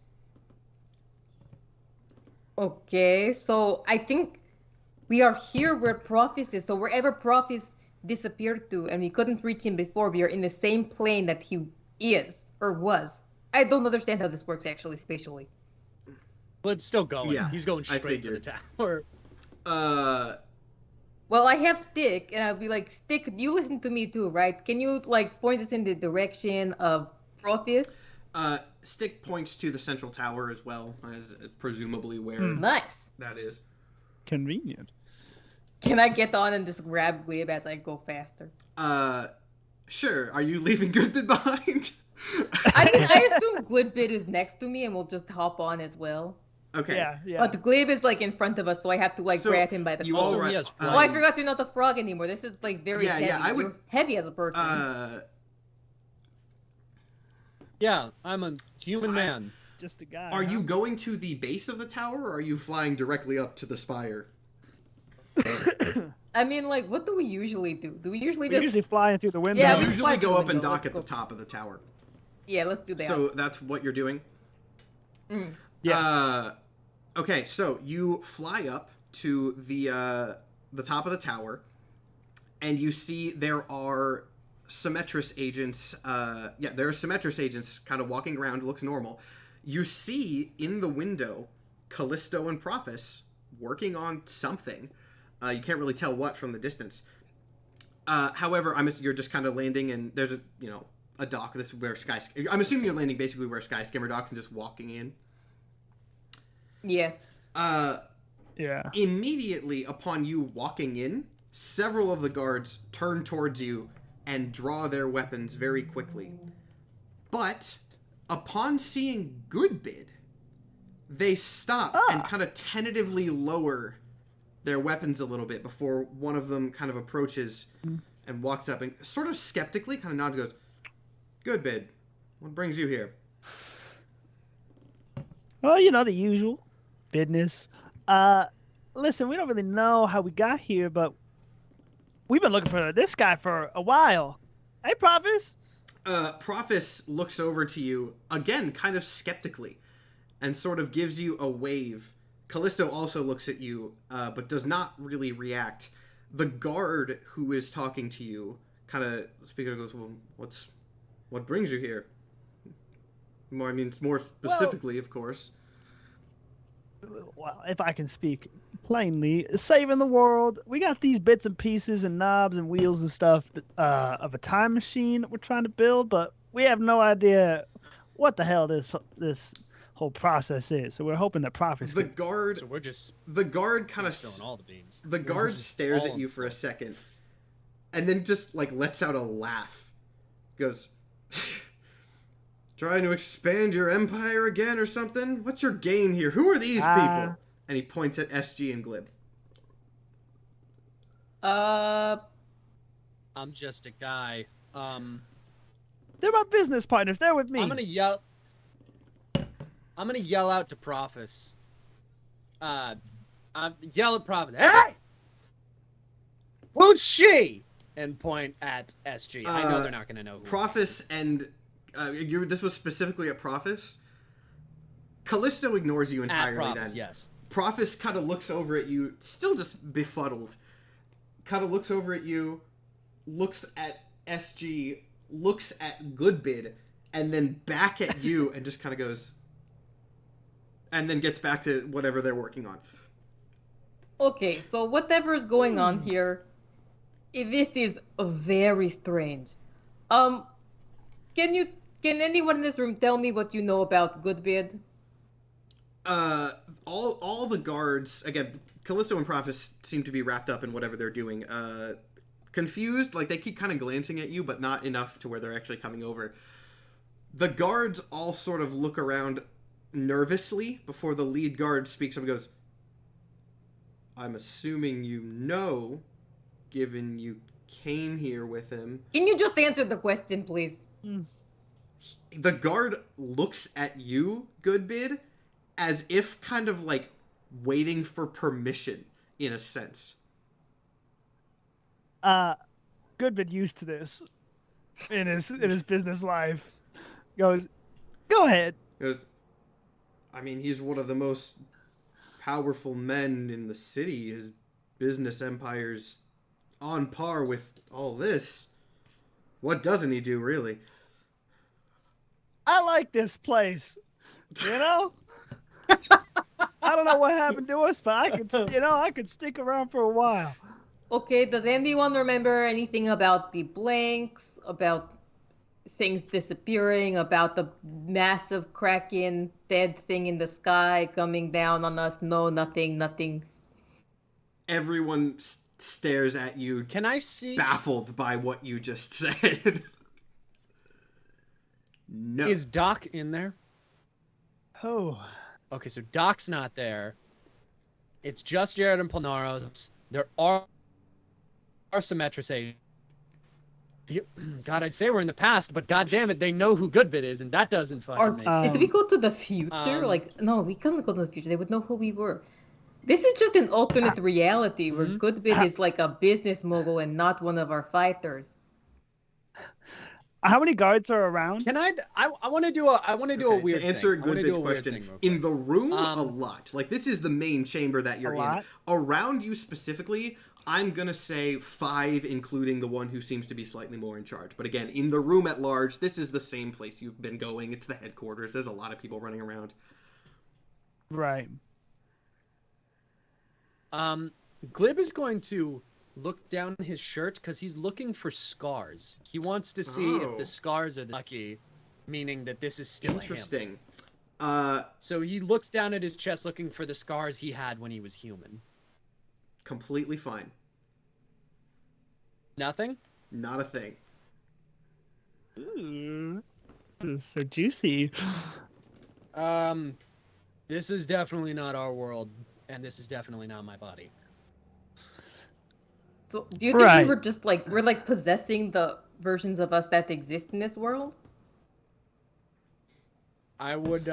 Okay, so I think we are here where Prophis is. So wherever Prophis disappeared to, and we couldn't reach him before, we are in the same plane that he is or was. I don't understand how this works actually spatially. But it's still going. Yeah, He's going I straight for the figured. tower. Well, I have Stick, and I'll be like, Stick, you listen to me too, right? Can you like point us in the direction of Prophis? Stick points to the central tower as well, as presumably where Nice. that is. Convenient. Can I get on and just grab Glib as I go faster? Sure. Are you leaving Goodbid behind? I mean, I assume Glidbit is next to me and we'll just hop on as well. Okay. Yeah, yeah. But Glib is like in front of us, so I have to like So, grab him by the you collar. all Also, right- he has Oh, I flying. forgot you're not the frog anymore. This is like very Yeah, heavy. yeah, I would- You're heavy as a person. Yeah, I'm a human man. Just a guy. Are huh? you going to the base of the tower, or are you flying directly up to the spire? I mean, like, what do we usually do? Do we usually We just... usually flying through the window. Yeah, You we just usually fly through go the up and window. dock Let's at the go. top of the tower. Yeah, let's do that. So that's what you're doing? Yes. Okay, so you fly up to the top of the tower, and you see there are Symmetris agents. There are Symmetris agents kind of walking around. It looks normal. You see in the window Callisto and Prophis working on something. You can't really tell what from the distance. However, you're just kind of landing, and there's a dock. This is where I'm assuming you're landing basically where Skyscanner docks and just walking in. Yeah. Yeah. Immediately upon you walking in, several of the guards turn towards you and draw their weapons very quickly. But upon seeing Goodbid, they stop and kind of tentatively lower their weapons a little bit before one of them kind of approaches and walks up and sort of skeptically kind of nods and goes, "Goodbid, what brings you here?" Well, the usual business. Listen, we don't really know how we got here, but We've been looking for this guy for a while. Hey, Prophet. Prophis looks over to you, again, kind of skeptically, and sort of gives you a wave. Callisto also looks at you, but does not really react. The guard who is talking to you kind of speaking goes, well, what brings you here? More specifically, of course. Well, if I can speak plainly, saving the world. We got these bits and pieces and knobs and wheels and stuff of a time machine that we're trying to build, but we have no idea what the hell this whole process is. So we're hoping that Prophets. The guard kind of spilling all the beans. The guard stares at you for a second, and then just like lets out a laugh. Goes, trying to expand your empire again or something? What's your game here? Who are these people? And he points at SG and Glib. I'm just a guy. They're my business partners. They're with me. I'm gonna yell out to Prophis. Yell at Prophis. Hey! Who's she? And point at SG. I know they're not gonna know who. Prophis and this was specifically at Prophis. Callisto ignores you entirely. At Prophis, then. Yes. Prophis kind of looks over at you, still just befuddled. Kind of looks over at you, looks at SG, looks at Goodbid, and then back at you, and just kind of goes, and then gets back to whatever they're working on. Okay, so whatever is going on here, this is very strange. Can anyone in this room tell me what you know about Goodbid? All the guards, again, Callisto and Prophis seem to be wrapped up in whatever they're doing. Confused, like they keep kind of glancing at you, but not enough to where they're actually coming over. The guards all sort of look around nervously before the lead guard speaks up and goes, I'm assuming you know, given you came here with him. Can you just answer the question, please? The guard looks at you, Goodbid, as if kind of like waiting for permission, in a sense. Goodbid used to this in his business life. Goes, go ahead. Goes, I mean, he's one of the most powerful men in the city. His business empire's on par with all this. What doesn't he do, really? I like this place. You know? I don't know what happened to us, but I could stick around for a while. Okay, does anyone remember anything about the blanks, about things disappearing, about the massive Kraken dead thing in the sky coming down on us? No, nothing. Everyone stares at you. Can I see? Baffled by what you just said. No. Is Doc in there? Oh. Okay, so Doc's not there. It's just Jared and Planaros. There are Symmetrice. God, I'd say we're in the past, but god damn it, they know who Goodbid is, and that doesn't fucking make sense. Did we go to the future? No, we couldn't go to the future. They would know who we were. This is just an alternate reality where Goodbid is like a business mogul and not one of our fighters. How many guards are around? Can I want to do a weird thing. To answer thing. Goodbid's question, in the room, a lot. Like, this is the main chamber that you're in. Around you specifically, I'm going to say 5, including the one who seems to be slightly more in charge. But again, in the room at large, this is the same place you've been going. It's the headquarters. There's a lot of people running around. Right. Glib is going to look down his shirt because he's looking for scars. He wants to see if the scars are lucky, meaning that this is still interesting. Him. So he looks down at his chest looking for the scars he had when he was human. Completely fine. Nothing? Not a thing. Ooh, this is so juicy. This is definitely not our world, and this is definitely not my body. So, do you think we're possessing the versions of us that exist in this world? I would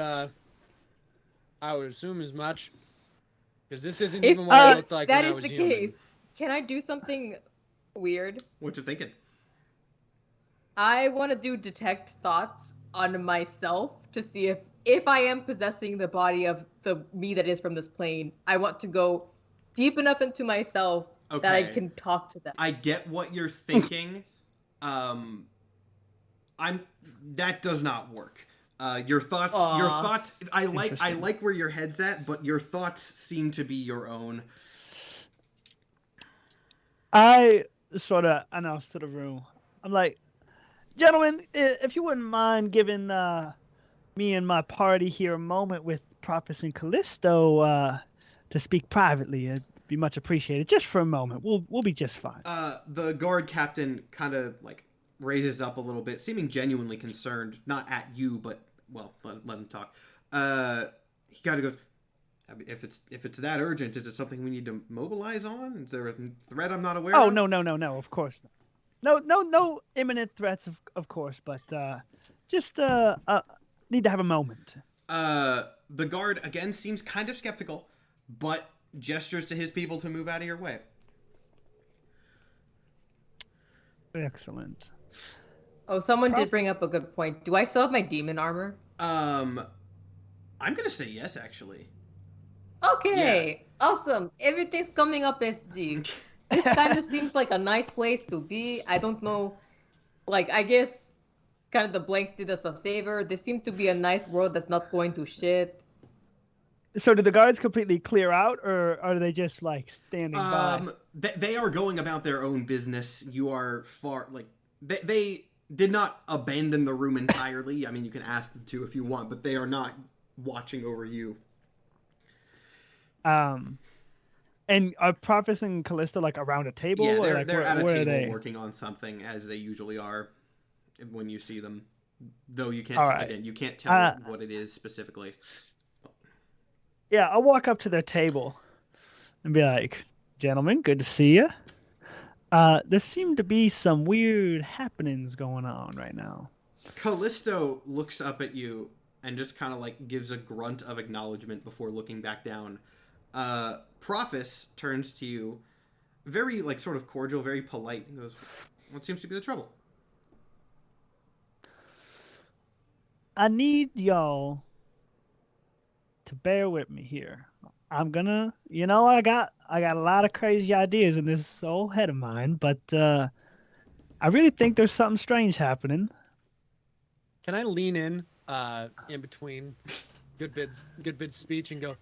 assume as much, because this isn't even what I looked like when I was human. If that is the case, can I do something weird. What you thinking? I want to do detect thoughts on myself to see if I am possessing the body of the me that is from this plane. I want to go deep enough into myself that I can talk to them. I get what you're thinking. That does not work. Your thoughts. I like where your head's at, but your thoughts seem to be your own. I sort of announce to the room. I'm like, gentlemen, if you wouldn't mind giving me and my party here a moment with Prophet and Callisto to speak privately, it'd be much appreciated. Just for a moment, we'll be just fine. The guard captain kind of like raises up a little bit, seeming genuinely concerned, not at you, but well, let him talk. He kind of goes, if it's that urgent, is it something we need to mobilize on? Is there a threat I'm not aware of? Oh, no, of course not. No imminent threats, of course, but just need to have a moment. The guard, again, seems kind of skeptical, but gestures to his people to move out of your way. Excellent. Oh, someone did bring up a good point. Do I still have my demon armor? I'm gonna say yes, actually. Okay, awesome. Everything's coming up SG. This kind of seems like a nice place to be. I don't know. Like, I guess kind of the blanks did us a favor. This seems to be a nice world that's not going to shit. So did the guards completely clear out, or are they just, like, standing by? They are going about their own business. You are far, like, they did not abandon the room entirely. I mean, you can ask them to if you want, but they are not watching over you. And are Prophet and Callisto like around a table? Yeah, or they're at a table working working on something, as they usually are when you see them. Though you can't again, you can't tell what it is specifically. Yeah, I'll walk up to their table and be like, "Gentlemen, good to see you. There seem to be some weird happenings going on right now." Callisto looks up at you and just kind of like gives a grunt of acknowledgement before looking back down. Prophis turns to you, very like sort of cordial, very polite, and goes, "What seems to be the trouble?" I need y'all to bear with me here. I'm gonna, I got a lot of crazy ideas in this old head of mine, but I really think there's something strange happening. Can I lean in between Goodbid's speech and go,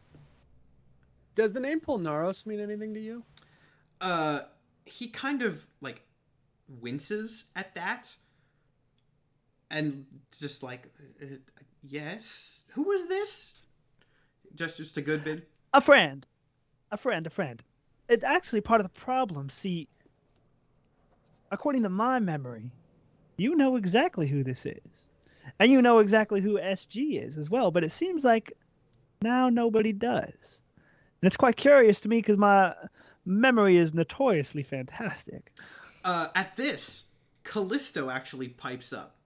does the name Polnaros mean anything to you? He kind of like winces at that and just like, yes, who was this? Gestures to Goodbid. A friend. It's actually part of the problem. See, according to my memory, you know exactly who this is. And you know exactly who SG is as well, but it seems like now nobody does. And it's quite curious to me because my memory is notoriously fantastic. At this, Callisto actually pipes up.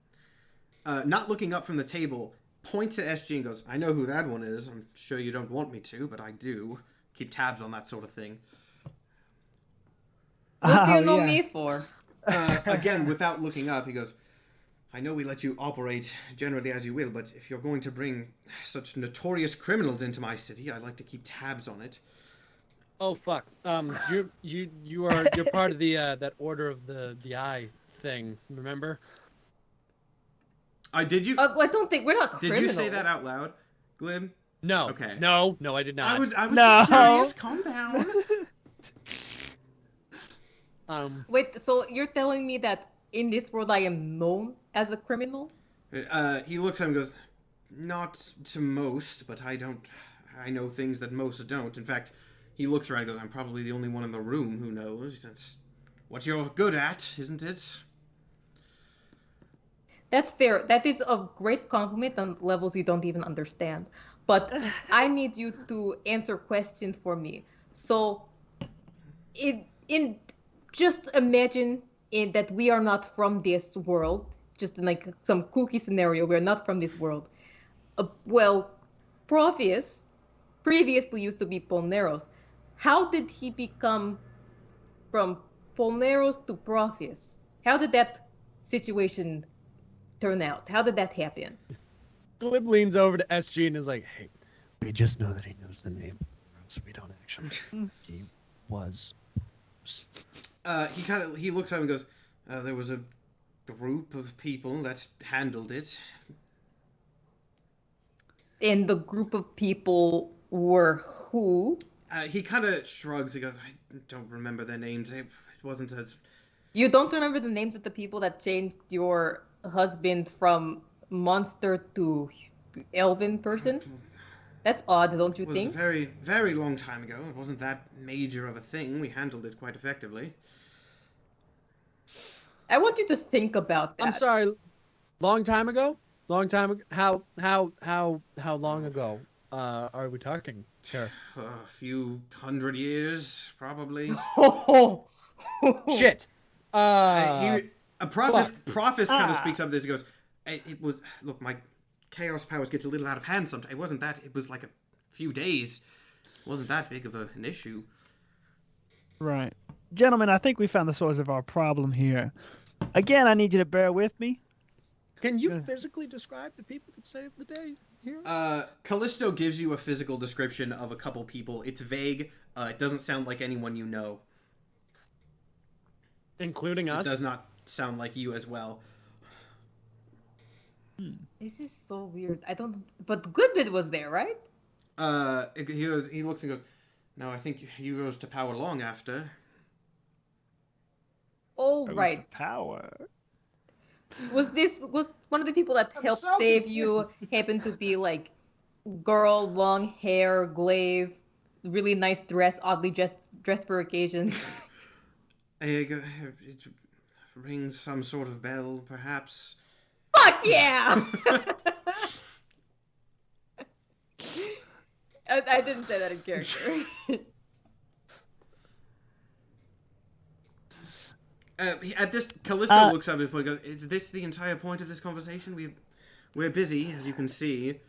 Not looking up from the table, points at SG and goes, "I know who that one is. I'm sure you don't want me to, but I do. Keep tabs on that sort of thing." What do you know me for? Again, without looking up, he goes, "I know we let you operate generally as you will, but if you're going to bring such notorious criminals into my city, I'd like to keep tabs on it." Oh fuck! You're part of the that Order of the Eye thing. Remember? Did you? I don't think we're not criminals. Did you say that out loud, Glib? No. Okay. No, I did not. I was just curious. Calm down. Wait, so you're telling me that in this world I am known as a criminal? He looks at him and goes, "Not to most, but I know things that most don't. In fact," he looks around and goes, "I'm probably the only one in the room who knows. That's what you're good at, isn't it?" That's fair. That is a great compliment on levels you don't even understand. But I need you to answer questions for me. So, just imagine that we are not from this world. Just in like some kooky scenario, we're not from this world. Provius previously used to be Polneros. How did he become from Polneros to Prophis. How did that situation turn out? How did that happen? Glib leans over to SG and is like, hey, we just know that he knows the name. So we don't actually. He was. He looks up and goes, there was a group of people that handled it. And the group of people were who? He kind of shrugs. He goes, I don't remember their names. It wasn't as... You don't remember the names of the people that changed your husband from monster to elven person? That's odd, don't you think? It was a very, very long time ago. It wasn't that major of a thing. We handled it quite effectively. I want you to think about that. I'm sorry. Long time ago? Long time ago? How long ago are we talking here? A few 100 years, probably. Shit. Prophis kind of speaks up this. He goes, it was... Look, my chaos powers get a little out of hand sometimes. It wasn't that. It was like a few days. It wasn't that big of an issue. Right. Gentlemen, I think we found the source of our problem here. Again, I need you to bear with me. Can you physically describe the people that saved the day here? Callisto gives you a physical description of a couple people. It's vague. It doesn't sound like anyone you know. Including us? It does not sound like you as well. This is so weird. I don't... But Goodbid was there, right? He looks and goes, no, I think he rose to power long after. Oh, right. Power. Was one of the people that helped save you happen to be like girl, long hair, glaive, really nice dress, oddly dressed for occasions? It rings some sort of bell, perhaps. Fuck yeah! I didn't say that in character. At this, Callisto looks up and goes, "Is this the entire point of this conversation? We're busy, as you can see."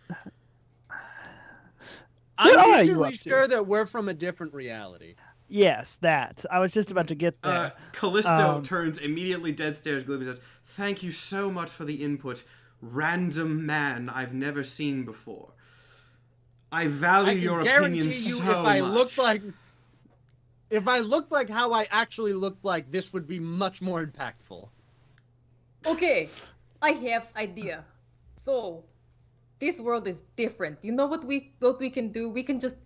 I'm usually sure that we're from a different reality. Yes, that. I was just about to get there. Callisto turns immediately dead stares Glib and says, "Thank you so much for the input. Random man I've never seen before. I value your opinion so much." If I looked like how I actually looked like, this would be much more impactful. Okay, I have idea. So, this world is different. You know what we can do? We can just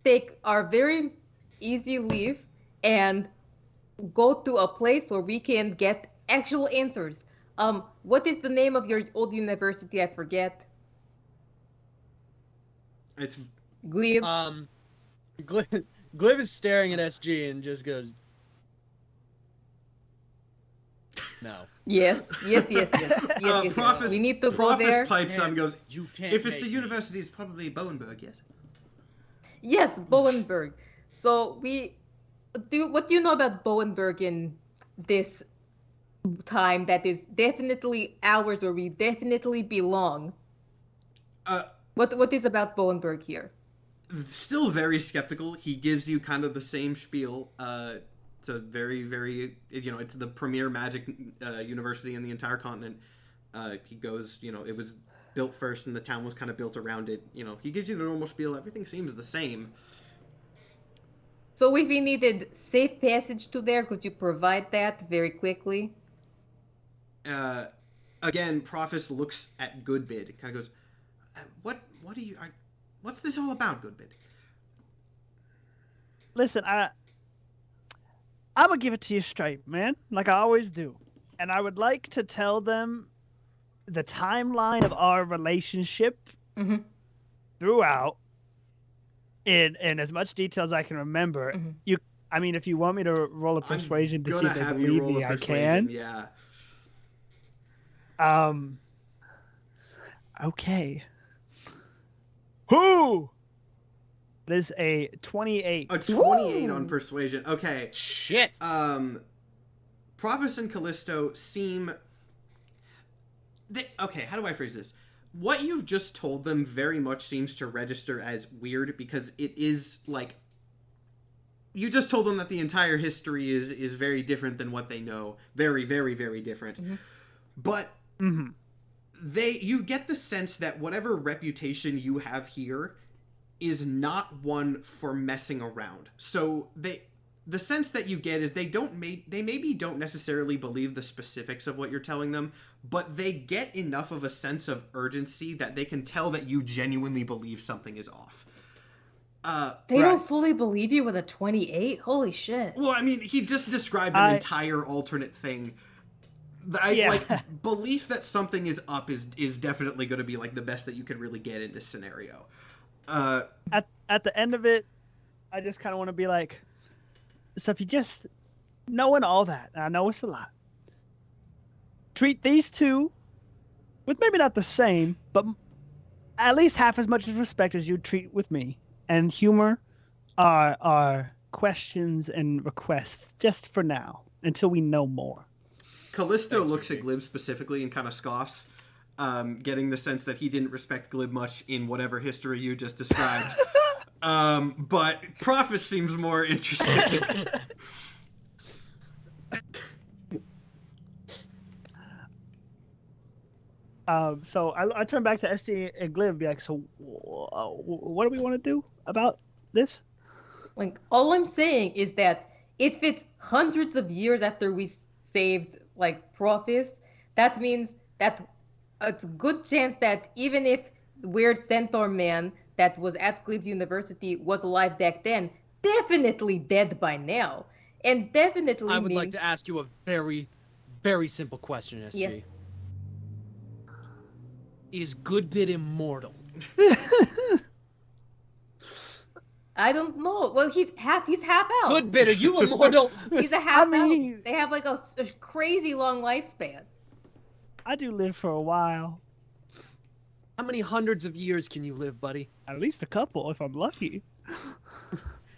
take our very easy leave and go to a place where we can get actual answers. What is the name of your old university? I forget. It's Glib. Glib is staring at SG and just goes, no. Yes. Prophis, we need to go there. Pipes up and goes, you can't if it's a university, it's probably Bowenberg, yes? Yes, Bowenberg. So what do you know about Bowenberg in this time that is definitely ours, where we definitely belong? What is about Bowenberg here? Still very skeptical. He gives you kind of the same spiel. It's a very, very, it's the premier magic university in the entire continent. He goes, it was built first and the town was kind of built around it. He gives you the normal spiel. Everything seems the same. So if we needed safe passage to there, could you provide that very quickly? Again, Prophis looks at Goodbid. Kind of goes, what's this all about, Goodbid? Listen, I'm gonna give it to you straight, man, like I always do. And I would like to tell them the timeline of our relationship throughout in as much detail as I can remember. If you want me to roll a persuasion to see if they believe me, I can. Yeah. Okay. Who? It is a 28. A 28 on persuasion. Okay. Shit. Prophis and Callisto seem... Okay, how do I phrase this? What you've just told them very much seems to register as weird because it is, like, you just told them that the entire history is very different than what they know. Very, very, very different. Mm-hmm. But you get the sense that whatever reputation you have here is not one for messing around. So the sense that you get is they maybe don't necessarily believe the specifics of what you're telling them, but they get enough of a sense of urgency that they can tell that you genuinely believe something is off. They don't fully believe you with a 28? Holy shit. Well, I mean, he just described an entire alternate thing. Like, belief that something is up is definitely going to be, like, the best that you can really get in this scenario. At the end of it, I just kind of want to be like, so if you just, knowing all that, and I know it's a lot, treat these two with maybe not the same, but at least half as much respect as you treat with me. And humor are questions and requests just for now, until we know more. Callisto looks at Glib specifically and kind of scoffs, getting the sense that he didn't respect Glib much in whatever history you just described. But Prophet seems more interesting. So I turn back to SJ and Glib and be like, so what do we want to do about this? Like, all I'm saying is that if it's hundreds of years after we saved, like, Prophis, that means that it's a good chance that even if the weird centaur man that was at Glib's University was alive back then, definitely dead by now. And definitely I would like to ask you a very, very simple question, SG. Yes. Is Goodbit immortal? I don't know. Well, he's half out. Goodbit, are you immortal? He's a half out. They have like a crazy long lifespan. I do live for a while. How many hundreds of years can you live, buddy? At least a couple, if I'm lucky.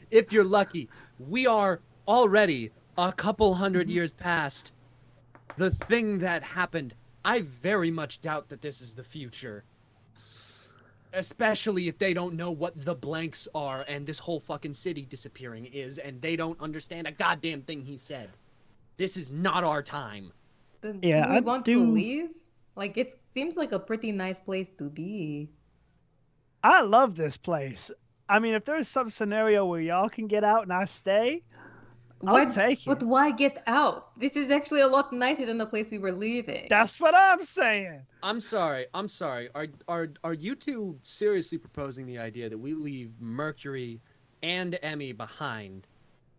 If you're lucky. We are already a couple hundred years past the thing that happened. I very much doubt that this is the future. Especially if they don't know what the blanks are and this whole fucking city disappearing is, and they don't understand a goddamn thing he said. This is not our time. Do we want to leave? Like, it seems like a pretty nice place to be. I love this place. I mean, if there's some scenario where y'all can get out and I stay, I'll take it. But why get out? This is actually a lot nicer than the place we were leaving. That's what I'm saying. I'm sorry. Are you two seriously proposing the idea that we leave Mercury and Emmy behind?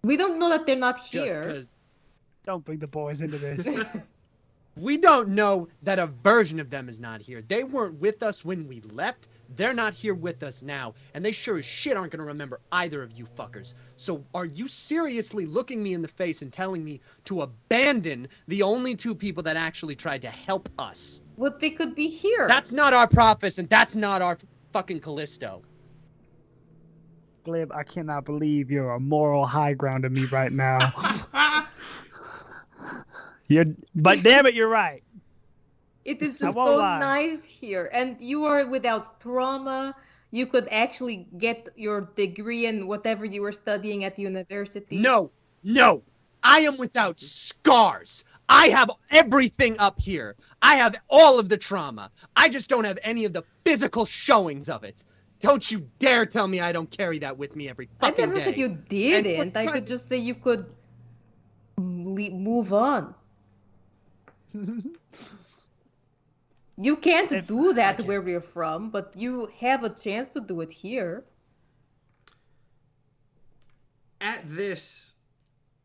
We don't know that they're not here. Just 'cause... Don't bring the boys into this. We don't know that a version of them is not here. They weren't with us when we left. They're not here with us now. And they sure as shit aren't going to remember either of you fuckers. So are you seriously looking me in the face and telling me to abandon the only two people that actually tried to help us? Well, they could be here. That's not our Prophis, and that's not our fucking Callisto. Glib, I cannot believe you're a moral high ground to me right now. But damn it, you're right. It is just so nice here. And you are without trauma. You could actually get your degree in whatever you were studying at university. No. I am without scars. I have everything up here. I have all of the trauma. I just don't have any of the physical showings of it. Don't you dare tell me I don't carry that with me every fucking day. I never said you didn't. I could just say you could move on. You can't do that where we're from, but you have a chance to do it here. At this,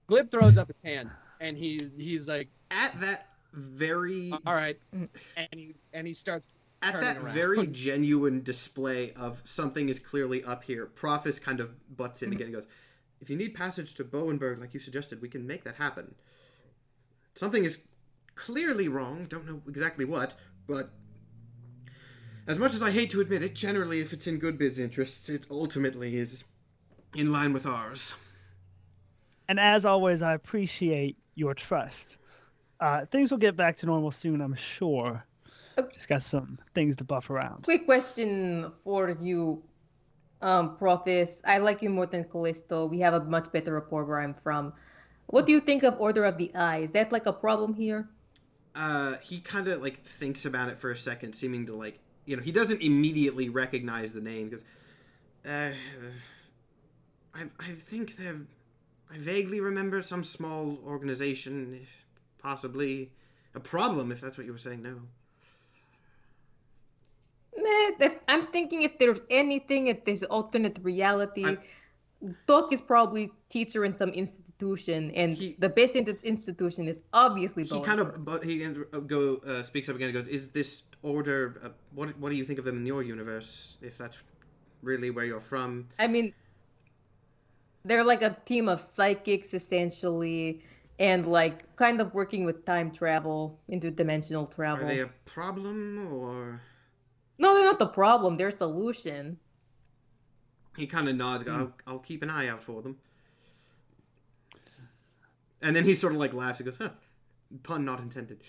Glib throws up his hand, and he's like, at that very all right, and he starts at that around. very genuine display of something is clearly up here. Prophis kind of butts in again and goes, "If you need passage to Bowenberg, like you suggested, we can make that happen. Something is clearly wrong. Don't know exactly what, but as much as I hate to admit it, generally, if it's in Goodbid's interests, it ultimately is in line with ours." And as always, I appreciate your trust. Things will get back to normal soon, I'm sure. Just got some things to buff around. Quick question for you. Prophis. I like you more than Callisto. We have a much better rapport where I'm from. What do you think of Order of the Eye? Is that like a problem here? He kind of like thinks about it for a second, seeming to like, he doesn't immediately recognize the name because, I think I vaguely remember some small organization, possibly a problem, if that's what you were saying. No. I'm thinking if there's anything, if there's alternate reality, Doc is probably teacher in some institution, and the best institution is obviously Bowenburg. He speaks up again and goes, "Is this order? What do you think of them in your universe? If that's really where you're from?" I mean, they're like a team of psychics essentially, and like kind of working with time travel, interdimensional travel. Are they a problem or? No, they're not the problem. They're a solution. He kind of nods. I'll keep an eye out for them. And then he sort of like laughs. He goes, "Huh, pun not intended."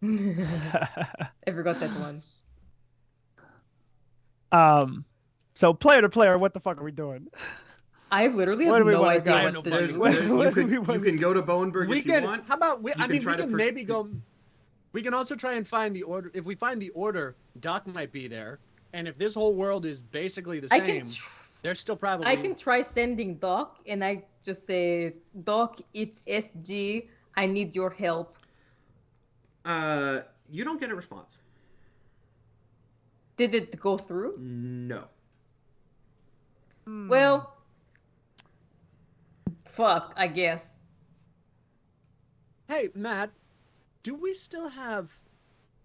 I forgot that one. So player to player, what the fuck are we doing? I literally have no idea what to do. You can go to Bowenburg if you want. How about we can maybe go. We can also try and find the order. If we find the order, Doc might be there. And if this whole world is basically the same, they're still probably... I can try sending Doc, and I just say, Doc, it's SG. I need your help. You don't get a response. Did it go through? No. Well, fuck, I guess. Hey, Matt, do we still have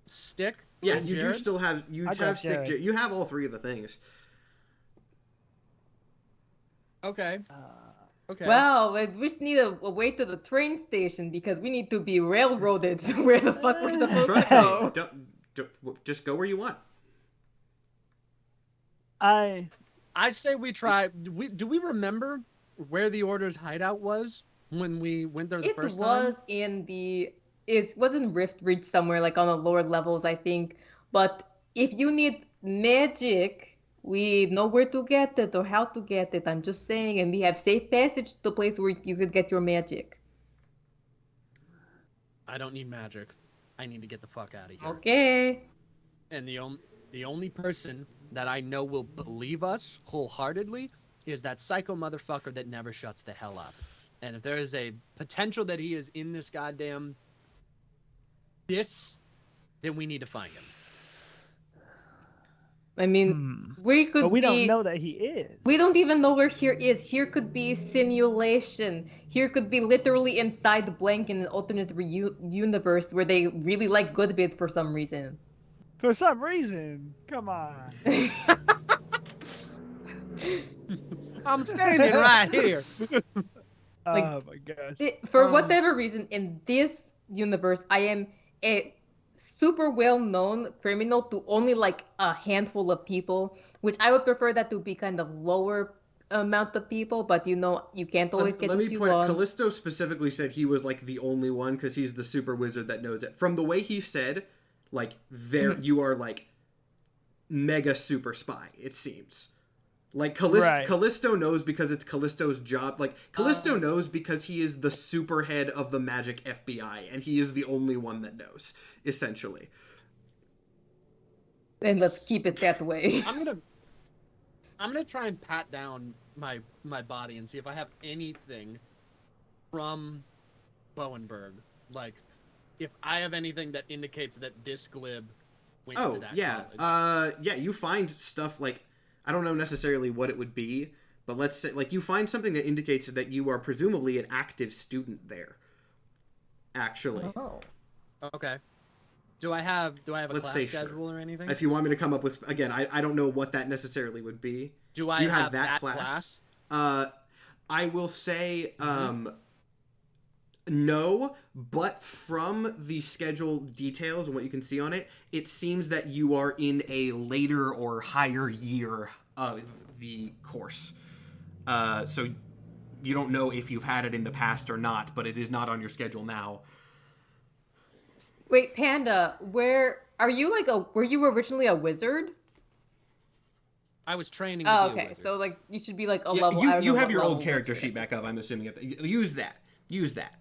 Stick? Yeah, you do still have. You have Stick. You have all three of the things. Okay. Okay. Well, we just need a way to the train station because we need to be railroaded to where the fuck we're supposed to go. Don't, just go where you want. I say we try. Do we remember where the Order's hideout was when we went there the first time? It was in Rift Ridge somewhere, like on the lower levels, I think. But if you need magic, we know where to get it or how to get it. I'm just saying, and we have safe passage to the place where you could get your magic. I don't need magic. I need to get the fuck out of here. Okay. And the only person that I know will believe us wholeheartedly is that psycho motherfucker that never shuts the hell up. And if there is a potential that he is in this goddamn then we need to find him. I mean, we don't know that he is. We don't even know where here is. Here could be simulation. Here could be literally inside the blank in an alternate universe where they really like good bits for some reason. For some reason? Come on. I'm standing right here. Oh my gosh. For whatever reason, in this universe, I am a super well-known criminal to only like a handful of people, which I would prefer that to be kind of lower amount of people, but you can't always get what you want. Let me point, Callisto specifically said he was like the only one because he's the super wizard that knows it. From the way he said, like, you are like mega super spy, it seems. Like, Callisto knows because it's Callisto's job. Like, Callisto knows because he is the super head of the magic FBI, and he is the only one that knows, essentially. And let's keep it that way. I'm gonna try and pat down my body and see if I have anything from Bowenburg. Like, if I have anything that indicates that this glib went to that college. Yeah, you find stuff like, I don't know necessarily what it would be, but let's say, like, you find something that indicates that you are presumably an active student there. Actually. Oh. Okay. Do I have a class schedule or anything? If you want me to come up with, again, I don't know what that necessarily would be. Do you have that class? I will say, no, but from the schedule details and what you can see on it, it seems that you are in a later or higher year of the course. So you don't know if you've had it in the past or not, but it is not on your schedule now. Wait, Panda, were you originally a wizard? I was training to Oh, be a okay. wizard. So like you should be like a Yeah, level. I don't you know have what your level old character wizard sheet is. back up. I'm assuming. Use that. Use that.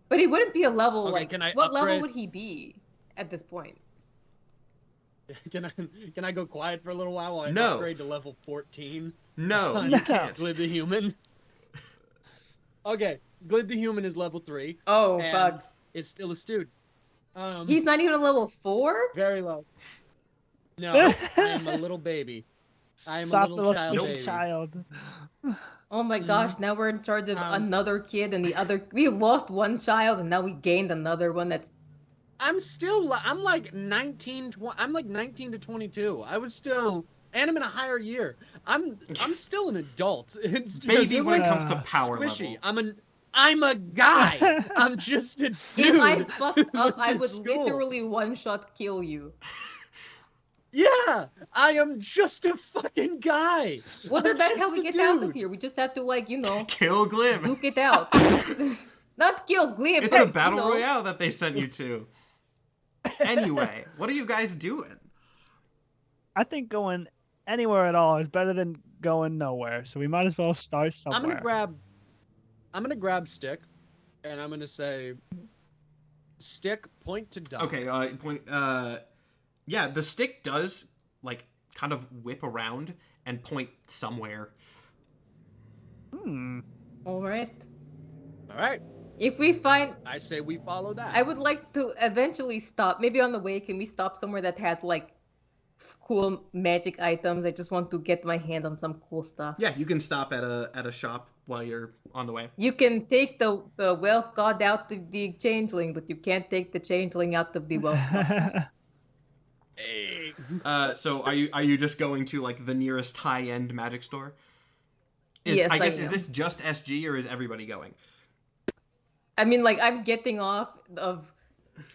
But he wouldn't be a level. Okay, like can I what level upgrade? would he be at this point? Can I go quiet for a little while I No. upgrade to level 14? No, on you can't. Glib the Human. Okay, Glib the Human is level 3. Oh and fuck. is still a student. He's not even a level 4. Very low. No, I am a little baby. I am Soft a little little child squishy baby. child. Oh my gosh! Now we're in charge of Um, another kid, and we lost one child, and now we gained another one. That's I'm like 19, I'm like 19 to 22. I was still, and I'm in a higher year. I'm still an adult. It's just Baby when it comes to power squishy. level. I'm a guy. I'm just a dude. if I fucked up, I went to would school. literally one-shot kill you. Yeah, I am just a fucking guy. Well, I'm that's how just we a get out of dude. here. We just have to like Kill Glib. duke it out. Not kill Glib. It's but, a battle royale that they sent you to. Anyway, what are you guys doing? I think going anywhere at all is better than going nowhere. So we might as well start somewhere. I'm gonna grab stick, and I'm gonna say, stick, point to dot. Okay, yeah, the stick does like kind of whip around and point somewhere. All right. All right. If we find, I say we follow that. I would like to eventually stop. Maybe on the way, can we stop somewhere that has like cool magic items? I just want to get my hand on some cool stuff. Yeah, you can stop at a shop while you're on the way. You can take the wealth god out of the changeling, but you can't take the changeling out of the wealth god. Hey. So are you just going to like the nearest high-end magic store? Yes, I guess am. is this just SG or is everybody going? I mean, like I'm getting off of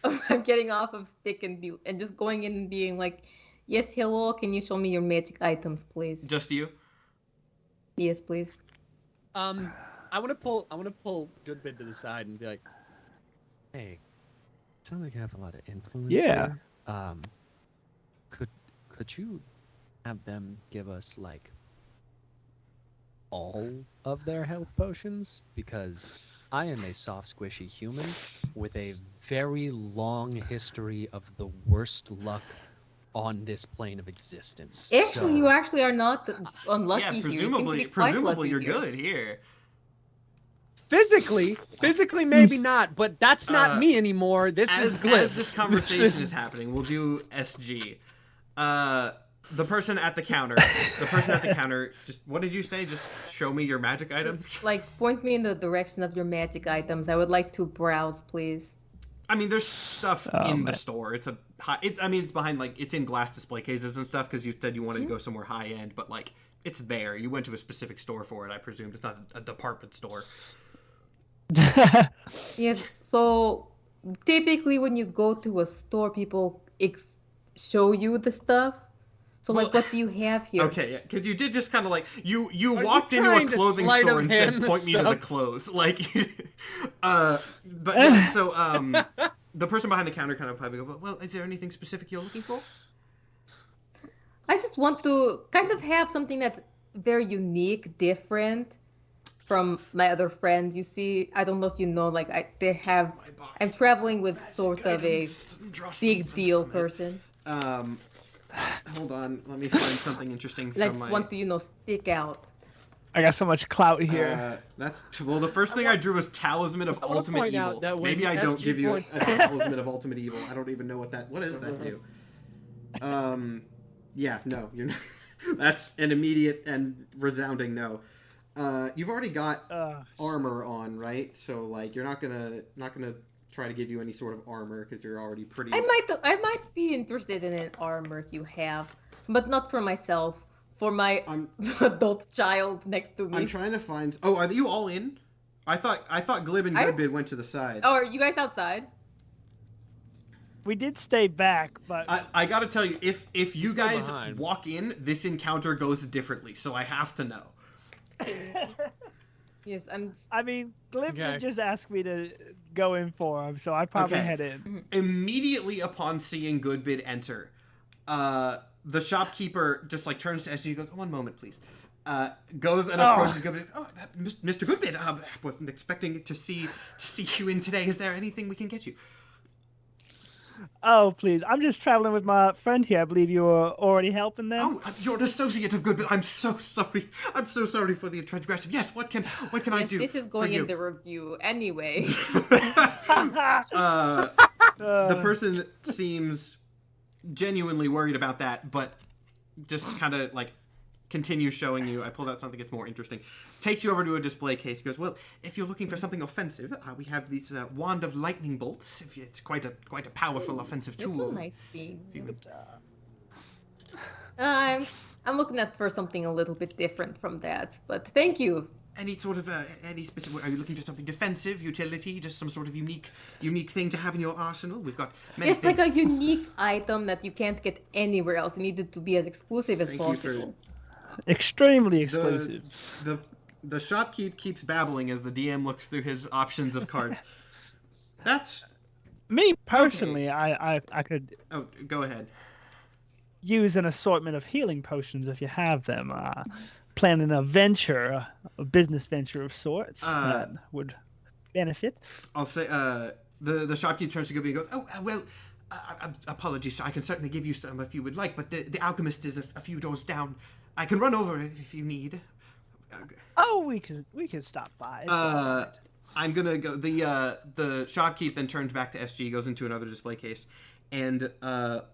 stick and just going in and being like, yes, hello, can you show me your magic items, please? Just you? Yes, please. I want to pull Goodbid to the side and be like, hey, sounds like you have a lot of influence. Yeah. Here. Could you have them give us like all of their health potions? Because I am a soft, squishy human with a very long history of the worst luck on this plane of existence. Actually, you actually are not unlucky Yeah, here. You seem to be quite presumably lucky you're here. good here. Physically maybe not, but that's not me anymore. This is Glib. As this conversation is happening, we'll do SG. The person at the counter. Just what did you say? Just show me your magic items. Like, point me in the direction of your magic items. I would like to browse, please. I mean, there's stuff in the store. It's behind it's in glass display cases and stuff because you said you wanted to go somewhere high end, but like it's there. You went to a specific store for it. I presumed it's not a department store. Yes. So typically, when you go to a store, people show you the stuff. So like, what do you have here? Okay, yeah, because you did just kind of like you Are walked you into a trying to clothing sleight store of and said, hand the "Point me to the stuff?" clothes." Like, but yeah, so the person behind the counter kind of probably go, "Well, is there anything specific you're looking for?" I just want to kind of have something that's very unique, different from my other friends. You see, I don't know if you know, like I'm traveling with sort of a big deal person. Hold on, let me find something interesting. And I just want to, stick out. I got so much clout here. The first thing I drew was Talisman of Ultimate point out Evil. that when Maybe I don't SG give you a points- Talisman of Ultimate Evil. I don't even know what does that do? Yeah, no, you're not. That's an immediate and resounding no. You've already got armor on, right? So like, you're not gonna try to give you any sort of armor because you're already pretty. I might be interested in an armor if you have, but not for myself. For my adult child next to me. I'm trying to find. Oh, are you all in? I thought Glib and Goodbid went to the side. Oh, are you guys outside? We did stay back, but I gotta tell you, if you still guys behind. walk in, this encounter goes differently. So I have to know. Yes, I'm. I mean, Glib Okay. just asked me to go in for him, so I probably Okay. head in. Immediately upon seeing Goodbid enter, The shopkeeper just like turns to SG and goes, "One moment, please." Goes and approaches. Goes, "Oh, Mr. Goodbid, I wasn't expecting to see you in today. Is there anything we can get you?" Oh, please. I'm just traveling with my friend here. I believe you were already helping them. Oh, you're an associate of Goodbid. I'm so sorry. I'm so sorry for the transgression. Yes, what can I do? This is going in the review anyway. The person seems genuinely worried about that, but just kind of like continues showing you. I pulled out something that's more interesting. Takes you over to a display case. He goes, "Well, if you're looking for something offensive, we have these wand of lightning bolts. It's quite a powerful offensive tool." It's a nice thing. I'm looking for something a little bit different from that, but thank you. Any sort of any specific? Are you looking for something defensive, utility, just some sort of unique thing to have in your arsenal? We've got many It's things. like a unique item that you can't get anywhere else. It needed to be as exclusive as possible. Extremely exclusive. The shopkeep keeps babbling as the DM looks through his options of cards. That's Me personally, I could oh, go ahead. use an assortment of healing potions if you have them. Planning a venture, a business venture of sorts that would benefit. I'll say the shopkeep turns to Goodby and goes, "Oh, well, apologies, sir. I can certainly give you some if you would like, but the alchemist is a few doors down. I can run over it if you need." Oh, we could stop by. It's all right. I'm gonna go. The shopkeep then turns back to SG, goes into another display case, and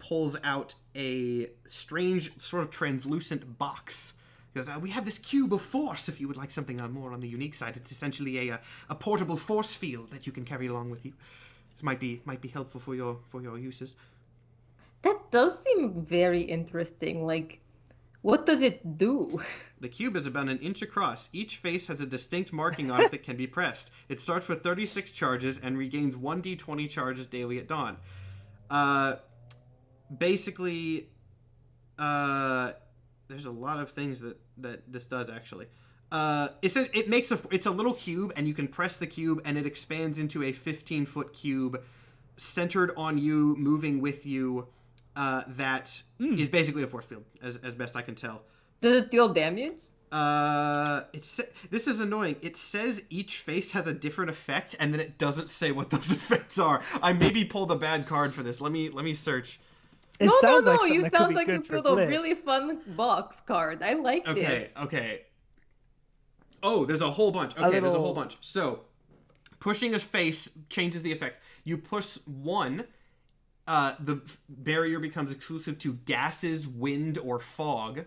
pulls out a strange sort of translucent box. He goes, "We have this cube of force. If you would like something more on the unique side, it's essentially a portable force field that you can carry along with you. This might be helpful for your uses." That does seem very interesting. Like, what does it do? The cube is about an inch across. Each face has a distinct marking on it that can be pressed. It starts with 36 charges and regains 1d20 charges daily at dawn. Basically, there's a lot of things that this does actually. It's a little cube, and you can press the cube, and it expands into a 15-foot cube centered on you, moving with you. That is basically a force field, as best I can tell. Does it deal damage? This is annoying. It says each face has a different effect, and then it doesn't say what those effects are. I maybe pulled a bad card for this. Let me search. It No. like You that could sound be like you good for pulled a Blitz. really fun box card. I like this. Okay. Oh, there's a whole bunch. Okay, there's a whole bunch. So, pushing a face changes the effect. You push one, the barrier becomes exclusive to gases, wind, or fog.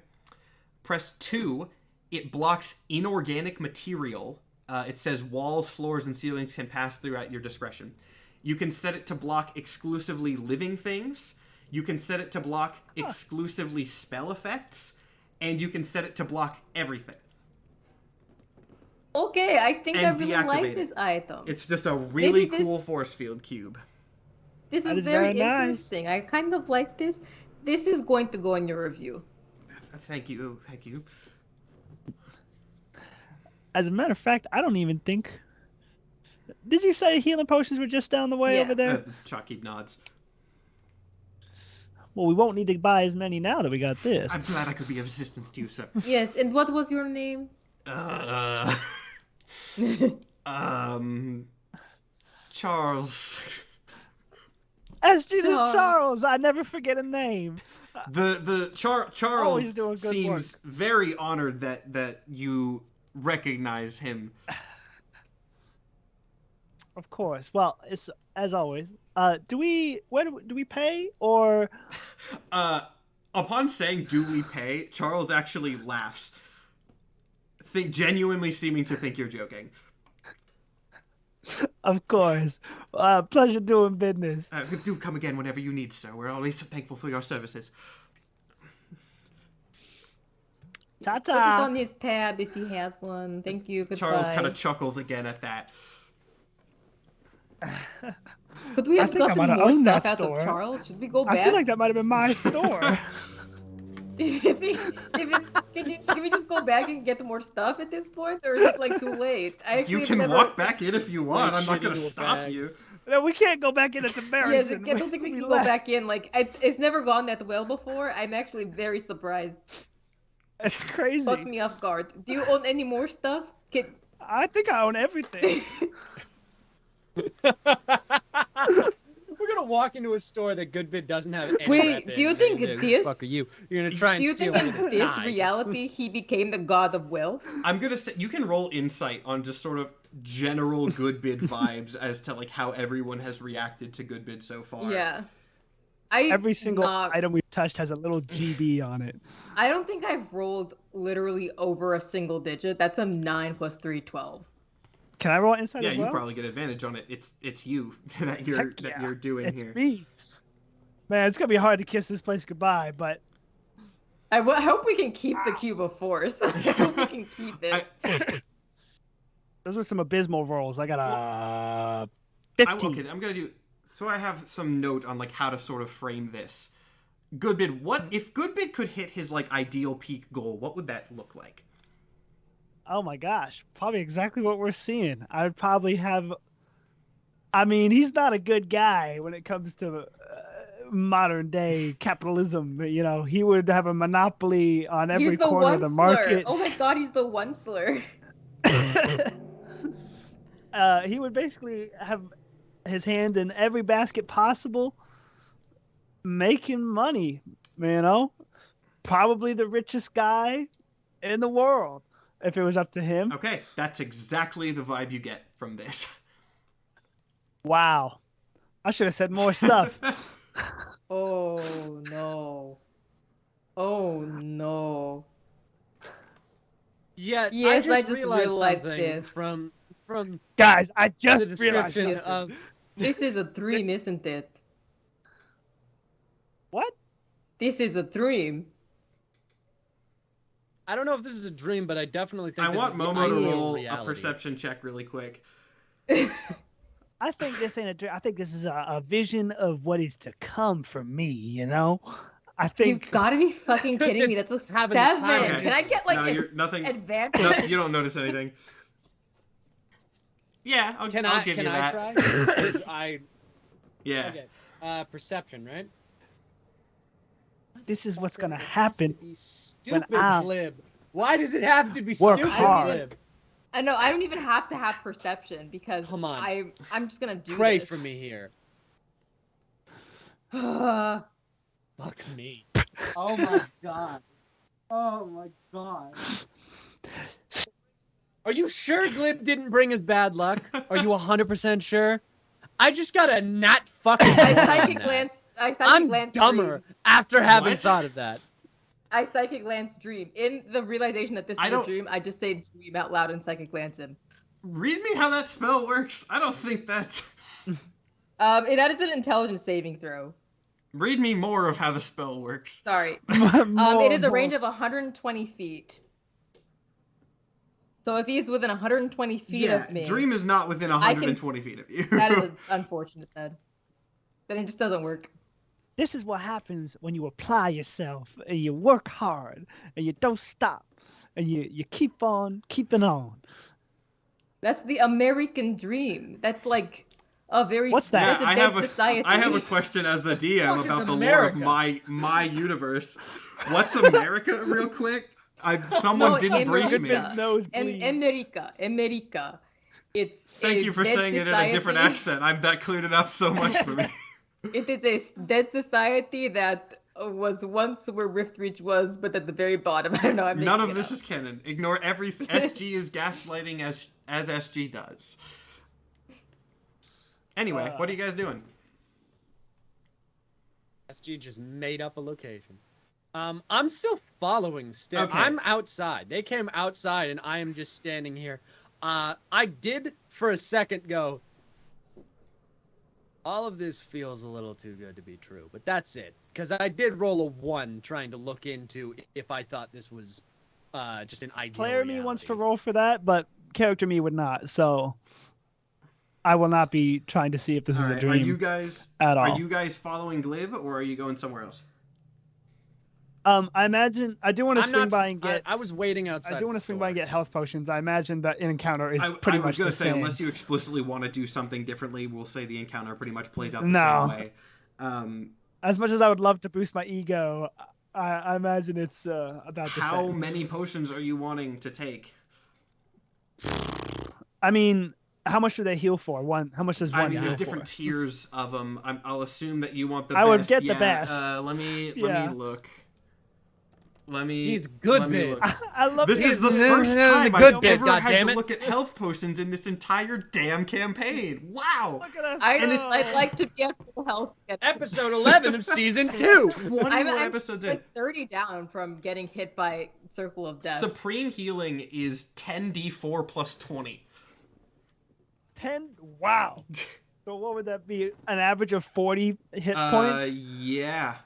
Press 2, it blocks inorganic material. It says walls, floors, and ceilings can pass through at your discretion. You can set it to block exclusively living things. You can set it to block exclusively spell effects. And you can set it to block everything. Okay, I think I And really deactivate like it. this item. It's just a really Maybe cool this- force field cube. This That is is very very nice. interesting. I kind of like this. This is going to go in your review. Thank you. As a matter of fact, I don't even think. Did you say healing potions were just down the way Yeah. over there? The shopkeep nods. Well, we won't need to buy as many now that we got this. I'm glad I could be of assistance to you, sir. Yes, and what was your name? Charles. SG, this is Charles. Charles. I never forget a name. Charles Always doing good seems very honored that you recognize him. Of course. Well, it's as always. Do we pay or? Upon saying "do we pay," Charles actually laughs, genuinely seeming to think you're joking. Of course. Pleasure doing business. Do come again whenever you need, sir. We're always thankful for your services. Ta Put it ta. on his tab if he has one. Thank you. Goodbye. Charles kind of chuckles again at that. Could we have think I gotten might have more owned stuff that out store. of Charles? Should we go I back? feel like that might have been my store. Can we just go back and get more stuff at this point, or is it like too late? I actually You have can never... walk back in if you want. Like I'm not shit going to into a stop bag. you. No, we can't go back in. It's Yes, embarrassing. I don't think we can go back in. Like, it's never gone that well before. I'm actually very surprised. It's crazy. Caught me off guard. Do you own any more stuff? I think I own everything. We're gonna walk into a store that Goodbid doesn't have any Wait, rep in, do you and think you're gonna be this- like, fuck are you? You're gonna try and Do you steal think it in with a this knife. reality he became the god of wealth? I'm gonna say you can roll insight on just sort of general Goodbid vibes as to like how everyone has reacted to Goodbid so far. Yeah. Every single not- item we've touched has a little GB on it. I don't think I've rolled literally over a single digit. That's a 9 plus 3, 12. Can I roll insight Yeah, as you well? probably get advantage on it. It's you that Heck yeah. you're doing It's here. me. Man, it's gonna be hard to kiss this place goodbye, but I hope we can keep the cube of force. I hope we can keep it. those were some abysmal rolls. I got a 15. Okay, I'm gonna do. So I have some note on like how to sort of frame this. Goodbid, what if Goodbid could hit his like ideal peak goal? What would that look like? Oh my gosh, probably exactly what we're seeing. I'd probably have. I mean, he's not a good guy when it comes to modern day capitalism. You know, he would have a monopoly on every He's the corner of the market. Oh my god, he's the one slur. He would basically have his hand in every basket possible, making money. You know, probably the richest guy in the world if it was up to him. Okay, that's exactly the vibe you get from this. Wow, I should have said more stuff. Oh no. Oh no. Yeah, Yes, I just realized realized something this. from Guys, I the just realized description Yes. of This is a dream, isn't it? what? This is a dream. I don't know if this is a dream, but I definitely think I this want is the Momo to ideal roll a reality. perception check really quick. I think this ain't a dream. I think this is a vision of what is to come for me. You know, I think. You've got to be fucking kidding me. That's a Having the 7. time. Okay. Can I get like no, an you're nothing. advantage? No, you don't notice anything. Yeah, I'll give you Can I that. try? 'Cause I Yeah. okay. Perception, right? This is what's gonna It has to happen. be stupid, I Glib. Why does it have to be work stupid, hard. Glib? I know. I don't even have to have perception because Come on. I'm just gonna do Pray this. for me here. Uh, Fuck me. Oh my god. Oh my god. Are you sure Glib didn't bring us bad luck? Are you 100% sure? I just got a not fucking. I on psychic that. glance. I psychic I'm glance dumber Dream. after having What? thought of that. I psychic glance dream. In the realization that this I is a don't- dream, I just say dream out loud and psychic glance him. Read me how that spell works. I don't think that's. That is an intelligence saving throw. Read me more of how the spell works. Sorry. More It is a and range more. of 120 feet. So if he's within 120 feet Yeah, of me, Dream is not within 120 feet of you. that is unfortunate then. Then it just doesn't work. This is what happens when you apply yourself and you work hard and you don't stop and you keep on keeping on. That's the American dream. That's like a very What's that? That's a I dead have society. I have a question as the DM fuck is about the lore of America? my universe. What's America, real quick? Someone No, didn't brief me. America. Nosebleed. America. It's Thank a you for dead saying it in a different society. accent. That cleared it up so much for me. It is a dead society that was once where Riftreach was, but at the very bottom. I don't know. I'm None making of it this up. is canon. Ignore every SG is gaslighting as SG does. Anyway, what are you guys doing? SG just made up a location. I'm still following still. Okay. I'm outside. They came outside and I am just standing here. I did for a second go, all of this feels a little too good to be true, but that's it. Because I did roll a 1 trying to look into if I thought this was just an ideal Player reality. me wants to roll for that, but character me would not. So I will not be trying to see if this is All a right, dream are at you all. guys following Glib or are you going somewhere else? I imagine I do want to I'm swing not. by and get. I was waiting outside. I do want to swing by and get health potions. I imagine that encounter is I pretty was much gonna the say, same. unless you explicitly want to do something differently, we'll say the encounter pretty much plays out the No. same way. As much as I would love to boost my ego, I imagine it's about the How same. many potions are you wanting to take? I mean, how much do they heal for? One. How much does one I mean, heal there's different for? tiers of them. I'll assume that you want the I best. would get the Yeah, best. let me Yeah. look. Let me. He's good let me bit. look. I love This it. is the first time good I've bit, ever had to goddammit. look at health potions in this entire damn campaign. Wow. Look at us. I'd like to be at full health. Episode 11 of season 2. 20 I'm more episodes in. like 30 down from getting hit by Circle of Death. Supreme healing is 10d4 plus 20. 10. Wow. So what would that be? An average of 40 hit points? Yeah.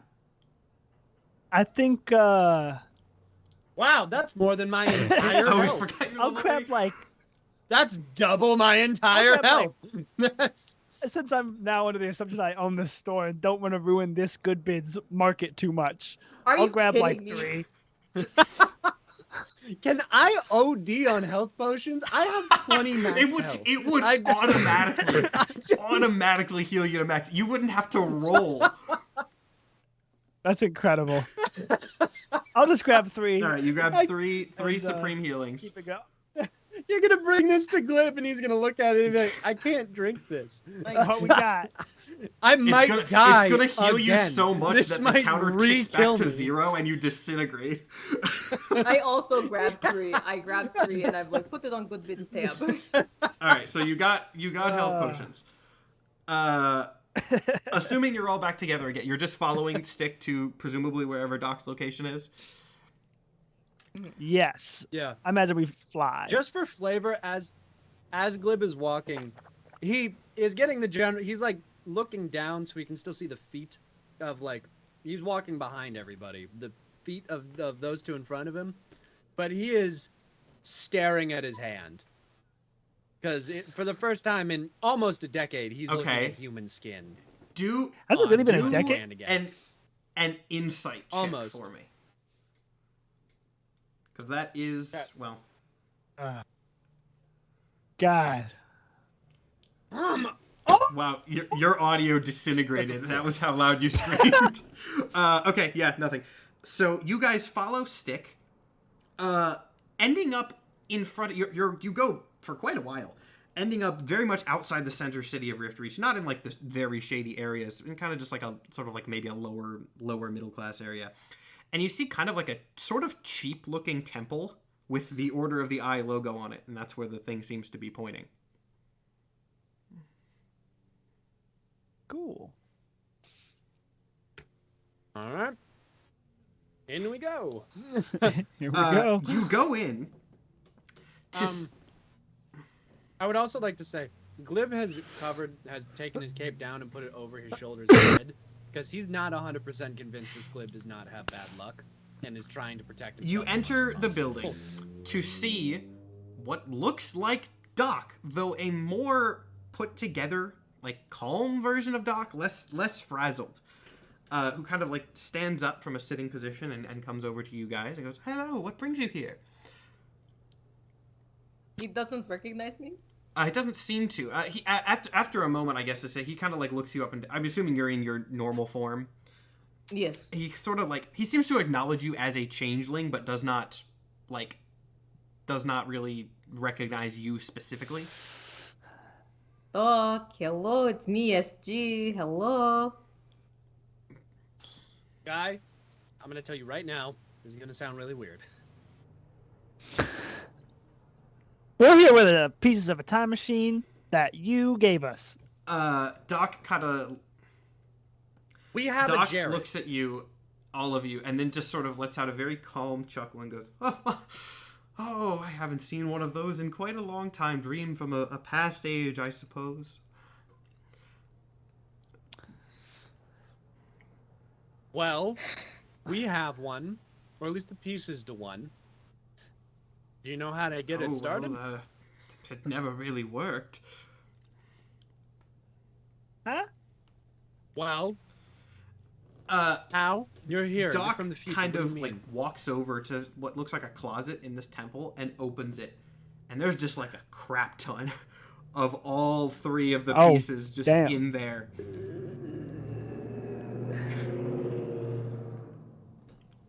I think Wow, that's more than my entire Oh, we health. forgot your I'll level grab eight. like That's double my entire I'll grab, health. That's since I'm now under the assumption I own this store and don't want to ruin this good bids market too much. Are I'll you grab kidding like me? 3. Can I OD on health potions? I have 20 max health. It would I- automatically heal you to max. You wouldn't have to roll. That's incredible. I'll just grab 3. All right, you grab I- three and, supreme healings. Keep it going. You're gonna bring this to Glib and he's gonna look at it and be like, I can't drink this. What we got? I might die. It's gonna heal you again. so much This that the might counter ticks re-kill back to me. 0 and you disintegrate. I also grabbed 3. I grabbed 3 and I've like put it on good bits tab. All right, so you got health potions. Assuming you're all back together again, you're just following Stick to presumably wherever Doc's location is. Yes. Yeah. I imagine we fly. Just for flavor, as Glib is walking, he is getting the general. He's like looking down so he can still see the feet of like he's walking behind everybody. The feet of those two in front of him, but he is staring at his hand because for the first time in almost a decade, he's looking Okay. at human skin. Has it really been do a decade? and again. An insight check Almost. for me. Because that is, well... God. Wow, your audio disintegrated. That was how loud you screamed. Okay, yeah, nothing. So you guys follow Stick, ending up in front of... You go for quite a while, ending up very much outside the center city of Rift Reach, not in like this very shady areas, in kind of just like a sort of like maybe a lower middle class area. And you see kind of like a sort of cheap looking temple with the Order of the Eye logo on it, and that's where the thing seems to be pointing. Cool. All right, in we go. Here we go. You go in. I would also like to say, Glib has taken his cape down and put it over his shoulders and head, because he's not 100% convinced this Glib does not have bad luck, and is trying to protect himself. You as much enter as the possible. building to see what looks like Doc, though a more put together, like calm version of Doc, less frazzled, who kind of like stands up from a sitting position and comes over to you guys and goes, "Hello, what brings you here?" He doesn't recognize me? It doesn't seem to. He after a moment, I guess to say, he kind of like looks you up, and I'm assuming you're in your normal form. Yes. He sort of like he seems to acknowledge you as a changeling, but does not really recognize you specifically. Oh, hello, it's me, SG. Hello. Guy, I'm gonna tell you right now, this is gonna sound really weird. We're here with the pieces of a time machine that you gave us. Doc kind of We have a Doc Jared. looks at you, all of you, and then just sort of lets out a very calm chuckle and goes, "Oh, I haven't seen one of those in quite a long time. Dream from a past age, I suppose." Well, we have one, or at least the pieces to one. Do you know how to get it started? Well, it never really worked. Huh? Well, How? You're here. You're Doc from the future. kind What do of you like mean? walks over to what looks like a closet in this temple and opens it, and there's just like a crap ton of all 3 of the pieces just damn. in there.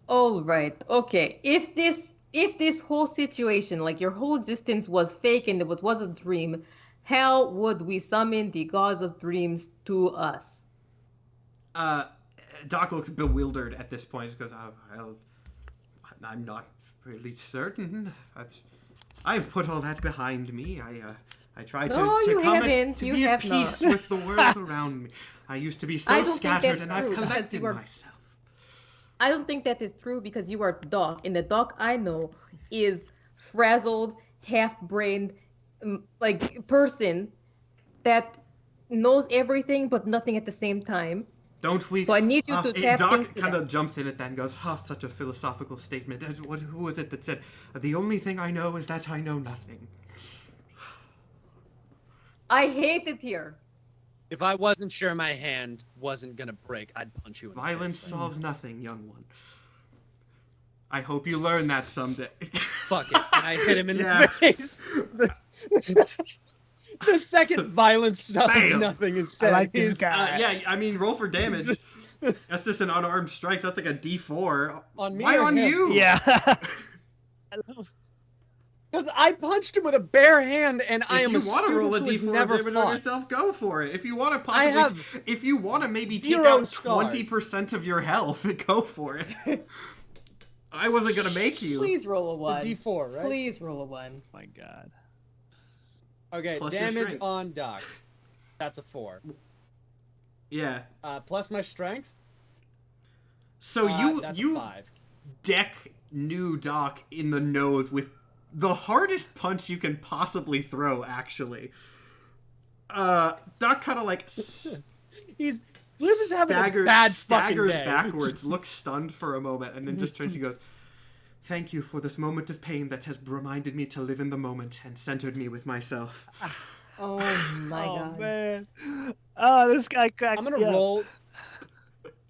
All right. Okay. If this whole situation, like your whole existence was fake and it was a dream, how would we summon the gods of dreams to us? Doc looks bewildered at this point. He goes, I'm not really certain. I've put all that behind me. I try to, No, you come haven't. to You be at have not. peace with the world around me. I used to be I so don't think scattered, that's and I've true, because collected you are- myself. I don't think that is true because you are Doc, and the Doc I know is frazzled, half-brained, like person that knows everything but nothing at the same time. Don't we? So I need you to tap Doc into kind that. of jumps in at that and goes, "Oh, such a philosophical statement. Who was it that said, the only thing I know is that I know nothing." I hate it here. If I wasn't sure my hand wasn't gonna break, I'd punch you in the Violence face. solves nothing, young one. I hope you learn that someday. Fuck it. And I hit him in Yeah. the face. The second violence stuff is Bam. nothing is I said. like this He's- guy. Yeah, I mean, roll for damage. That's just an unarmed strike. That's like a D4. On me Why or on him? you? Yeah. Because I punched him with a bare hand, and I am a If you want to roll a student who has D4 never damage on fought. yourself, go for it. If you want to I possibly, have if you want to maybe take 0 out scars. 20% of your health, go for it. I wasn't gonna make you. Please roll a 1. The D4, right? Please roll a 1. My God. Okay, Plus your damage strength. on Doc. That's a 4. Yeah. Plus my strength. So That's you a 5. deck new Doc in the nose with the hardest punch you can possibly throw. Actually, Doc kind of like He's Flip is having a bad fucking staggers day. backwards, looks stunned for a moment, and then just turns and goes, "Thank you for this moment of pain that has reminded me to live in the moment and centered me with myself." Oh my Oh god. man. Oh, this guy cracks. I'm gonna me up. roll.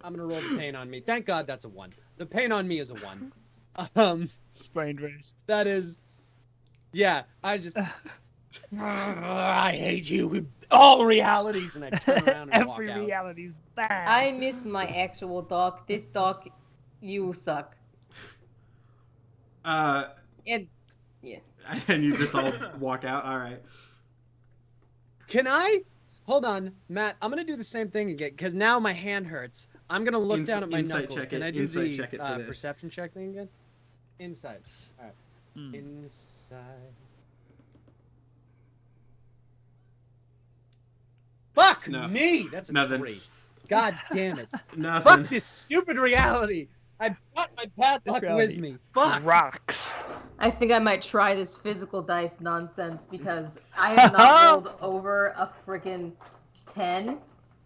I'm gonna roll the pain on me. Thank God that's a 1. The pain on me is a 1. Sprained wrist. That is. Yeah, I just. I hate you with all realities, and I turn around and walk Every out. reality's bad. I miss my actual Doc. This Doc, you suck. And And yeah. and you just all walk out. All right. Can I? Hold on, Matt. I'm gonna do the same thing again because now my hand hurts. I'm gonna look down at my Insight knuckles. check Can it. I do Insight the check it for this. perception check thing again? Inside. All right. Hmm. Inside. Fuck No. me. That's a Nothing. 3. God damn it. Nothing. Fuck this stupid reality. I brought my bad This luck reality with me. Fuck. Rocks. I think I might try this physical dice nonsense because I have not rolled over a freaking 10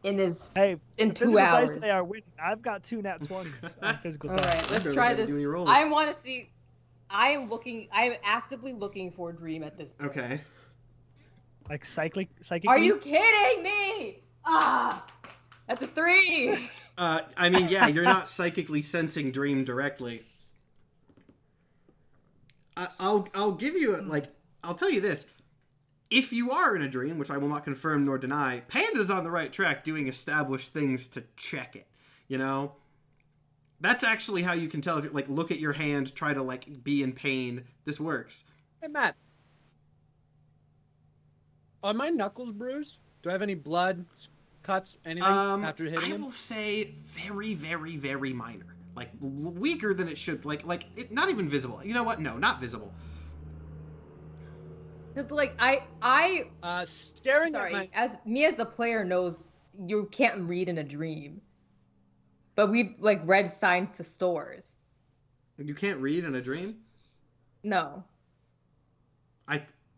in this Hey, in the 2 physical hours. dice, they are winning. I've got 2 nat 20s on physical All dice. right, let's Go try ahead and this. do your rolls. I want to see. I am actively looking for a dream at this point. Okay. Like psychically. Are you kidding me? Ah, that's a 3. I mean, yeah, you're not psychically sensing dream directly. I'll give you I'll tell you this. If you are in a dream, which I will not confirm nor deny, Panda's on the right track doing established things to check it. You know? That's actually how you can tell if you look at your hand, try to be in pain. This works. Hey, Matt. Are my knuckles bruised? Do I have any blood, cuts, anything after hitting I him? will say very, very, very minor. Weaker than it should. Not even visible. You know what? No, not visible. Because I Staring sorry, at my... as the player knows, you can't read in a dream. But we've read signs to stores. You can't read in a dream? No,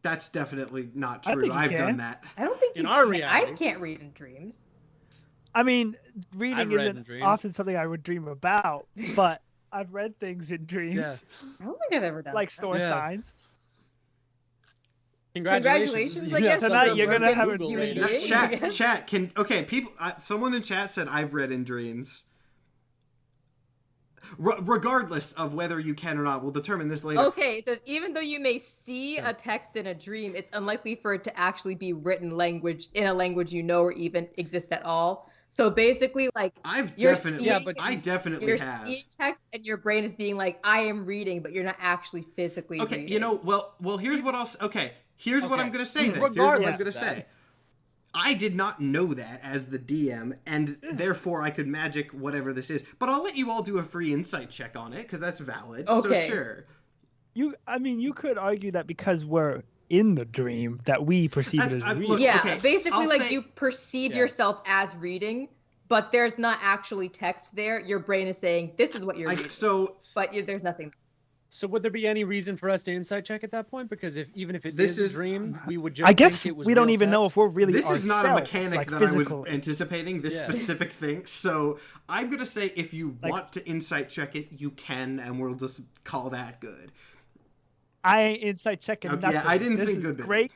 That's definitely not I true. think you I've can. done that. I don't think In you our can. reality. I can't read in dreams. I mean, I've reading read in isn't dreams. often something I would dream about, but I've read things in dreams, I don't think I've ever done like that. store Yeah. signs. Congratulations, I Yeah, guess. Tonight for you're gonna have a Google dream. being, I Chat, guess. chat. People. Someone in chat said I've read in dreams. regardless of whether you can or not, we'll determine this later. Okay, it says even though you may see a text in a dream, it's unlikely for it to actually be written in a language you know or even exist at all. So basically, like I definitely you're have. seeing text and your brain is being like, I am reading, but you're not actually physically reading. You know, well, here's what else. Okay, here's what I'm gonna say then. Here's what I'm gonna say. I did not know that as the DM, and therefore I could magic whatever this is. But I'll let you all do a free insight check on it, because that's valid. Okay. So sure. You could argue that because we're in the dream that we perceive it as reading. Basically, you perceive yourself as reading, but there's not actually text there. Your brain is saying, this is what you're reading. But there's nothing. So would there be any reason for us to insight check at that point? Because even if it is a dream, we would just I guess think it was we don't real even text. know if we're really This is not a mechanic that physically. I was anticipating, this specific thing. So I'm going to say if you want to insight check it, you can, and we'll just call that good. I ain't insight checking nothing. Yeah, I didn't this think is good. Great.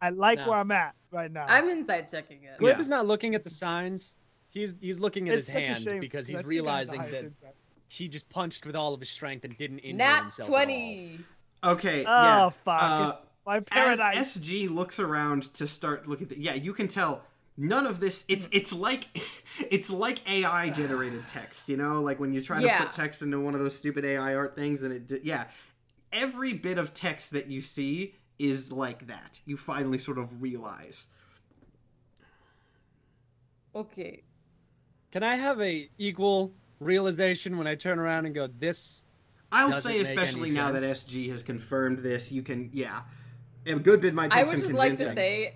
I like where I'm at right now. I'm insight checking it. Glib is not looking at the signs. He's looking at his such a hand shame, because he's I think realizing I'm the that highest insight. he just punched with all of his strength and didn't injure Nat himself 20. Okay, Oh, fuck. My paradise. As SG looks around to start looking at you can tell none of this it's like AI generated text, you know, like when you try to put text into one of those stupid AI art things and every bit of text that you see is like that. You finally sort of realize. Okay. Can I have a equal realization when I turn around and go, this I'll doesn't say, make especially any now that sense? SG has confirmed this, you can, a good bit might take some convincing. I would just like to say,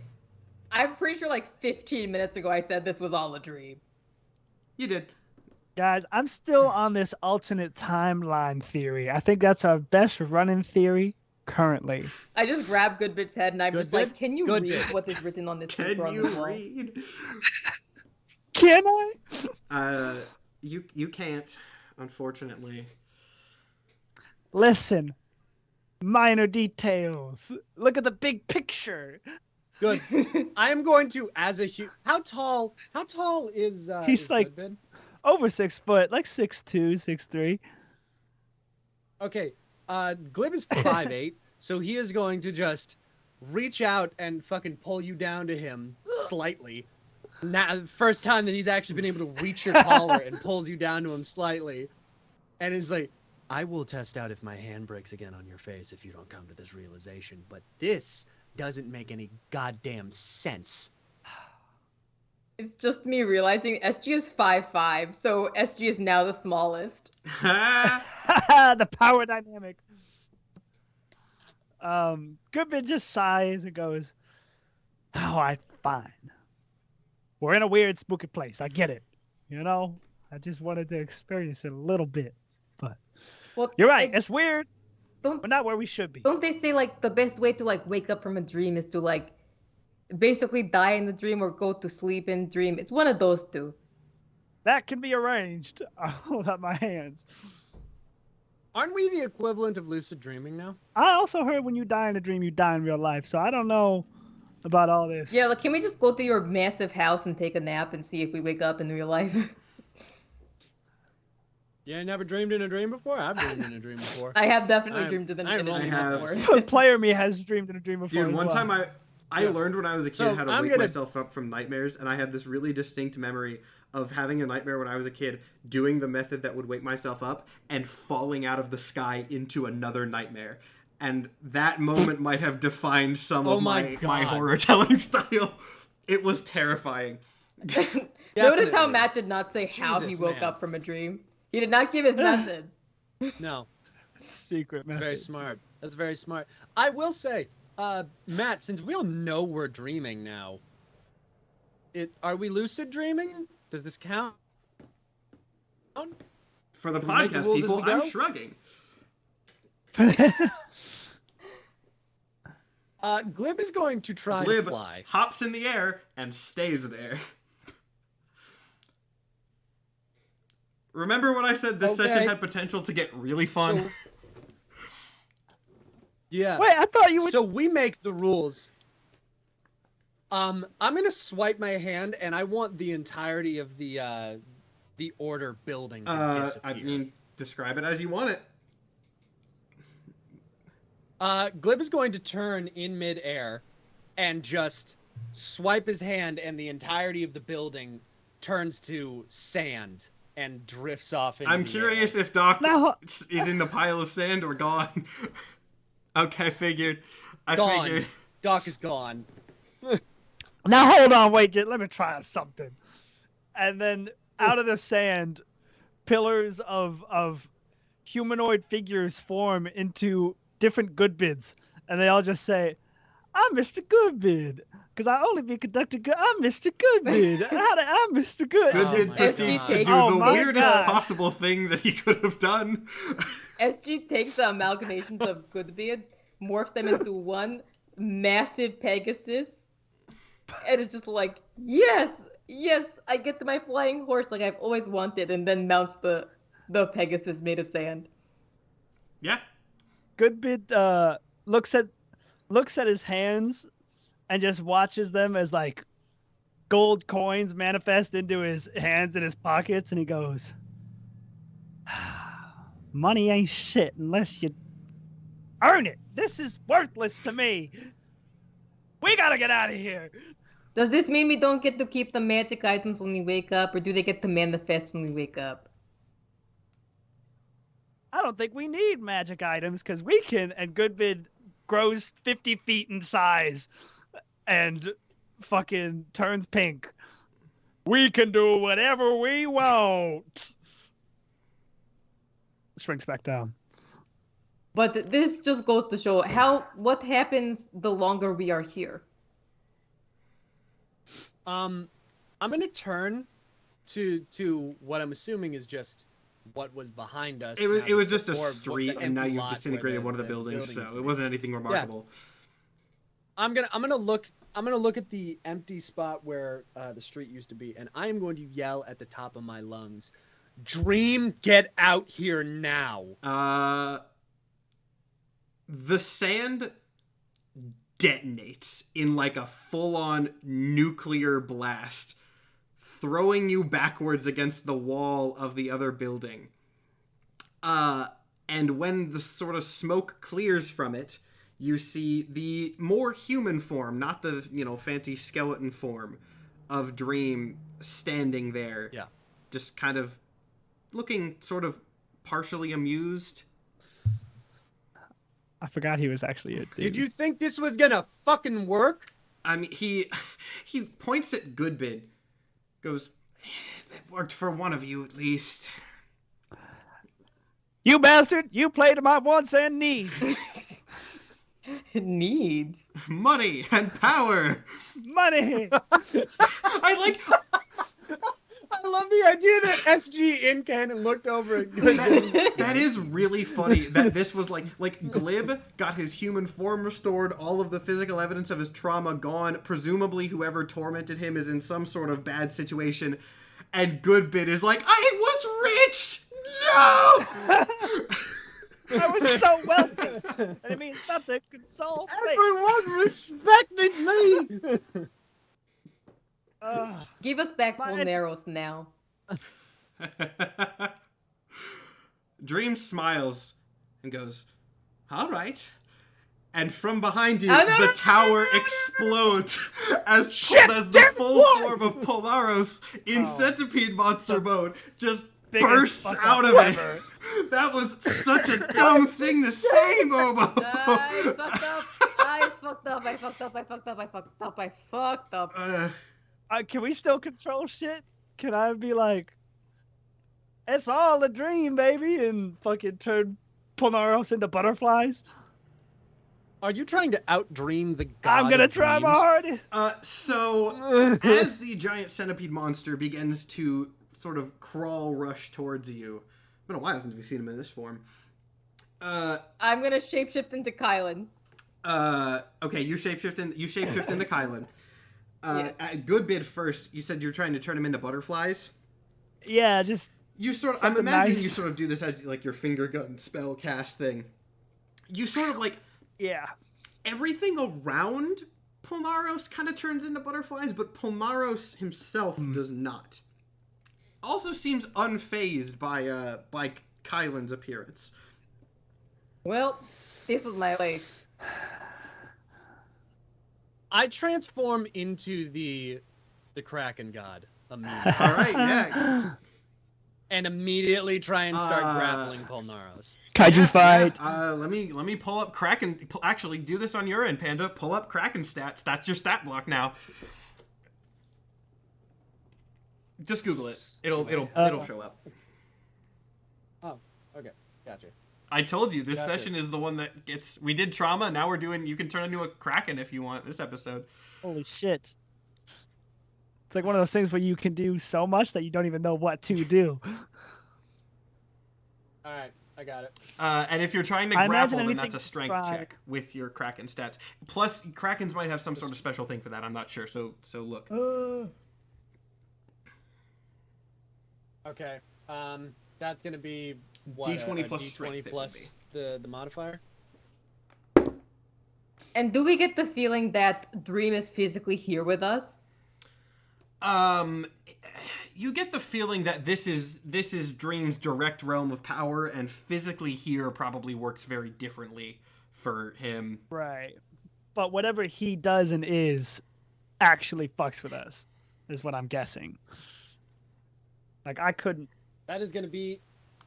I'm pretty sure like 15 minutes ago I said this was all a dream. You did. Guys, I'm still on this alternate timeline theory. I think that's our best running theory currently. I just grabbed Goodbit's head and I'm just like, can you read Goodbit. what is written on this Can paper on you the wall? read? Can I? You can't, unfortunately. Listen, minor details. Look at the big picture. Good. I am going to, as a how tall is He's is like Goodbin? over 6 foot, like 6'2", 6'3". Okay, Glib is 5'8", so he is going to just reach out and fucking pull you down to him slightly. Now, first time that he's actually been able to reach your collar and pulls you down to him slightly. And is like, I will test out if my hand breaks again on your face if you don't come to this realization. But this doesn't make any goddamn sense. It's just me realizing SG is 5'5", so SG is now the smallest. The power dynamic. Goodman just sighs and goes, all right, fine. We're in a weird, spooky place. I get it. You know? I just wanted to experience it a little bit. But you're right. It's weird. We're not where we should be. Don't they say, like, the best way to, like, wake up from a dream is to, like, basically die in the dream or go to sleep in dream? It's one of those two. That can be arranged. I'll hold up my hands. Aren't we the equivalent of lucid dreaming now? I also heard when you die in a dream, you die in real life. So I don't know about all this. Yeah, like, can we just go to your massive house and take a nap and see if we wake up in real life? Yeah, I never dreamed in a dream before? I've dreamed in a dream before. I have definitely dreamed in a dream before. Player me has dreamed in a dream before. Dude, one time I learned when I was a kid how to wake myself up from nightmares, and I had this really distinct memory of having a nightmare when I was a kid, doing the method that would wake myself up, and falling out of the sky into another nightmare. And that moment might have defined some of my horror telling style. It was terrifying. Notice how Matt did not say how he woke up from a dream. He did not give his method. No. Secret method. Very smart. That's very smart. I will say, Matt, since we all know we're dreaming now, are we lucid dreaming? Does this count? For the podcast people, I'm shrugging. Glib is going to try to fly. Hops in the air and stays there. Remember when I said this session had potential to get really fun? So, yeah. Wait, I thought you would... So we make the rules. I'm gonna swipe my hand, and I want the entirety of the order building to disappear. I mean, Describe it as you want it. Glib is going to turn in midair and just swipe his hand, and the entirety of the building turns to sand and drifts off into I'm the curious air. if Doc Now- is in the pile of sand or gone. Okay, figured. I Gone. figured. Doc is gone. Now hold on, wait, let me try something. And then out of the sand, pillars of humanoid figures form into different Goodbids, and they all just say, "I'm Mr. Goodbid, because I only be conducted good. I'm Mr. Goodbid. I'm Mr. Good." Goodbid my proceeds God. to do Oh the my weirdest God. possible thing that he could have done. SG takes the amalgamations of Goodbeards, morphs them into one massive Pegasus, and it's just like, yes, I get to my flying horse like I've always wanted, and then mounts the Pegasus made of sand. Yeah. Goodbid looks at his hands and just watches them as like gold coins manifest into his hands and his pockets, and he goes, "Money ain't shit unless you earn it. This is worthless to me. We gotta get out of here." Does this mean we don't get to keep the magic items when we wake up, or do they get to manifest when we wake up? I don't think we need magic items because we can. And Goodbid grows 50 feet in size and fucking turns pink. We can do whatever we want. Shrinks back down. But this just goes to show what happens the longer we are here. I'm gonna turn to what I'm assuming is just what was behind us. It was just a before street, the and now empty you've lot disintegrated where one of the buildings, so buildings it were. wasn't anything remarkable. I'm gonna look at the empty spot where the street used to be, and I am going to yell at the top of my lungs, "Dream, get out here now!" The sand detonates in like a full-on nuclear blast, throwing you backwards against the wall of the other building. And when the sort of smoke clears from it, you see the more human form, not the, fancy skeleton form of Dream standing there. Yeah. Just kind of looking sort of partially amused. I forgot he was actually a dude. Did you think this was gonna fucking work? I mean, he points at Goodbid, goes, "That worked for one of you at least." You bastard! You play to my wants and needs. Needs. Money and power. Money. I I love the idea that SG in canon looked over at Goodbid. that is really funny. That this was like Glib got his human form restored, all of the physical evidence of his trauma gone. Presumably, whoever tormented him is in some sort of bad situation, and Goodbid is like, "I was rich. No." I was so wealthy. And it means nothing could solve fate. Everyone respected me. Give us back My- Polnaros now. Dream smiles and goes, "All right." And from behind you, Oh, no, the no, tower explodes as the damn full what? form of Polaros in Oh. centipede monster mode just Biggest bursts fuck out up of it. ever. That was such a dumb thing to say, Momo. I fucked up. Can we still control shit? Can I be like, "It's all a dream, baby," and fucking turn Polnaros into butterflies? Are you trying to outdream the god? I'm gonna of try my dreams? hardest. So, as the giant centipede monster begins to sort of crawl rush towards you, it's been a while since we've seen him in this form. I'm gonna shapeshift into Kylan. Okay, you shapeshift into Kylan. Yes. At Goodbid first, you said you were trying to turn him into butterflies. Yeah, just I'm Something imagining nice. you sort of do this as like your finger gun spell cast thing. You sort of like yeah. everything around Polnaros kind of turns into butterflies, but Polnaros himself does not. Also seems unfazed by Kylan's appearance. Well, this was my place. I transform into the Kraken God immediately. All right, yeah. And immediately try and start grappling Polnaros. Kaiju fight. Yeah. Let me pull up Kraken. Actually, do this on your end, Panda. Pull up Kraken stats. That's your stat block now. Just Google it. It'll show up. Oh, okay, gotcha. I told you this session is the one that gets. We did trauma. Now we're doing. You can turn into a Kraken if you want this episode. Holy shit. It's like one of those things where you can do so much that you don't even know what to do. All right, I got it. And if you're trying to grapple, then that's a strength check with your Kraken stats. Plus, Krakens might have some sort of special thing for that. I'm not sure. So look. Okay. That's gonna be what, D20 plus D20 strength plus the modifier. And do we get the feeling that Dream is physically here with us? You get the feeling that this is Dream's direct realm of power, and physically here probably works very differently for him. Right. But whatever he does and is actually fucks with us, is what I'm guessing. Like, I couldn't... That is gonna be...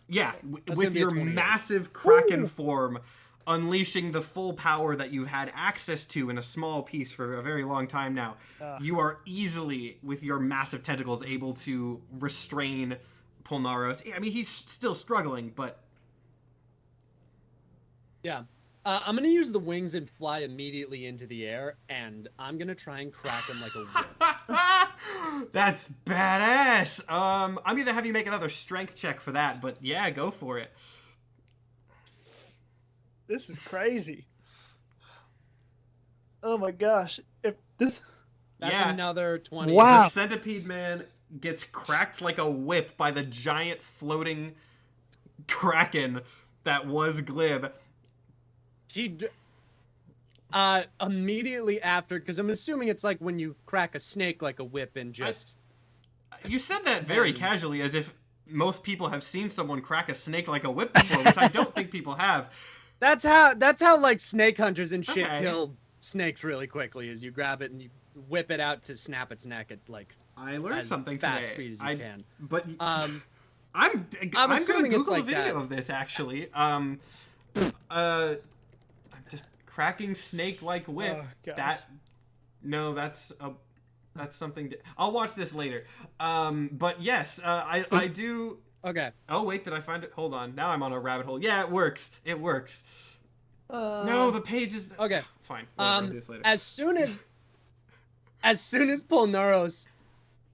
Yeah, That's with your 28. massive Kraken form, unleashing the full power that you've had access to in a small piece for a very long time now, you are easily, with your massive tentacles, able to restrain Polnaros. I mean, he's still struggling, but... Yeah. I'm gonna use the wings and fly immediately into the air, and I'm gonna try and crack him like a whip. That's badass. I'm gonna have you make another strength check for that, but yeah, go for it. This is crazy. Oh my gosh. If this... That's another 20. Wow. The centipede man gets cracked like a whip by the giant floating Kraken that was Glib. He immediately after, because I'm assuming it's like when you crack a snake like a whip and just... You said that very casually, as if most people have seen someone crack a snake like a whip before, which I don't think people have. That's how like snake hunters and shit Okay. kill snakes really quickly, is you grab it and you whip it out to snap its neck at like I learned as something fast today. speed as you can. But Um, I'm gonna assuming Google it's like a video that. of this actually. I'm just cracking snake like whip. Oh, gosh. That's something. I'll watch this later. But yes, I do. Okay. Oh wait, did I find it? Hold on. Now I'm on a rabbit hole. Yeah, it works. It works. No, the page is Okay. Fine. I'll do this later. As soon as Polnaros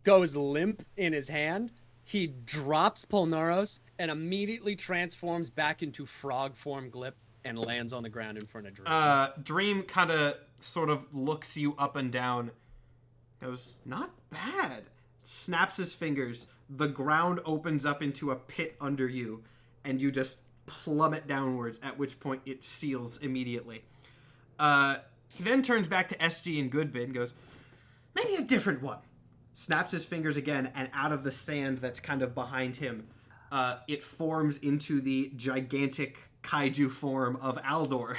goes limp in his hand, he drops Polnaros and immediately transforms back into frog form Glip and lands on the ground in front of Dream. Dream kind of sort of looks you up and down. Goes, not bad. Snaps his fingers. The ground opens up into a pit under you, and you just plummet downwards, at which point it seals immediately. He then turns back to SG and Goodbid and goes, maybe a different one. Snaps his fingers again, and out of the sand that's kind of behind him, it forms into the gigantic kaiju form of Aldor.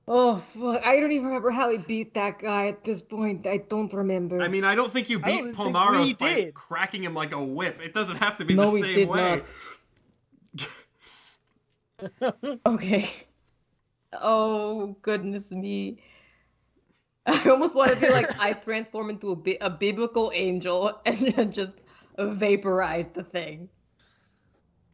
Oh, fuck. I don't even remember how he beat that guy at this point. I don't remember. I mean, I don't think you beat don't think Polnaros we by did. cracking him like a whip. It doesn't have to be No, the we same did way. Okay. Oh, goodness me. I almost want to be like, I transform into a biblical angel and then just vaporize the thing.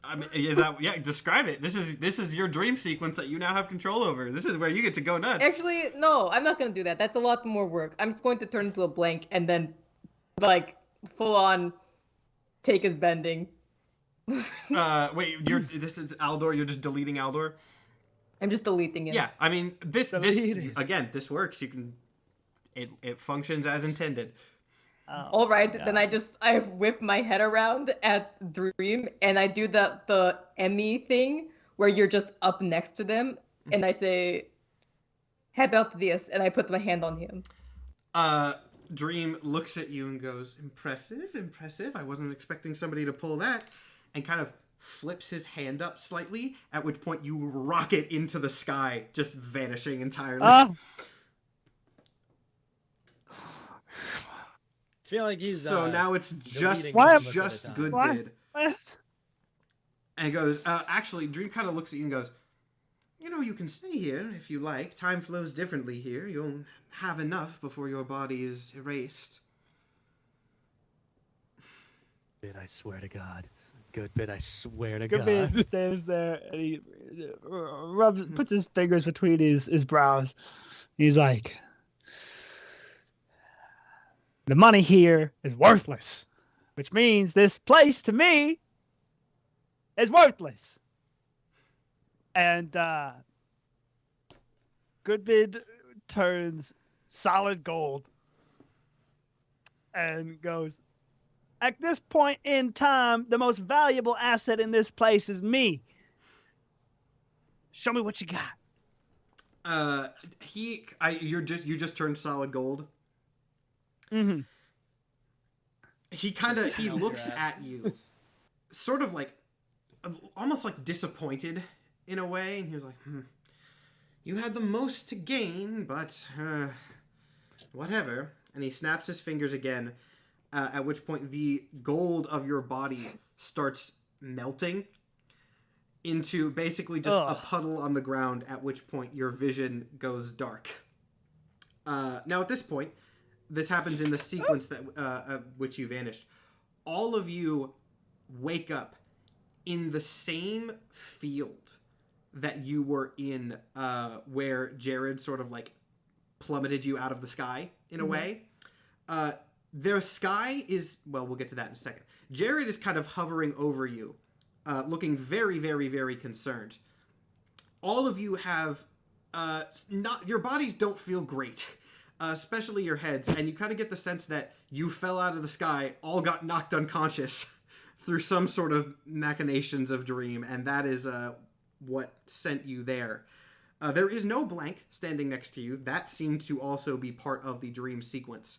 I mean, is that describe it. This is your dream sequence that you now have control over. This is where you get to go nuts. Actually, no, I'm not going to do that. That's a lot more work. I'm just going to turn into a blank and then, like, full on take his bending. Wait, this is Aldor. You're just deleting Aldor. I'm just deleting it. Yeah, I mean this Deleting. again. This works. You can. It functions as intended. Oh, All right, God. then I whip my head around at Dream and I do the Emmy thing where you're just up next to them and I say, "How about this?" and I put my hand on him. Dream looks at you and goes, impressive, impressive. I wasn't expecting somebody to pull that. And kind of flips his hand up slightly, at which point you rocket into the sky, just vanishing entirely. I feel like he's so now it's just good bid. And he goes, actually, Dream kind of looks at you and goes, you know, you can stay here if you like. Time flows differently here. You'll have enough before your body is erased. Bid, I swear to God. Good bid, I swear to God. Good bid stands there and he puts his fingers between his brows. He's like, the money here is worthless, which means this place to me is worthless. And Goodbid turns solid gold and goes, at this point in time, the most valuable asset in this place is me. Show me what you got. You just turned solid gold. Mm-hmm. He looks at you, sort of like, almost like disappointed in a way, and he was like, you had the most to gain, but whatever. And he snaps his fingers again, at which point the gold of your body starts melting into basically just a puddle on the ground, at which point your vision goes dark. Now at this point, this happens in the sequence that which you vanished. All of you wake up in the same field that you were in, where Jared sort of like plummeted you out of the sky in a way. Their sky is, well, we'll get to that in a second. Jared is kind of hovering over you, looking very, very, very concerned. All of you have, your bodies don't feel great, especially your heads, and you kind of get the sense that you fell out of the sky, all got knocked unconscious through some sort of machinations of Dream, and that is what sent you there. There is no blank standing next to you. That seemed to also be part of the Dream sequence.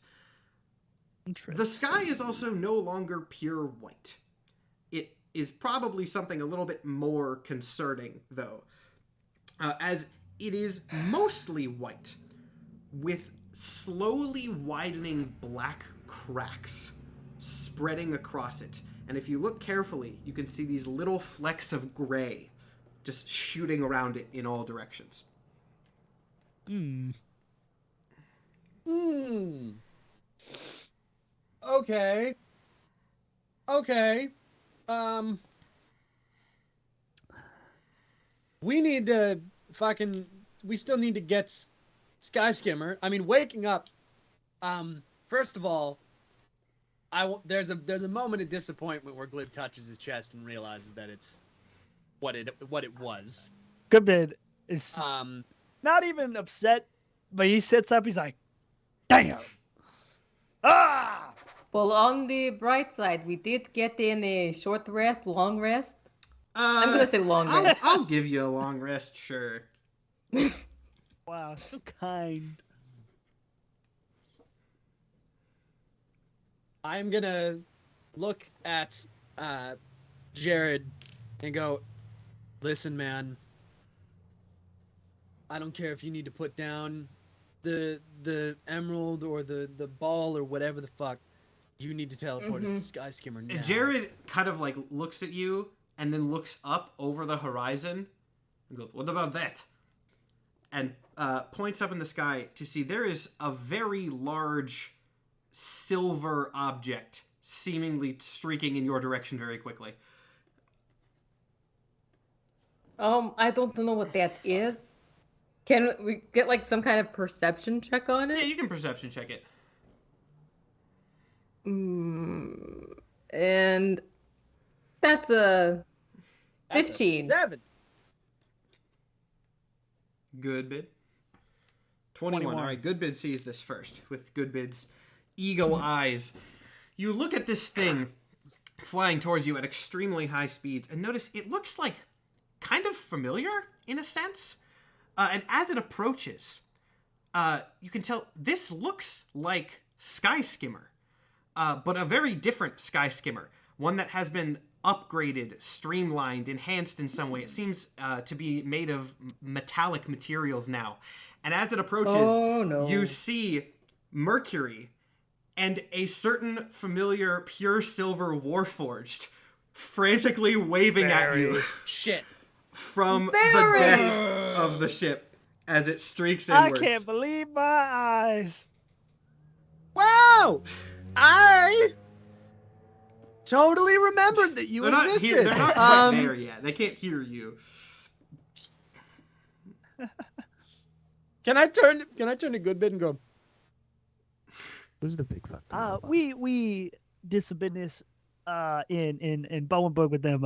The sky is also no longer pure white. It is probably something a little bit more concerning, though, as it is mostly white, with slowly widening black cracks spreading across it. And if you look carefully, you can see these little flecks of gray just shooting around it in all directions. Okay. We need to we still need to get Sky Skimmer. I mean, waking up, first of all, there's a moment of disappointment where Glib touches his chest and realizes that it's what it was. Goodbid is not even upset, but he sits up, he's like, damn. Well, on the bright side, we did get in a short rest, long rest. I'm going to say long rest. I'll give you a long rest, sure. Wow, so kind. I'm going to look at Jared and go, listen, man, I don't care if you need to put down the emerald or the ball or whatever the fuck. You need to teleport us to Sky Skimmer now. Jared kind of like looks at you and then looks up over the horizon and goes, what about that? And points up in the sky to see there is a very large silver object seemingly streaking in your direction very quickly. I don't know what that is. Can we get like some kind of perception check on it? Yeah, you can perception check it. And that's a 15. That's a 7. Good bid. 21. All right, Goodbid sees this first with Goodbid's eagle eyes. You look at this thing flying towards you at extremely high speeds and notice it looks like kind of familiar in a sense. And as it approaches, you can tell this looks like sky skimmer, but a very different sky skimmer, one that has been upgraded, streamlined, enhanced in some way. It seems to be made of metallic materials now. And as it approaches, you see Mercury and a certain familiar pure silver warforged frantically waving at you. Shit. From the deck of the ship as it streaks inwards. I can't believe my eyes. Wow! I totally remembered that you existed. They're not quite there yet. They can't hear you. Can I turn to Goodbit and go, who's the big fuck? We did some business in Bowenburg with them.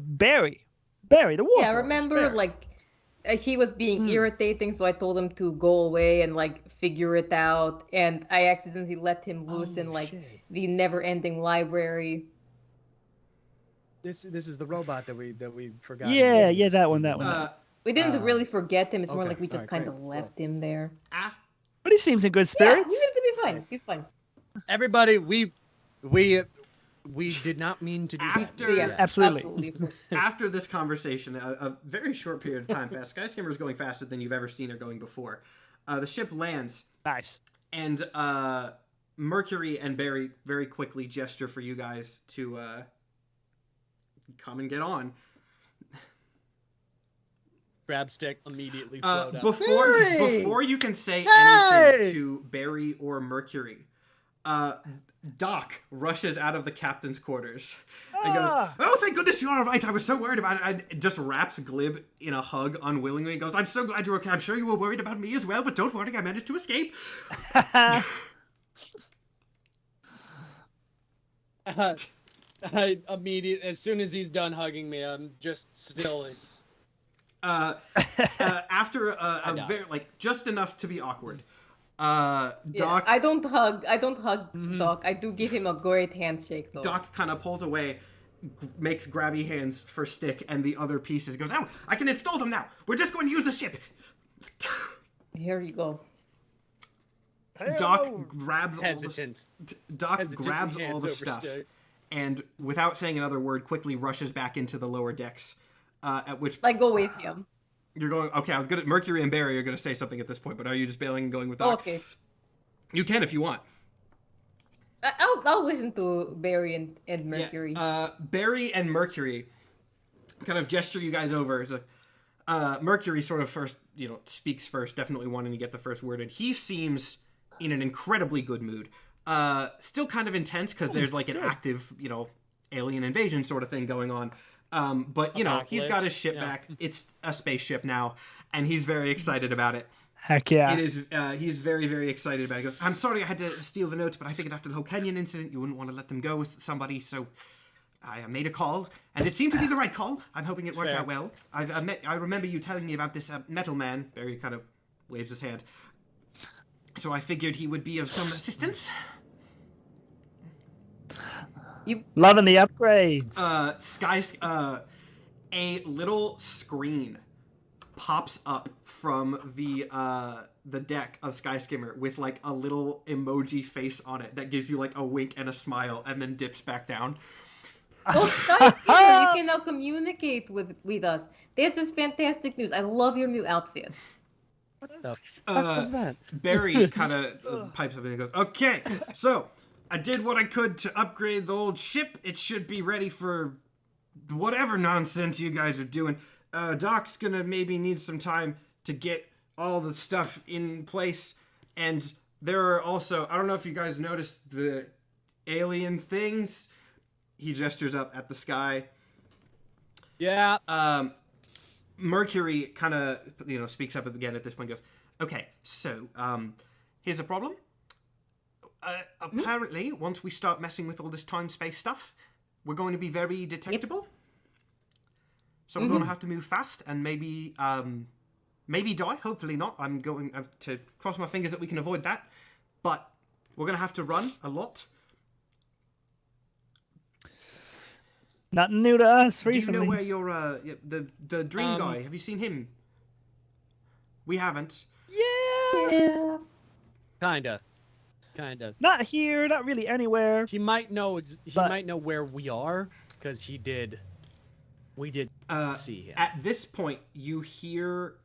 Barry, the wolf. Yeah, remember, like, he was being irritating, so I told him to go away and, like, figure it out, and I accidentally let him loose in, like, the never-ending library. This is the robot that we forgot. Yeah, that one. We didn't really forget him. It's more okay, like we just kind of left him there. But he seems in good spirits. Yeah, he seems to be fine. He's fine. Everybody, we did not mean to do that. Absolutely. After this conversation, a very short period of time passed. Sky Skimmer is going faster than you've ever seen her going before. The ship lands. Nice. And Mercury and Barry very quickly gesture for you guys to come and get on. Grab stick, immediately float up. Before you can say anything to Barry or Mercury, Doc rushes out of the captain's quarters and goes, "Oh, thank goodness you're all right. I was so worried about it." And just wraps Glib in a hug unwillingly and goes, "I'm so glad you're okay. I'm sure you were worried about me as well, but don't worry, I managed to escape." I immediately, as soon as he's done hugging me, I'm just still. After very, like, just enough to be awkward. Doc. Yeah, I don't hug Doc. I do give him a great handshake though. Doc kind of pulls away, makes grabby hands for Stick and the other pieces. Goes, "Oh, I can install them now. We're just going to use the ship." Here you go. Doc grabs Hesitant. Doc grabs all the stuff, and without saying another word, quickly rushes back into the lower decks. At which, like, go with him. You're going, okay, I was good at Mercury and Barry are going to say something at this point, but are you just bailing and going with Doc? Okay. You can if you want. I'll listen to Barry and Mercury. Yeah, Barry and Mercury kind of gesture you guys over. It's like, Mercury sort of first, speaks first, definitely wanting to get the first word in. He seems in an incredibly good mood. Still kind of intense because there's like an active, alien invasion sort of thing going on. But he's got his ship back. It's a spaceship now, and he's very excited about it. Heck yeah. It is. He's very, very excited about it. He goes, "I'm sorry I had to steal the notes, but I figured after the whole Kenyan incident, you wouldn't want to let them go with somebody, so I made a call, and it seemed to be the right call. I'm hoping it worked out well. I remember you telling me about this metal man." Barry kind of waves his hand. "So I figured he would be of some assistance." Loving the upgrades. A little screen pops up from the deck of Sky Skimmer with like a little emoji face on it that gives you like a wink and a smile and then dips back down. Oh, Sky Skimmer, you can now communicate with us. This is fantastic news. I love your new outfit. What the fuck was that? Barry kind of pipes up and goes, "Okay, so I did what I could to upgrade the old ship. It should be ready for whatever nonsense you guys are doing. Doc's gonna maybe need some time to get all the stuff in place. And there are also, I don't know if you guys noticed the alien things." He gestures up at the sky. Yeah. Mercury kind of, speaks up again at this point and goes, "Okay, so, here's a problem. Apparently, once we start messing with all this time-space stuff, we're going to be very detectable. Yep. So we're going to have to move fast and maybe die. Hopefully not. I'm going to cross my fingers that we can avoid that. But we're going to have to run a lot." Nothing new to us recently. Do you know where your the dream guy? Have you seen him? We haven't. Yeah. Kinda. kind of. Not here, not really anywhere. He might know. He But- might know where we are because we did see him. At this point, you hear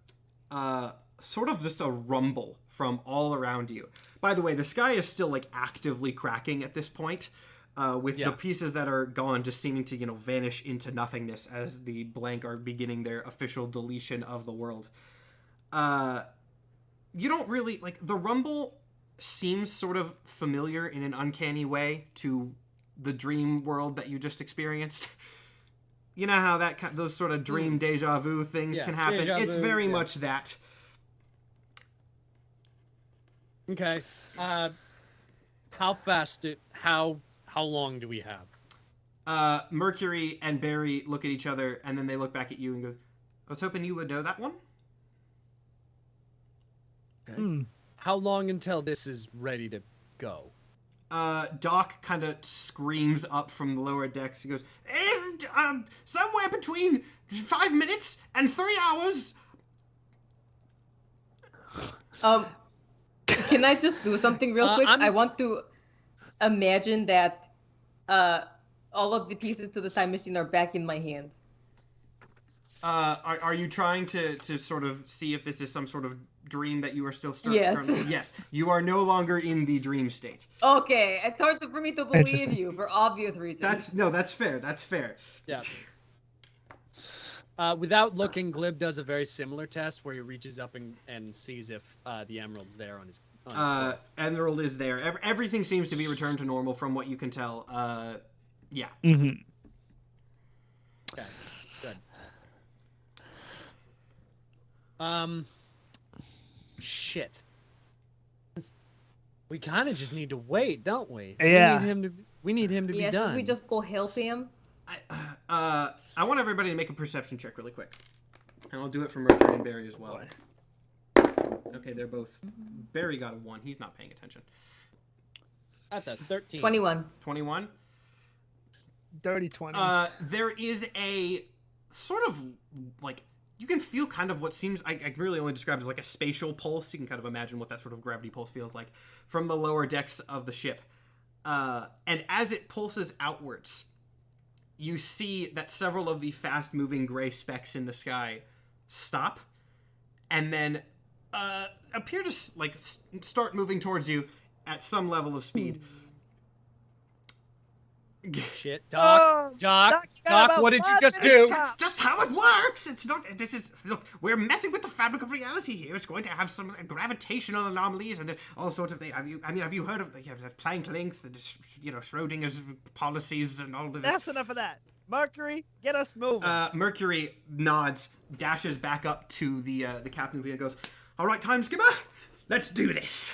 sort of just a rumble from all around you. By the way, the sky is still like actively cracking at this point, with the pieces that are gone just seeming to vanish into nothingness as the blank are beginning their official deletion of the world. You don't really like the rumble. Seems sort of familiar in an uncanny way to the dream world that you just experienced. You know how those sort of dream deja vu things can happen? It's very much that. Okay. How long do we have? Mercury and Barry look at each other, and then they look back at you and go, I was hoping you would know that one. Okay. How long until this is ready to go? Doc kind of screams up from the lower decks. He goes, somewhere between 5 minutes and 3 hours. Can I just do something real quick? I want to imagine that all of the pieces to the time machine are back in my hands. Are you trying to sort of see if this is some sort of dream that you are still Yes. currently? Yes. You are no longer in the dream state. Okay, it's hard for me to believe you for obvious reasons. That's fair. That's fair. Yeah. Without looking, Glib does a very similar test where he reaches up and sees if the emerald's there on his board. Emerald is there. Everything seems to be returned to normal from what you can tell. Yeah. Mm-hmm. Okay, good. Shit. We kind of just need to wait, don't we? Yeah. We need him to be done. Should we just go help him? I want everybody to make a perception check really quick. And I'll do it for Mercury and Barry as well. Okay, they're both... Barry got a 1. He's not paying attention. That's a 13. 21. 21? Dirty 20. There is a sort of, like... You can feel kind of what seems... I really only describe it as like a spatial pulse. You can kind of imagine what that sort of gravity pulse feels like from the lower decks of the ship. And as it pulses outwards, you see that several of the fast-moving gray specks in the sky stop and then appear to start moving towards you at some level of speed. Shit, Doc, you got about what did you 5 just minutes do? time. It's just how it works. It's not. This is. Look, we're messing with the fabric of reality here. It's going to have some gravitational anomalies and all sorts of things. Have you heard of Planck length and Schrodinger's policies and all of this? That's enough of that. Mercury, get us moving. Mercury nods, dashes back up to the captain and goes, "All right, time skimmer, let's do this."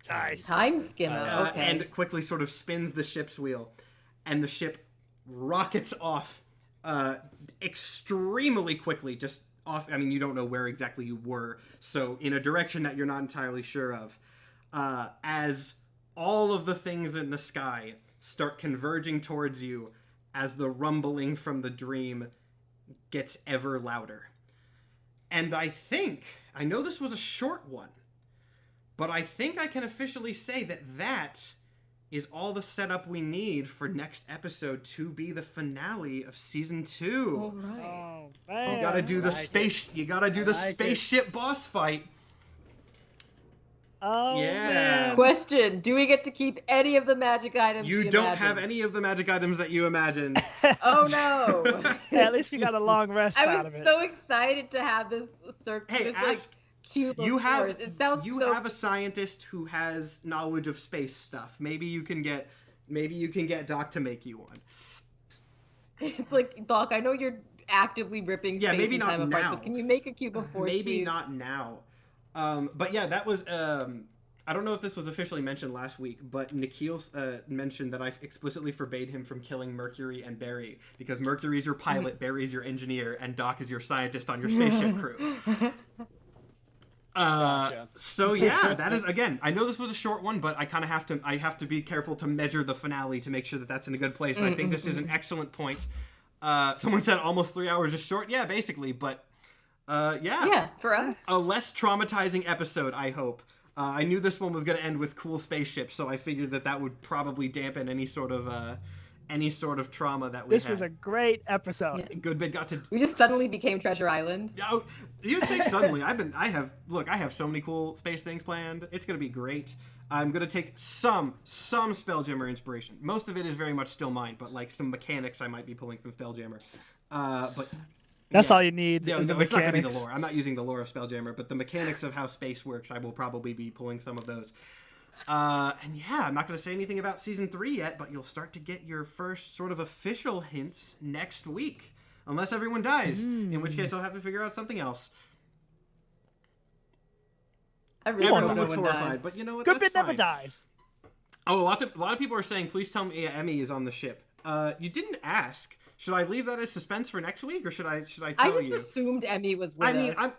Nice. Time skimmer. Okay. And quickly sort of spins the ship's wheel, and the ship rockets off extremely quickly, just off. I mean, you don't know where exactly you were, so in a direction that you're not entirely sure of, as all of the things in the sky start converging towards you as the rumbling from the dream gets ever louder. And I know this was a short one, but I think I can officially say that is all the setup we need for next episode to be the finale of season 2. All right. Oh, man. You gotta do the spaceship boss fight. Oh, Yeah. man. Question: do we get to keep any of the magic items? You we don't imagined? have any of the magic items that you imagine. Oh no! Yeah, at least we got a long rest I out was of it. so excited to have this circle. Hey, this cube of you have force. It sounds so. have a scientist who has knowledge of space stuff. Maybe you can get Doc to make you one. It's like, Doc, I know you're actively ripping space maybe and not time apart, now. but can you make a cube of force? Maybe please? not now. But yeah, that was. I don't know if this was officially mentioned last week, but Nikhil mentioned that I explicitly forbade him from killing Mercury and Barry because Mercury's your pilot, Barry's your engineer, and Doc is your scientist on your spaceship crew. Gotcha. So yeah, that is, again, I know this was a short one, but I kind of have to be careful to measure the finale to make sure that that's in a good place. And I think this is an excellent point. Someone said almost 3 hours is short. Yeah, basically, but yeah. Yeah, for us. A less traumatizing episode, I hope. I knew this one was going to end with cool spaceships, so I figured that would probably dampen any sort of trauma that we had. This was a great episode. Yeah. Good bit got to. We just suddenly became Treasure Island. Oh, you say suddenly. I have so many cool space things planned. It's gonna be great. I'm gonna take some Spelljammer inspiration. Most of it is very much still mine, but like some mechanics I might be pulling from Spelljammer. But That's all you need. No, in the it's not gonna be the mechanics. lore. I'm not using the lore of Spelljammer, but the mechanics of how space works, I will probably be pulling some of those. And yeah, I'm not going to say anything about season 3 yet, but you'll start to get your first sort of official hints next week. Unless everyone dies, in which case I'll have to figure out something else. I really Everyone hope no looks one horrified, dies. but you know what? Good That's bit never fine. dies. Oh, a lot of people are saying, please tell me Emmy is on the ship. You didn't ask. Should I leave that as suspense for next week, or should I tell I just you? assumed Emmy was with I mean, us.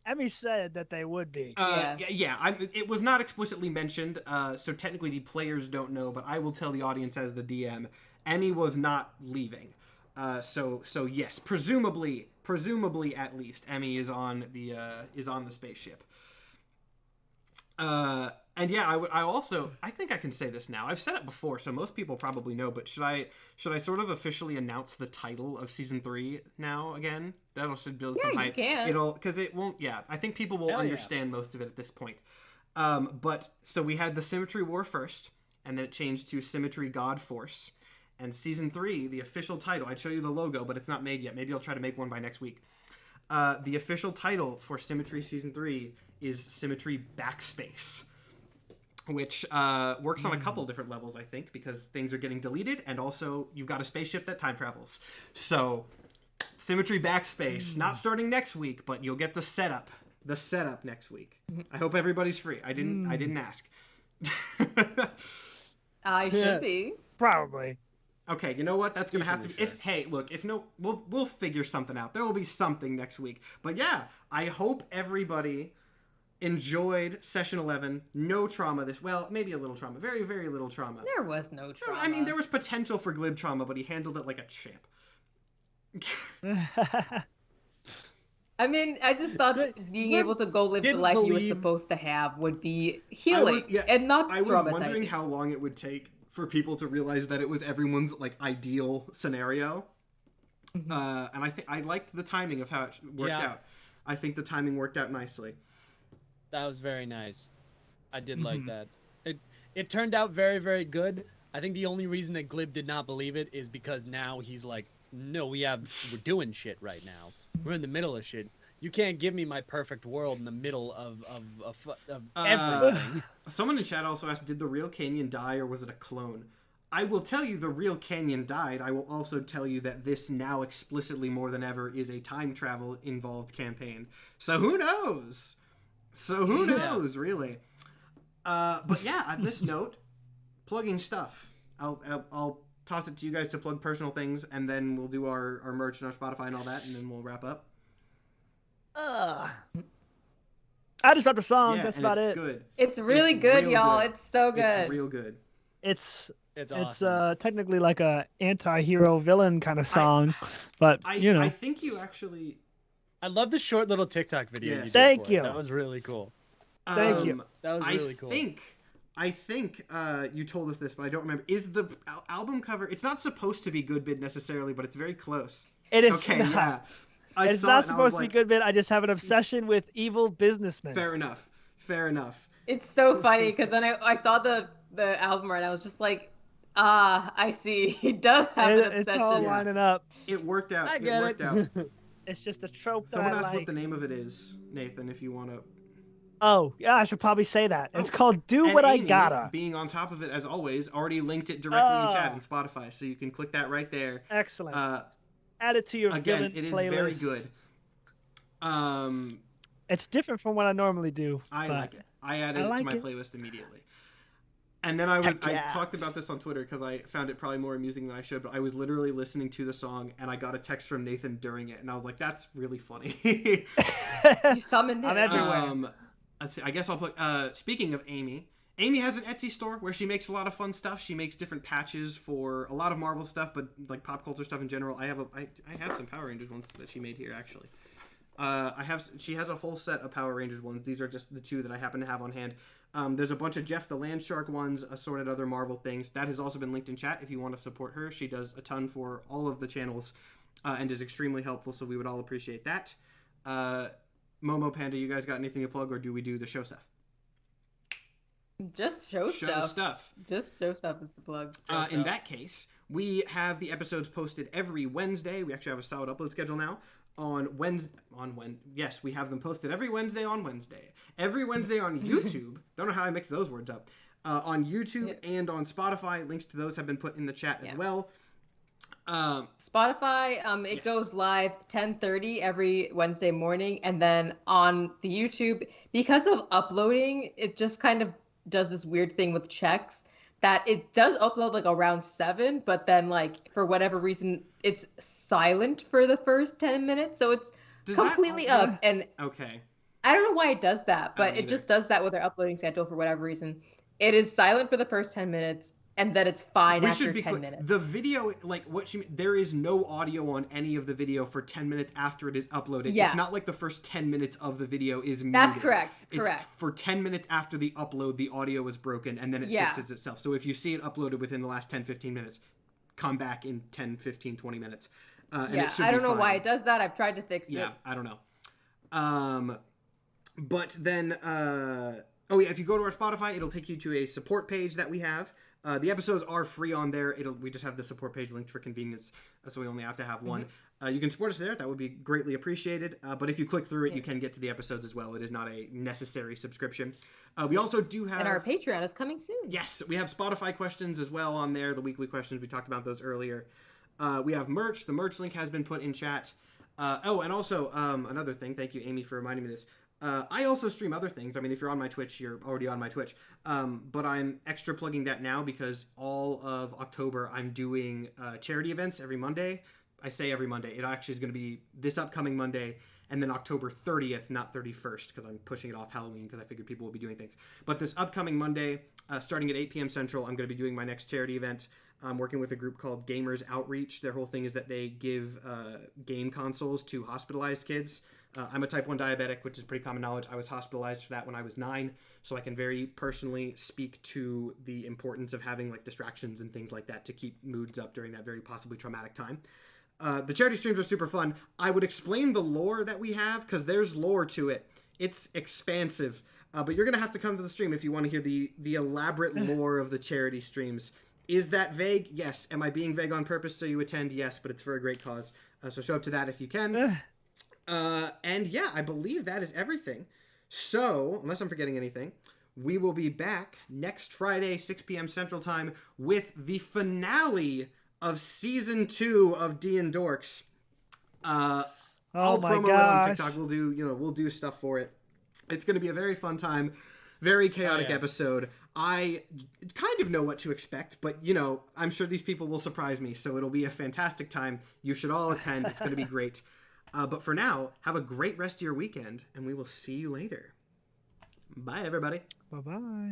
Emmy said that they would be. It was not explicitly mentioned, so technically the players don't know, but I will tell the audience as the DM. Emmy was not leaving, so yes, presumably at least Emmy is on the spaceship. And yeah, I think I can say this now. I've said it before, so most people probably know. But should I sort of officially announce the title of season 3 now again? That should build some hype. You can. Because it won't. Yeah, I think people will Hell yeah. understand most of it at this point. But so we had the Symmetry War first, and then it changed to Symmetry Godforce. And season 3, the official title. I'd show you the logo, but it's not made yet. Maybe I'll try to make one by next week. The official title for Symmetry season 3 is Symmetry Backspace, which works on a couple different levels, I think, because things are getting deleted, and also you've got a spaceship that time travels. So, Symmetry Backspace, not starting next week, but you'll get the setup next week. I hope everybody's free. I didn't ask. I should be. Probably. Okay, you know what? That's gonna have to be. We'll figure something out. There will be something next week. But yeah, I hope everybody enjoyed session 11. No trauma maybe a little trauma. Very, very little trauma. There was no trauma. I mean, there was potential for glib trauma, but he handled it like a champ. I mean, I just thought that being able to go live the didn't life you were believe- supposed to have would be healing and not I was traumatizing. wondering how long it would take for people to realize that it was everyone's like ideal scenario. And I liked the timing of how it worked out. I think the timing worked out nicely. That was very nice. I did like that. It turned out very, very good. I think the only reason that Glib did not believe it is because now he's like, no, we're doing shit right now. We're in the middle of shit. You can't give me my perfect world in the middle of everything. Someone in chat also asked, did the real Canyon die or was it a clone? I will tell you the real Canyon died. I will also tell you that this now explicitly more than ever is a time travel involved campaign. So who knows? Really? But yeah, on this note, plugging stuff. I'll toss it to you guys to plug personal things, and then we'll do our merch and our Spotify and all that, and then we'll wrap up. I just dropped a song. Yeah, That's and about it's it. good. It's really good, real y'all. good. It's so good. It's real good. It's It's awesome. technically like a anti-hero villain kind of song, but you know. I think you actually. I love the short little TikTok video. Yes. You did Thank for it. you. That was really cool. Thank you. That was really cool. I think you told us this, but I don't remember. Is the album cover? It's not supposed to be Good Bid necessarily, but it's very close. It is Okay, not. yeah. It's not supposed to be good bit. I just have an obsession with evil businessmen. Fair enough. It's so funny because then I saw the album art and I was just like, I see. He does have an obsession. It's all lining up. It worked out. I get worked it. out. It's just a trope Someone that I asked like. what the name of it is, Nathan, if you want to. Oh, yeah, I should probably say that. It's called Do And What I Amy, Gotta. being on top of it as always, already linked it directly in chat Oh. and Spotify, so you can click that right there. Excellent. Add it to your Again, villain it is playlist. very good. It's different from what I normally do. I but like it. I added I it like to my it. playlist immediately. And then Heck yeah. I talked about this on Twitter because I found it probably more amusing than I should, but I was literally listening to the song and I got a text from Nathan during it, and I was like, that's really funny. You summoned I'm it. everywhere. Let's see, I guess I'll put, speaking of Amy has an Etsy store where she makes a lot of fun stuff. She makes different patches for a lot of Marvel stuff, but like pop culture stuff in general. I have some Power Rangers ones that she made here, actually. She has a whole set of Power Rangers ones. These are just the two that I happen to have on hand. There's a bunch of Jeff the Landshark ones, assorted other Marvel things. That has also been linked in chat if you want to support her. She does a ton for all of the channels and is extremely helpful, so we would all appreciate that. Momo, Panda, you guys got anything to plug, or do we do the show stuff? Just show stuff. Just show stuff is the plug. In that case, we have the episodes posted every Wednesday. We actually have a solid upload schedule now. Yes, we have them posted every Wednesday on Wednesday. Every Wednesday on YouTube. Don't know how I mix those words up. On YouTube and on Spotify. Links to those have been put in the chat as well. Spotify, it goes live 10:30 every Wednesday morning, and then on the YouTube, because of uploading, it just kind of does this weird thing with checks that it does upload like around 7, but then like for whatever reason it's silent for the first 10 minutes, so it's completely up. And okay, I don't know why it does that, but it just does that with their uploading schedule for whatever reason. It is silent for the first 10 minutes, and then it's fine after 10 minutes. The video, like there is no audio on any of the video for 10 minutes after it is uploaded. Yeah. It's not like the first 10 minutes of the video is muted. That's correct. It's for 10 minutes after the upload, the audio is broken, and then it fixes itself. So if you see it uploaded within the last 10, 15 minutes, come back in 10, 15, 20 minutes. And it should I don't know fine. why it does that. I've tried to fix it. Yeah, I don't know. But then, if you go to our Spotify, it'll take you to a support page that we have. The episodes are free on there. We just have the support page linked for convenience, so we only have to have one. You can support us there. That would be greatly appreciated. But if you click through it, you can get to the episodes as well. It is not a necessary subscription. We also do have... And our Patreon is coming soon. Yes, we have Spotify questions as well on there, the weekly questions. We talked about those earlier. We have merch. The merch link has been put in chat. And also, another thing. Thank you, Amy, for reminding me of this. I also stream other things. I mean, if you're on my Twitch, you're already on my Twitch. But I'm extra plugging that now because all of October I'm doing charity events every Monday. I say every Monday. It actually is going to be this upcoming Monday and then October 30th, not 31st, because I'm pushing it off Halloween because I figured people will be doing things. But this upcoming Monday, starting at 8 p.m. Central, I'm going to be doing my next charity event. I'm working with a group called Gamers Outreach. Their whole thing is that they give game consoles to hospitalized kids. I'm a type 1 diabetic, which is pretty common knowledge. I was hospitalized for that when I was 9, so I can very personally speak to the importance of having like distractions and things like that to keep moods up during that very possibly traumatic time. The charity streams are super fun. I would explain the lore that we have, because there's lore to it. It's expansive, but you're going to have to come to the stream if you want to hear the elaborate lore of the charity streams. Is that vague? Yes. Am I being vague on purpose so you attend? Yes, but it's for a great cause. So show up to that if you can. And yeah, I believe that is everything. So, unless I'm forgetting anything, we will be back next Friday, 6 p.m. Central Time, with the finale of Season 2 of D&Dorks. I'll promo it on TikTok. We'll do stuff for it. It's going to be a very fun time, very chaotic episode. I kind of know what to expect, but, I'm sure these people will surprise me, so it'll be a fantastic time. You should all attend. It's going to be great. But for now, have a great rest of your weekend, and we will see you later. Bye, everybody. Bye-bye.